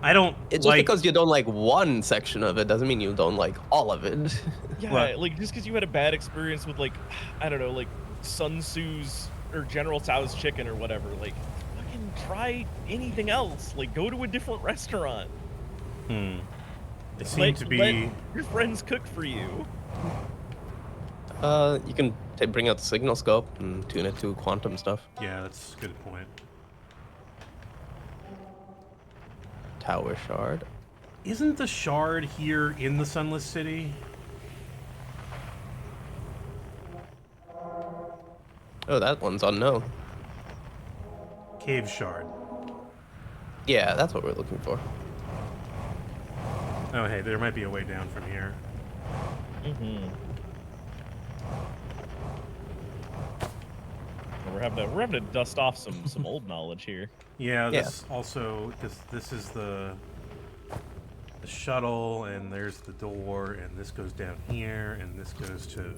Speaker 1: I don't
Speaker 2: It's just
Speaker 1: like...
Speaker 2: because you don't like one section of it doesn't mean you don't like all of it.
Speaker 3: Yeah,
Speaker 1: What?
Speaker 3: like just because you had a bad experience with like, I don't know, like Sun Tzu's or General Tso's chicken or whatever, like fucking try anything else. Like go to a different restaurant.
Speaker 1: It seemed to be...
Speaker 3: Let your friends cook for you.
Speaker 2: You can bring out the signal scope and tune it to quantum stuff.
Speaker 1: Yeah, that's a good point.
Speaker 2: Tower shard.
Speaker 1: Isn't the shard here in the Sunless City?
Speaker 2: Oh, that one's unknown.
Speaker 1: Cave shard.
Speaker 2: Yeah, that's what we're looking for.
Speaker 1: Oh, hey, there might be a way down from here.
Speaker 3: We're having to dust off some old knowledge here.
Speaker 1: Yeah,
Speaker 2: Yeah.
Speaker 1: this also... This is the shuttle, and there's the door, and this goes down here, and this goes to...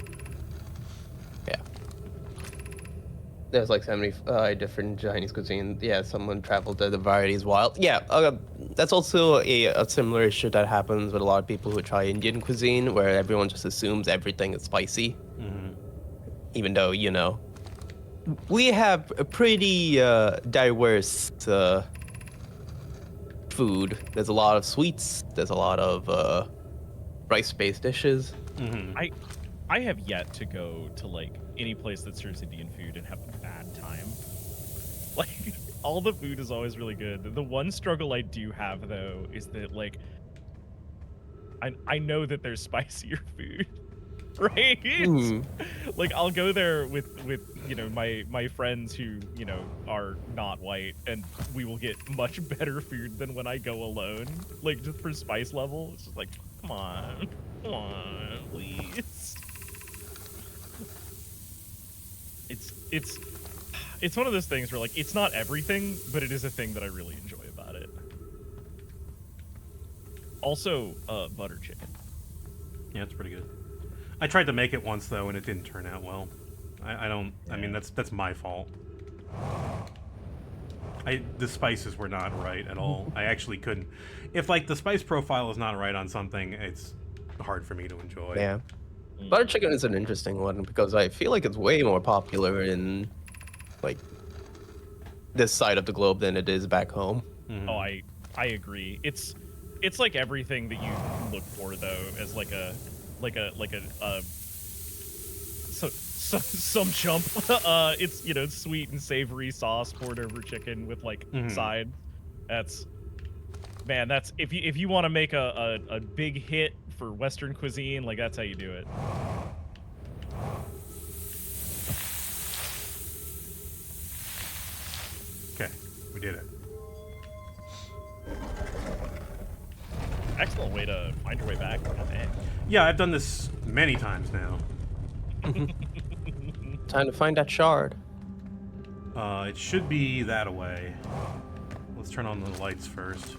Speaker 2: Yeah. There's like 70 different Chinese cuisine. Yeah, someone traveled to the varieties wild. Yeah, that's also a similar issue that happens with a lot of people who try Indian cuisine, where everyone just assumes everything is spicy. Even though, you know, we have a pretty diverse food. There's a lot of sweets. There's a lot of rice-based dishes.
Speaker 3: I have yet to go to like any place that serves Indian food and have a bad time. Like all the food is always really good. The one struggle I do have though is that like I know that there's spicier food, right? Like I'll go there with you know my friends who you know are not white, and we will get much better food than when I go alone. Like just for spice level, it's just like come on, please. It's one of those things where like it's not everything, but it is a thing that I really enjoy about it. Also, butter chicken.
Speaker 1: Yeah, it's pretty good. I tried to make it once, though, and it didn't turn out well. I don't... I mean, that's my fault. The spices were not right at all. I actually couldn't... If, like, the spice profile is not right on something, it's hard for me to enjoy.
Speaker 2: Yeah. Butter chicken is an interesting one because I feel like it's way more popular in like this side of the globe than it is back home.
Speaker 3: Oh, I agree. It's like everything that you look for though, as like a some chump. It's you know sweet and savory sauce poured over chicken with like side. That's if you want to make a big hit for Western cuisine, like that's how you do it.
Speaker 1: did it.
Speaker 3: Excellent way to find your way back. Oh, man.
Speaker 1: Yeah, I've done this many times now.
Speaker 2: Time to find that shard.
Speaker 1: It should be that away. Let's turn on the lights first.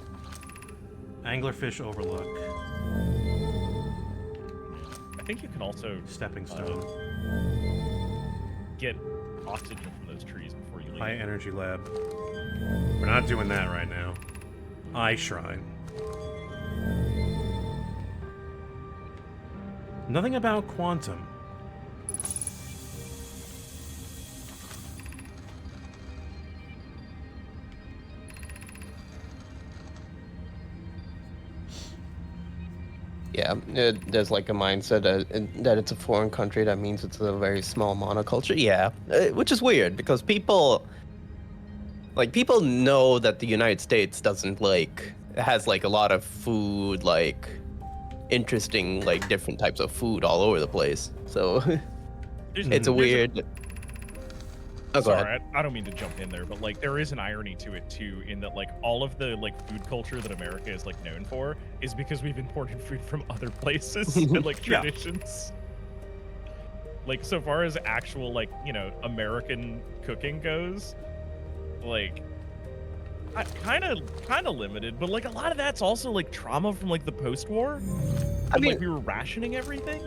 Speaker 1: Anglerfish Overlook.
Speaker 3: I think you can also
Speaker 1: Stepping stone.
Speaker 3: get oxygen from those trees before you leave.
Speaker 1: High Energy Lab. We're not doing that right now. Eye Shrine. Nothing about quantum.
Speaker 2: Yeah, there's like a mindset that it's a foreign country. That means it's a very small monoculture. Yeah, which is weird because people know that the United States doesn't has like a lot of food, like interesting, like different types of food all over the place. So
Speaker 3: There's-
Speaker 2: it's a
Speaker 3: there's
Speaker 2: weird. Oh, go ahead.
Speaker 3: Sorry, I don't mean to jump in there, but like there is an irony to it too, in that like all of the like food culture that America is like known for is because we've imported food from other places and like
Speaker 1: Yeah.
Speaker 3: traditions. Like so far as actual like American cooking goes, like kind of limited, but like a lot of that's also like trauma from like the post-war.
Speaker 2: I mean,
Speaker 3: Like we were rationing everything.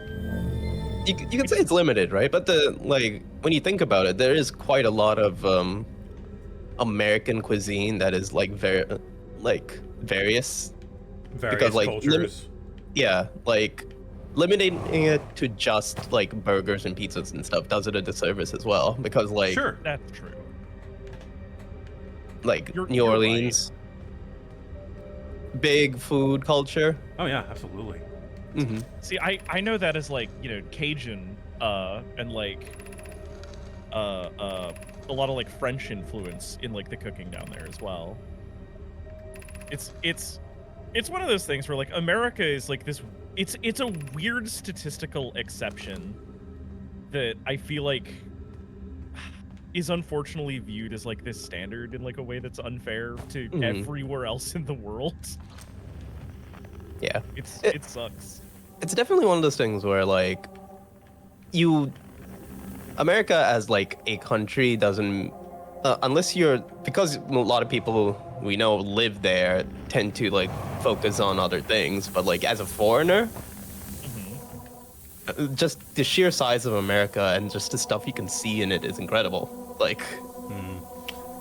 Speaker 2: you can say it's limited, right? But when you think about it, there is quite a lot of American cuisine that is like various.
Speaker 1: Various
Speaker 2: like,
Speaker 1: cultures.
Speaker 2: Yeah, like limiting it to just like burgers and pizzas and stuff does it a disservice as well, because like
Speaker 1: Sure.
Speaker 3: That's true.
Speaker 2: like
Speaker 3: You're
Speaker 2: New
Speaker 3: right.
Speaker 2: Orleans, big food culture.
Speaker 1: Oh yeah, absolutely.
Speaker 2: Hmm.
Speaker 3: See, I know that as like Cajun and like a lot of like French influence in like the cooking down there as well. It's one of those things where like America is like this. It's a weird statistical exception that I feel like is unfortunately viewed as like this standard in like a way that's unfair to
Speaker 2: Mhm.
Speaker 3: everywhere else in the world.
Speaker 2: Yeah,
Speaker 3: It sucks.
Speaker 2: it's definitely one of those things where like America as like a country doesn't unless you're, because a lot of people we know live there tend to like focus on other things, but like as a foreigner,
Speaker 3: Mhm.
Speaker 2: just the sheer size of America and just the stuff you can see in it is incredible. Like,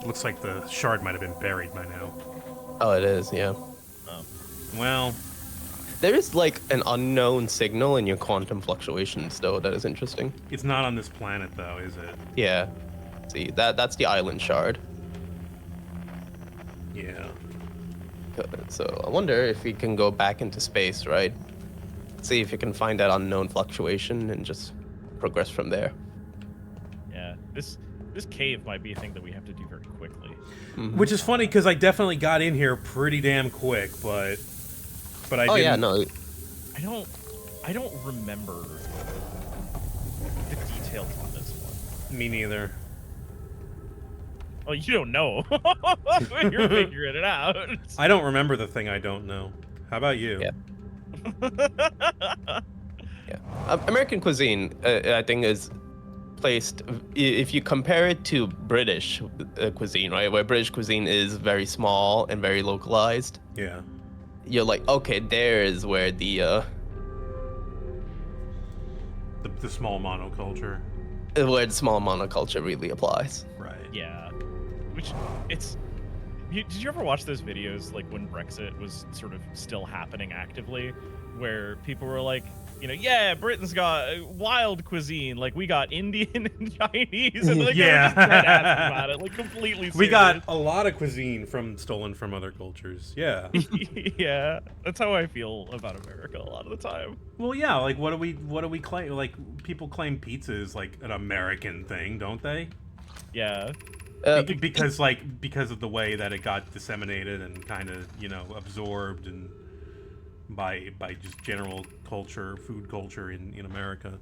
Speaker 1: Looks like the shard might have been buried by now.
Speaker 2: oh, it is, yeah.
Speaker 1: Well,
Speaker 2: There is like an unknown signal in your quantum fluctuations, though, that is interesting.
Speaker 1: it's not on this planet though, is it?
Speaker 2: Yeah. See, that's the island shard.
Speaker 1: Yeah.
Speaker 2: So I wonder if we can go back into space, right? See if you can find that unknown fluctuation and just progress from there.
Speaker 3: Yeah, this cave might be a thing that we have to do very quickly.
Speaker 1: Which is funny because I definitely got in here pretty damn quick, but I
Speaker 2: Oh
Speaker 1: didn't.
Speaker 2: yeah, no.
Speaker 3: I don't remember the details on this one.
Speaker 1: Me neither.
Speaker 3: Oh, you don't know. You're figuring it out.
Speaker 1: I don't remember the thing I don't know. How about you?
Speaker 2: Yeah. American cuisine, I think, is placed. If you compare it to British cuisine, right, where British cuisine is very small and very localized,
Speaker 1: Yeah.
Speaker 2: you're like, okay, there is where the
Speaker 1: small monoculture.
Speaker 2: small monoculture really applies.
Speaker 1: Right.
Speaker 3: Yeah, which did you ever watch those videos like when Brexit was sort of still happening actively, where people were like, yeah, Britain's got wild cuisine, like we got Indian and Chinese, and like
Speaker 1: Yeah.
Speaker 3: they were just dead ass about it, like completely.
Speaker 1: We got
Speaker 3: serious.
Speaker 1: a lot of cuisine stolen from other cultures. Yeah.
Speaker 3: Yeah, that's how I feel about America a lot of the time.
Speaker 1: Well, yeah. Like, what do we claim? Like, people claim pizza is like an American thing, don't they?
Speaker 3: Yeah,
Speaker 1: Because of the way that it got disseminated and kind of absorbed and by just general culture, food culture in America.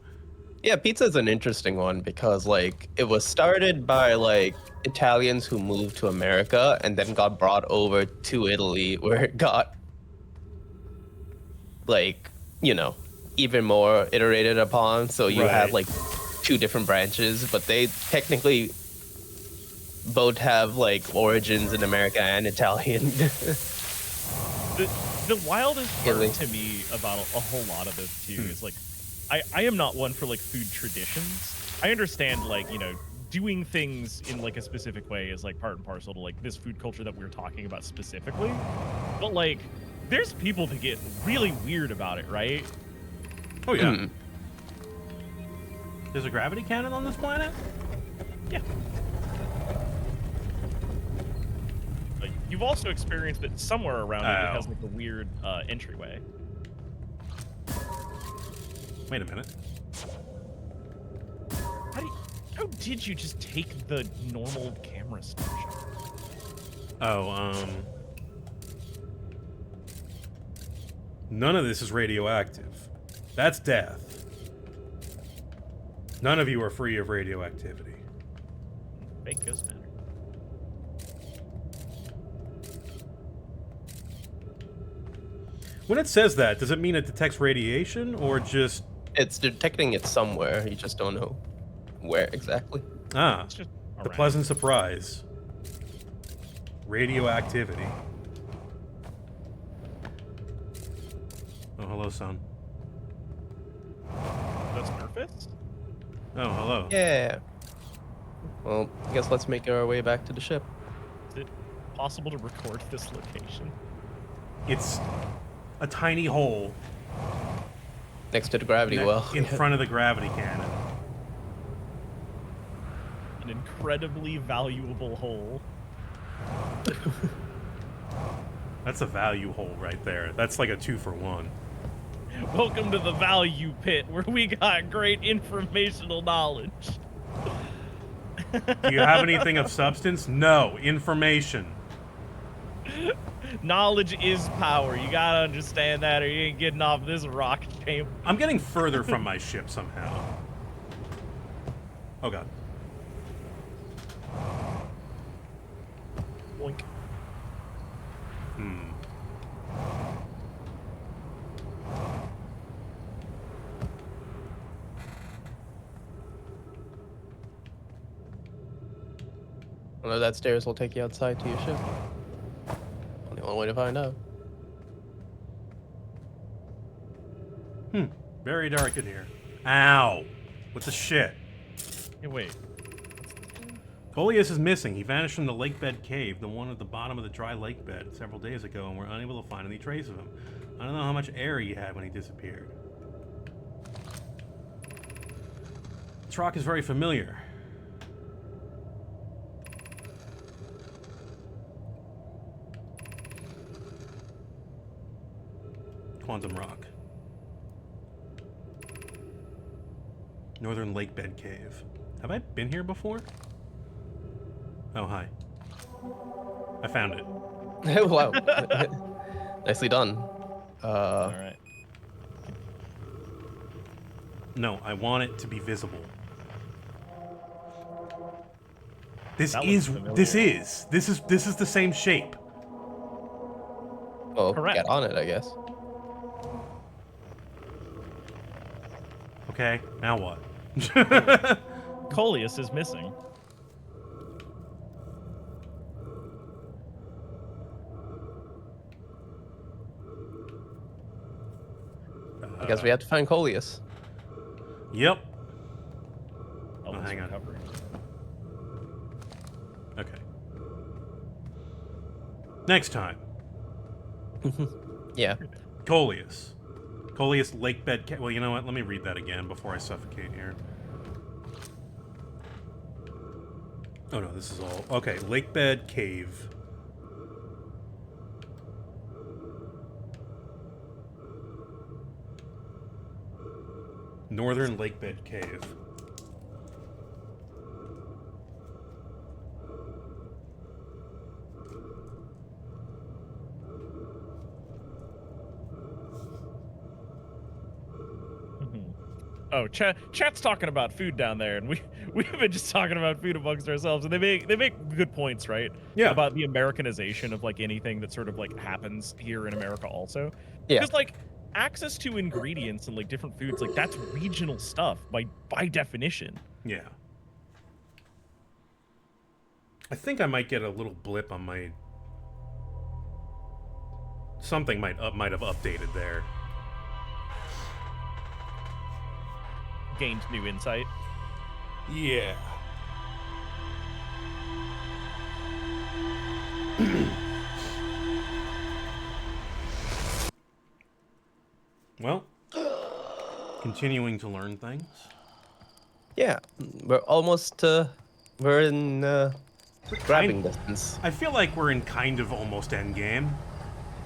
Speaker 2: Yeah, pizza is an interesting one because like it was started by like Italians who moved to America and then got brought over to Italy, where it got like, even more iterated upon. So you have
Speaker 1: Right.
Speaker 2: like two different branches, but they technically both have like origins in America and Italian.
Speaker 3: The wildest part
Speaker 2: Italy.
Speaker 3: to me about a whole lot of this too is like, I am not one for like food traditions. I understand like doing things in like a specific way is like part and parcel to like this food culture that we're talking about specifically, but like there's people that get really weird about it, right?
Speaker 1: Oh yeah.
Speaker 2: Hmm.
Speaker 1: There's a gravity cannon on this planet?
Speaker 3: Yeah. Like, you've also experienced it somewhere around it. It has
Speaker 1: Oh.
Speaker 3: like a weird entryway.
Speaker 1: Wait a minute.
Speaker 3: How did you just take the normal camera snapshot?
Speaker 1: Oh, none of this is radioactive. That's death. None of you are free of radioactivity.
Speaker 3: Fake ghost matter.
Speaker 1: When it says that, does it mean it detects radiation or just
Speaker 2: It's detecting it somewhere. You just don't know where exactly.
Speaker 3: It's just
Speaker 1: the
Speaker 3: around.
Speaker 1: pleasant surprise? Radioactivity. Oh, hello, son.
Speaker 3: That's Nerfus?
Speaker 1: Oh, hello.
Speaker 2: Yeah. Well, I guess let's make our way back to the ship.
Speaker 3: Is it possible to record this location?
Speaker 1: It's a tiny hole
Speaker 2: Next to the gravity well.
Speaker 1: in front of the gravity cannon.
Speaker 3: An incredibly valuable hole.
Speaker 1: That's a value hole right there. That's like a 2-for-1.
Speaker 3: Welcome to the value pit, where we got great informational knowledge.
Speaker 1: Do you have anything of substance? No. Information.
Speaker 3: Knowledge is power. You gotta understand that, or you ain't getting off this rock chamber.
Speaker 1: I'm getting further from my ship somehow. Oh god.
Speaker 3: Boink.
Speaker 1: Hmm.
Speaker 2: I know that stairs will take you outside to your ship. Only one way to find out.
Speaker 1: Very dark in here. Ow. What the shit?
Speaker 3: Hey, wait.
Speaker 1: Coleus is missing. He vanished from the lake bed cave, the one at the bottom of the dry lake bed, several days ago, and we're unable to find any trace of him. I don't know how much air he had when he disappeared. This rock is very familiar. Quantum Rock. Northern Lake Bed Cave. Have I been here before? Oh, hi. I found it.
Speaker 2: Wow. Nicely done.
Speaker 3: All right.
Speaker 1: No, I want it to be visible. This
Speaker 3: That
Speaker 1: is
Speaker 3: looks familiar.
Speaker 1: this is the same shape.
Speaker 2: Well,
Speaker 3: Correct.
Speaker 2: get on it, I guess.
Speaker 1: Okay, now what?
Speaker 3: Coleus is missing.
Speaker 2: I guess we have to find Coleus.
Speaker 1: Yep.
Speaker 3: Elvis
Speaker 1: hang on.
Speaker 3: recovery.
Speaker 1: Okay. Next time,
Speaker 2: Yeah.
Speaker 1: Coleus. Coleus Lake Bed Cave. Well, you know what? Let me read that again before I suffocate here. Oh no, this is all okay. Lake Bed Cave. Northern Lake Bed Cave.
Speaker 3: Oh, chat's talking about food down there, and we've been just talking about food amongst ourselves, and they make good points, right?
Speaker 1: Yeah.
Speaker 3: About the Americanization of like anything that sort of like happens here in America, also.
Speaker 2: Yeah.
Speaker 3: Because like access to ingredients and like different foods, like that's regional stuff by definition.
Speaker 1: Yeah. I think I might get a little blip on my... Something might have updated there.
Speaker 3: Gained new insight.
Speaker 1: Yeah. Well, continuing to learn things.
Speaker 2: Yeah, we're almost we're in grabbing distance.
Speaker 1: I feel like we're in kind of almost endgame.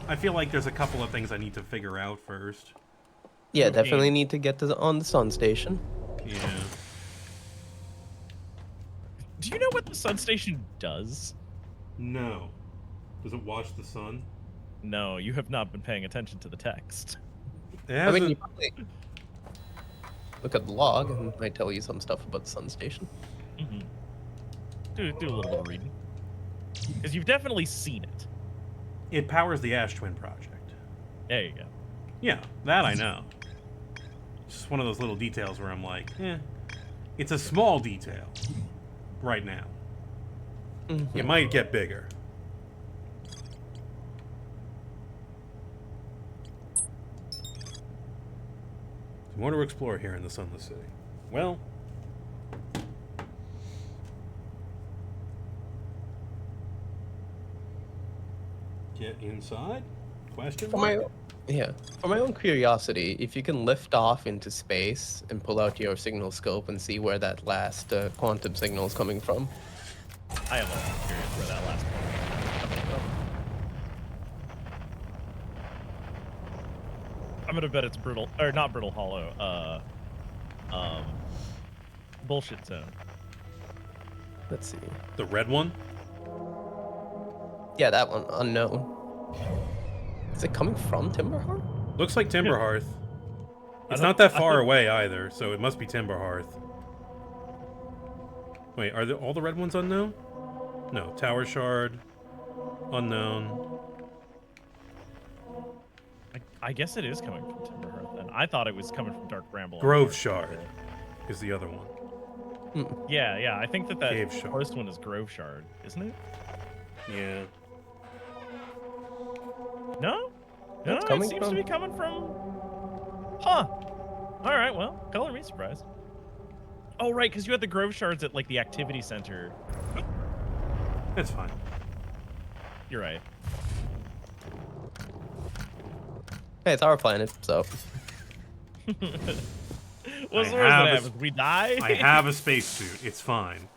Speaker 1: I feel like there's a couple of things I need to figure out first.
Speaker 2: Yeah,
Speaker 3: Okay.
Speaker 2: definitely need to get on the sun station.
Speaker 1: Yeah.
Speaker 3: Do you know what the sun station does?
Speaker 1: No. Does it watch the sun?
Speaker 3: No, you have not been paying attention to the text.
Speaker 1: It
Speaker 2: I mean,
Speaker 1: hasn't-
Speaker 2: you probably look at the log and it might tell you some stuff about the sun station.
Speaker 3: Mm-hmm. Do a little bit of reading, because you've definitely seen it.
Speaker 1: it powers the Ash Twin project.
Speaker 3: There you go.
Speaker 1: Yeah, that I know. It's just one of those little details where I'm like, it's a small detail right now. It might get bigger. More to explore here in the Sunless City. Well, get inside? Question
Speaker 2: For
Speaker 1: mark?
Speaker 2: for my own curiosity, if you can lift off into space and pull out your signal scope and see where that last quantum signal is coming from.
Speaker 3: I am also curious where that last one. I'm gonna bet it's brittle, or not brittle hollow. Bullshit zone.
Speaker 2: Let's see.
Speaker 1: The red one?
Speaker 2: Yeah, that one, unknown. Is it coming from Timberhearth?
Speaker 1: Looks like Timberhearth.
Speaker 3: I
Speaker 1: It's
Speaker 3: don't-
Speaker 1: not that
Speaker 3: I
Speaker 1: far
Speaker 3: thought-
Speaker 1: away either, so it must be Timberhearth. Wait, are all the red ones unknown? No, Tower Shard, unknown.
Speaker 3: I guess it is coming from Timberhearth. Then I thought it was coming from Dark Bramble.
Speaker 1: Grove Shard is the other one.
Speaker 3: Yeah. I think that
Speaker 1: Cave Shard.
Speaker 3: first one is Grove Shard, isn't it?
Speaker 1: Yeah.
Speaker 3: No,
Speaker 2: It's
Speaker 3: it
Speaker 2: coming
Speaker 3: seems to
Speaker 2: from-
Speaker 3: be coming from. Huh. All right. Well, color me surprised. Oh, right, because you had the Grove Shards at like the activity center.
Speaker 1: That's fine.
Speaker 3: You're right.
Speaker 2: Hey, it's our planet, so
Speaker 3: What's the
Speaker 1: I
Speaker 3: worst
Speaker 1: have
Speaker 3: that
Speaker 1: a-
Speaker 3: happens? We die?
Speaker 1: I have a spacesuit. It's fine.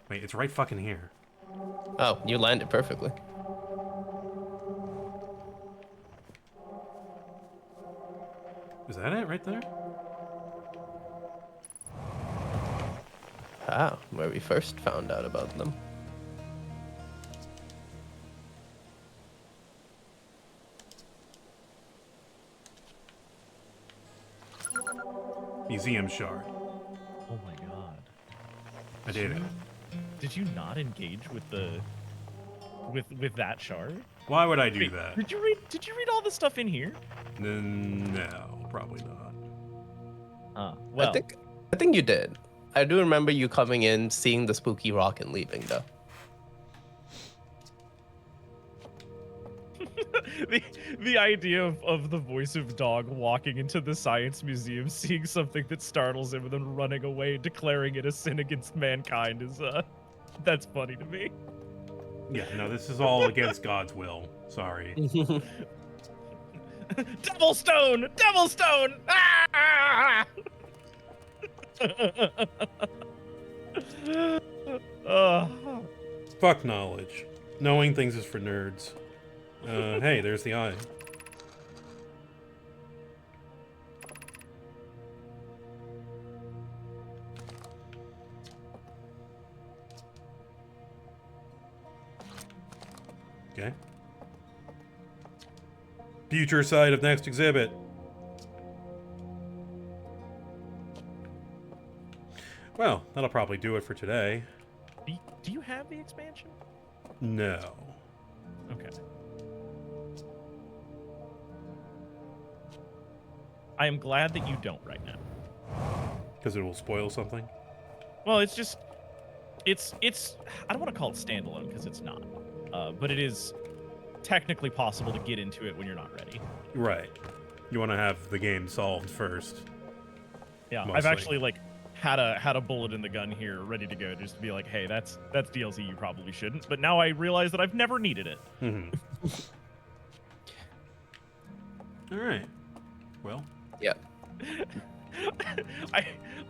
Speaker 1: Wait, it's right fucking here.
Speaker 2: oh, you landed perfectly.
Speaker 1: Is that it right there?
Speaker 2: Ah, where we first found out about them.
Speaker 1: Museum Shard.
Speaker 3: Oh my god.
Speaker 1: I did it.
Speaker 3: Did you not engage with the with that shard?
Speaker 1: Why would I do
Speaker 3: Wait,
Speaker 1: that?
Speaker 3: Did you read all the stuff in here?
Speaker 1: No, probably not.
Speaker 3: Well,
Speaker 2: I think you did. I do remember you coming in, seeing the spooky rock, and leaving, though.
Speaker 3: the idea of the voice of dog walking into the science museum, seeing something that startles him, and then running away, declaring it a sin against mankind is that's funny to me.
Speaker 1: Yeah, no, this is all against God's will. Sorry.
Speaker 3: Devil stone! Devil stone! Ah!
Speaker 1: Fuck knowledge. Knowing things is for nerds. Hey, there's the eye. Okay. Future side of next exhibit. Well, that'll probably do it for today.
Speaker 3: Do you have the expansion?
Speaker 1: No.
Speaker 3: Okay. I am glad that you don't right now.
Speaker 1: Because it will spoil something?
Speaker 3: Well, it's just, it's. I don't want to call it standalone because it's not, but it is technically possible to get into it when you're not ready.
Speaker 1: Right. You want to have the game solved first.
Speaker 3: Yeah,
Speaker 1: Mostly.
Speaker 3: I've actually like had a bullet in the gun here, ready to go, just to be like, hey, that's DLC you probably shouldn't. But now I realize that I've never needed it.
Speaker 1: Mm-hmm. All right. Well.
Speaker 2: Yeah.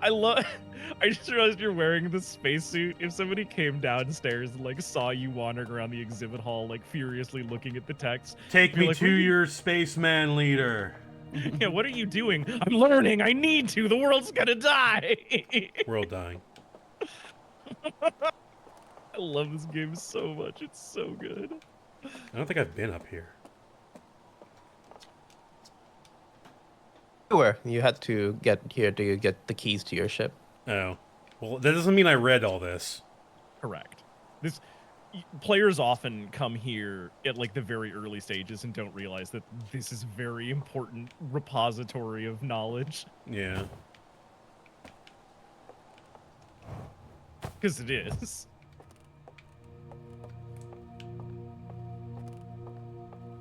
Speaker 3: I love. I just realized you're wearing the spacesuit. If somebody came downstairs and like saw you wandering around the exhibit hall, like furiously looking at the text,
Speaker 1: Take me
Speaker 3: like,
Speaker 1: to your spaceman leader.
Speaker 3: yeah, what are you doing? I'm learning. I need to. The world's gonna die.
Speaker 1: World dying.
Speaker 3: I love this game so much. It's so good.
Speaker 1: I don't think I've been up here.
Speaker 2: You had to get here to get the keys to your ship.
Speaker 1: Oh. Well, that doesn't mean I read all this.
Speaker 3: Correct. Players often come here at like the very early stages and don't realize that this is a very important repository of knowledge.
Speaker 1: Yeah.
Speaker 3: Because it is.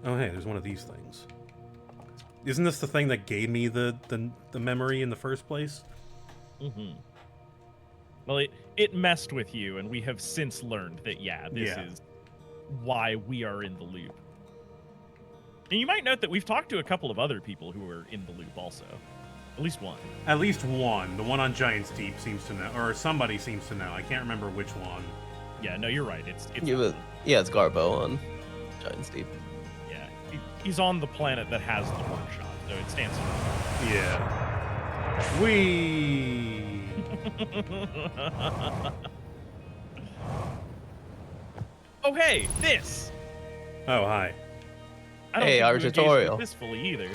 Speaker 1: Oh, hey, there's one of these things. Isn't this the thing that gave me the memory in the first place?
Speaker 3: Mm-hmm. Well, it messed with you, and we have since learned that, this is why we are in the loop. And you might note that we've talked to a couple of other people who are in the loop also. At least one.
Speaker 1: At least one. The one on Giant's Deep seems to know, or somebody seems to know. I can't remember which one.
Speaker 3: Yeah, no, you're right. It's
Speaker 2: it's Garbo on Giant's Deep.
Speaker 3: Yeah, he's on the planet that has the workshop, so it stands to reason.
Speaker 1: Yeah. Wee.
Speaker 3: Oh, hey, this.
Speaker 1: Oh, hi.
Speaker 3: I don't
Speaker 2: Hey,
Speaker 3: think
Speaker 2: our
Speaker 3: you engaged
Speaker 2: tutorial.
Speaker 3: with this fully either.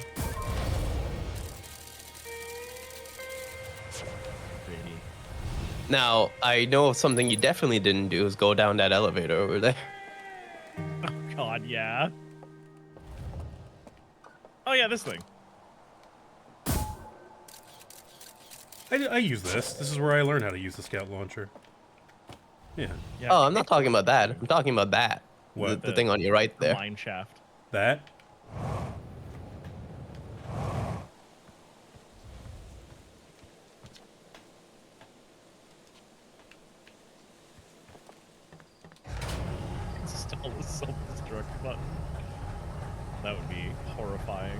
Speaker 3: Pretty.
Speaker 2: Now, I know something you definitely didn't do is go down that elevator over there.
Speaker 3: Oh God, yeah. Oh yeah, this thing.
Speaker 1: I use this. This is where I learned how to use the scout launcher. Yeah.
Speaker 3: Yeah.
Speaker 2: Oh, I'm not talking about that. I'm talking about that.
Speaker 1: What?
Speaker 2: The thing on your right there.
Speaker 3: Mine shaft.
Speaker 1: That?
Speaker 3: Install the self-destruct button. That would be horrifying.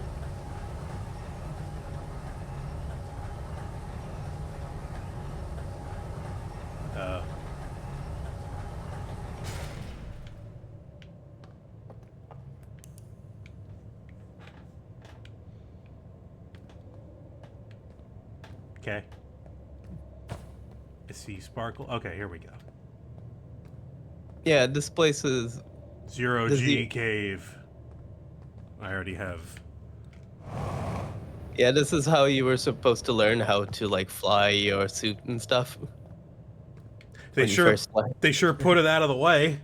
Speaker 1: Okay. I see sparkle. Okay, here we go.
Speaker 2: Yeah, this place is.
Speaker 1: Zero
Speaker 2: Does
Speaker 1: G
Speaker 2: the-
Speaker 1: cave. I already have.
Speaker 2: Yeah, this is how you were supposed to learn how to like fly your suit and stuff.
Speaker 1: They
Speaker 2: when you
Speaker 1: sure
Speaker 2: first fly.
Speaker 1: they sure put it out of the way.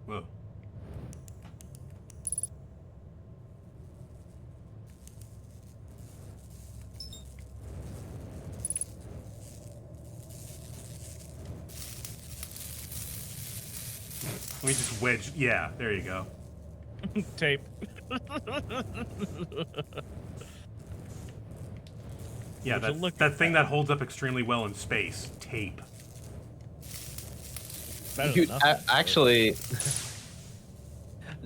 Speaker 1: Whoa. Let me just wedge. Yeah, there you go.
Speaker 3: Tape.
Speaker 1: Yeah,
Speaker 3: Would you look
Speaker 1: that
Speaker 3: at
Speaker 1: thing
Speaker 3: that?
Speaker 1: that holds up extremely well in space. Tape.
Speaker 3: Better
Speaker 2: Dude,
Speaker 3: than nothing.
Speaker 2: actually,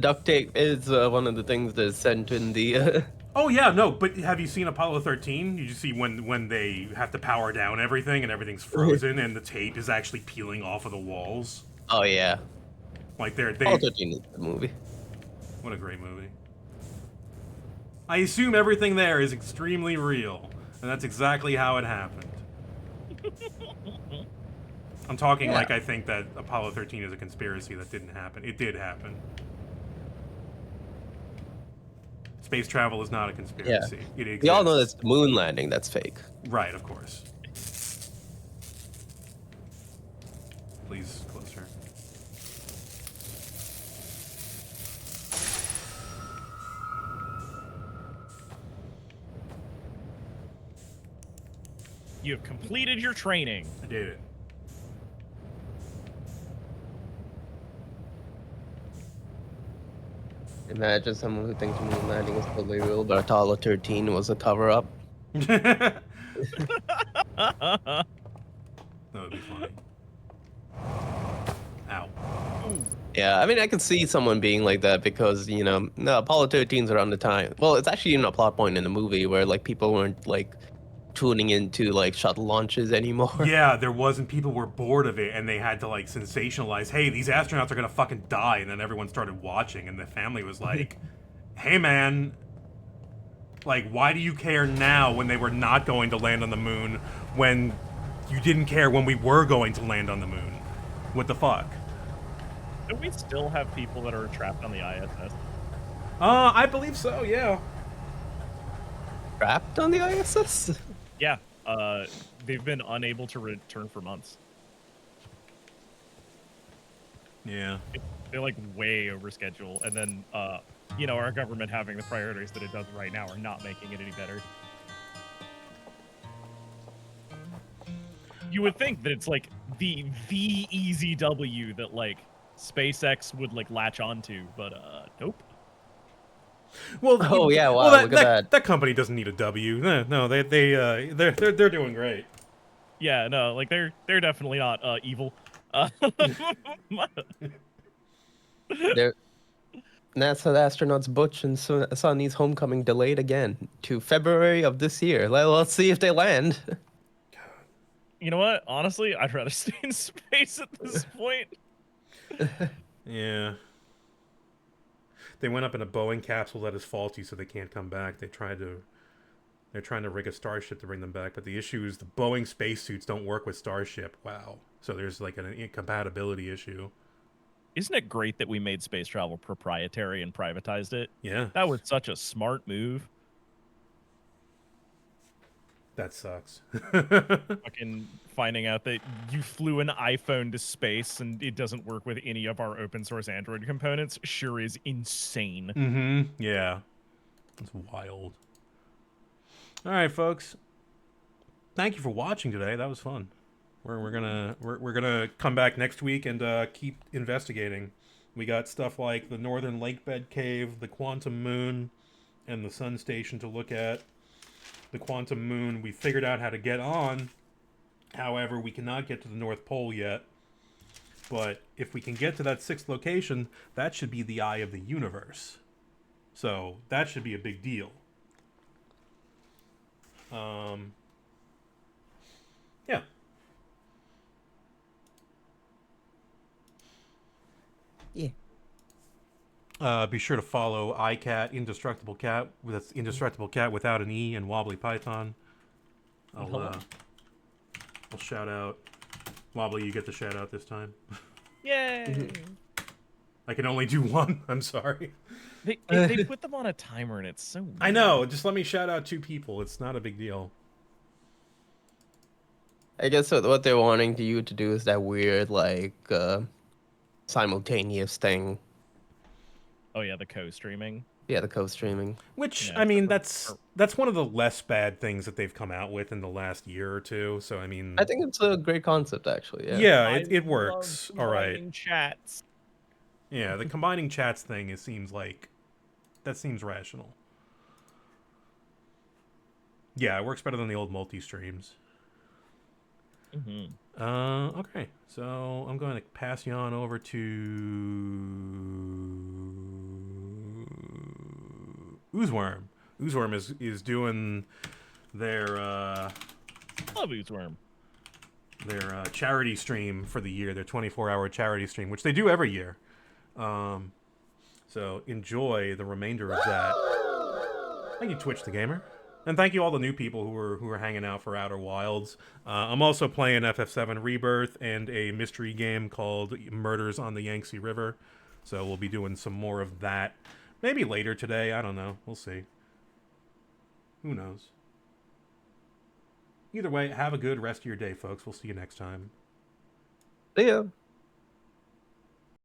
Speaker 2: duct tape is one of the things that's sent in the.
Speaker 1: Oh yeah, no, but have you seen Apollo 13? You just see when they have to power down everything and everything's frozen and the tape is actually peeling off of the walls.
Speaker 2: Oh yeah.
Speaker 1: Like they
Speaker 2: Apollo 13 is a good movie.
Speaker 1: what a great movie. I assume everything there is extremely real, and that's exactly how it happened. I'm talking
Speaker 2: Yeah.
Speaker 1: like I think that Apollo 13 is a conspiracy that didn't happen. It did happen. Space travel is not a conspiracy. It exists.
Speaker 2: We all know it's the moon landing that's fake.
Speaker 1: Right, of course. Please, closer.
Speaker 3: You have completed your training.
Speaker 1: I did it.
Speaker 2: Imagine someone who thinks the moon landing is totally real, but Apollo 13 was a cover-up.
Speaker 1: That would be funny. Ow.
Speaker 2: Yeah, I mean, I could see someone being like that because, you know, no, Apollo 13's around the time. Well, it's actually even a plot point in the movie where, like, people weren't, like, tuning into, like, shuttle launches anymore.
Speaker 1: Yeah, there wasn't. People were bored of it, and they had to like sensationalize. Hey, these astronauts are gonna fucking die, and then everyone started watching, and the family was like, "Hey, man, like, why do you care now when they were not going to land on the moon? When you didn't care when we were going to land on the moon? What the fuck?"
Speaker 3: Do we still have people that are trapped on the ISS?
Speaker 1: I believe so. Yeah.
Speaker 2: Trapped on the ISS?
Speaker 3: Yeah. They've been unable to return for months.
Speaker 1: Yeah.
Speaker 3: They're like way over schedule, and then you know, our government having the priorities that it does right now are not making it any better. You would think that it's like the easy W that like SpaceX would like latch onto, but nope.
Speaker 1: Well,
Speaker 2: Oh, yeah, wow,
Speaker 1: well,
Speaker 2: look at that.
Speaker 1: That company doesn't need a W. No, they're doing great.
Speaker 3: Yeah, no, like they're definitely not evil.
Speaker 2: They're, NASA astronauts Butch and Sonny's homecoming delayed again to February of this year. Let's see if they land.
Speaker 3: You know what? Honestly, I'd rather stay in space at this point.
Speaker 1: Yeah. They went up in a Boeing capsule that is faulty, so they can't come back. They're trying to rig a Starship to bring them back, but the issue is the Boeing spacesuits don't work with Starship. Wow. So there's like an incompatibility issue.
Speaker 3: Isn't it great that we made space travel proprietary and privatized it?
Speaker 1: Yeah.
Speaker 3: That was such a smart move.
Speaker 1: That sucks.
Speaker 3: Fucking finding out that you flew an iPhone to space and it doesn't work with any of our open source Android components sure is insane.
Speaker 1: Mm-hmm. Yeah. That's wild. All right, folks. Thank you for watching today. That was fun. We're gonna come back next week and keep investigating. We got stuff like the Northern Lake Bed Cave, the Quantum Moon, and the Sun Station to look at. The Quantum Moon, we figured out how to get on. However, we cannot get to the North Pole yet. But if we can get to that 6th location, that should be the eye of the universe. So that should be a big deal. Yeah. Be sure to follow iCat, Indestructible Cat. That's Indestructible Cat without an E, and Wobbly Python. I'll shout out. Wobbly, you get the shout out this time.
Speaker 3: Yay!
Speaker 1: I can only do one. I'm sorry.
Speaker 3: They put them on a timer and it's so weird.
Speaker 1: I know. Just let me shout out 2 people. It's not a big deal.
Speaker 2: I guess what they're wanting you to do is that weird, like, simultaneous thing.
Speaker 3: Oh yeah, the co-streaming.
Speaker 2: Yeah, the co-streaming.
Speaker 1: Which,
Speaker 3: Yeah,
Speaker 1: I mean, that's one of the less bad things that they've come out with in the last year or two. So, I mean...
Speaker 2: I think it's a great concept, actually. Yeah.
Speaker 1: Yeah,
Speaker 3: I
Speaker 1: it works.
Speaker 3: love
Speaker 1: All right.
Speaker 3: combining chats.
Speaker 1: Yeah, the combining chats thing, it seems like... That seems rational. Yeah, it works better than the old multi-streams.
Speaker 3: Mm-hmm.
Speaker 1: Okay. So, I'm going to pass you on over to... Oozworm. Oozworm is doing their
Speaker 3: Love Oozworm.
Speaker 1: their charity stream for the year, their 24-hour charity stream, which they do every year. So enjoy the remainder of that. Thank you, Twitch the Gamer. And thank you all the new people who are hanging out for Outer Wilds. I'm also playing FF7 Rebirth and a mystery game called Murders on the Yangtze River. So we'll be doing some more of that. Maybe later today. I don't know. We'll see. Who knows? Either way, have a good rest of your day, folks. We'll see you next time.
Speaker 2: See ya.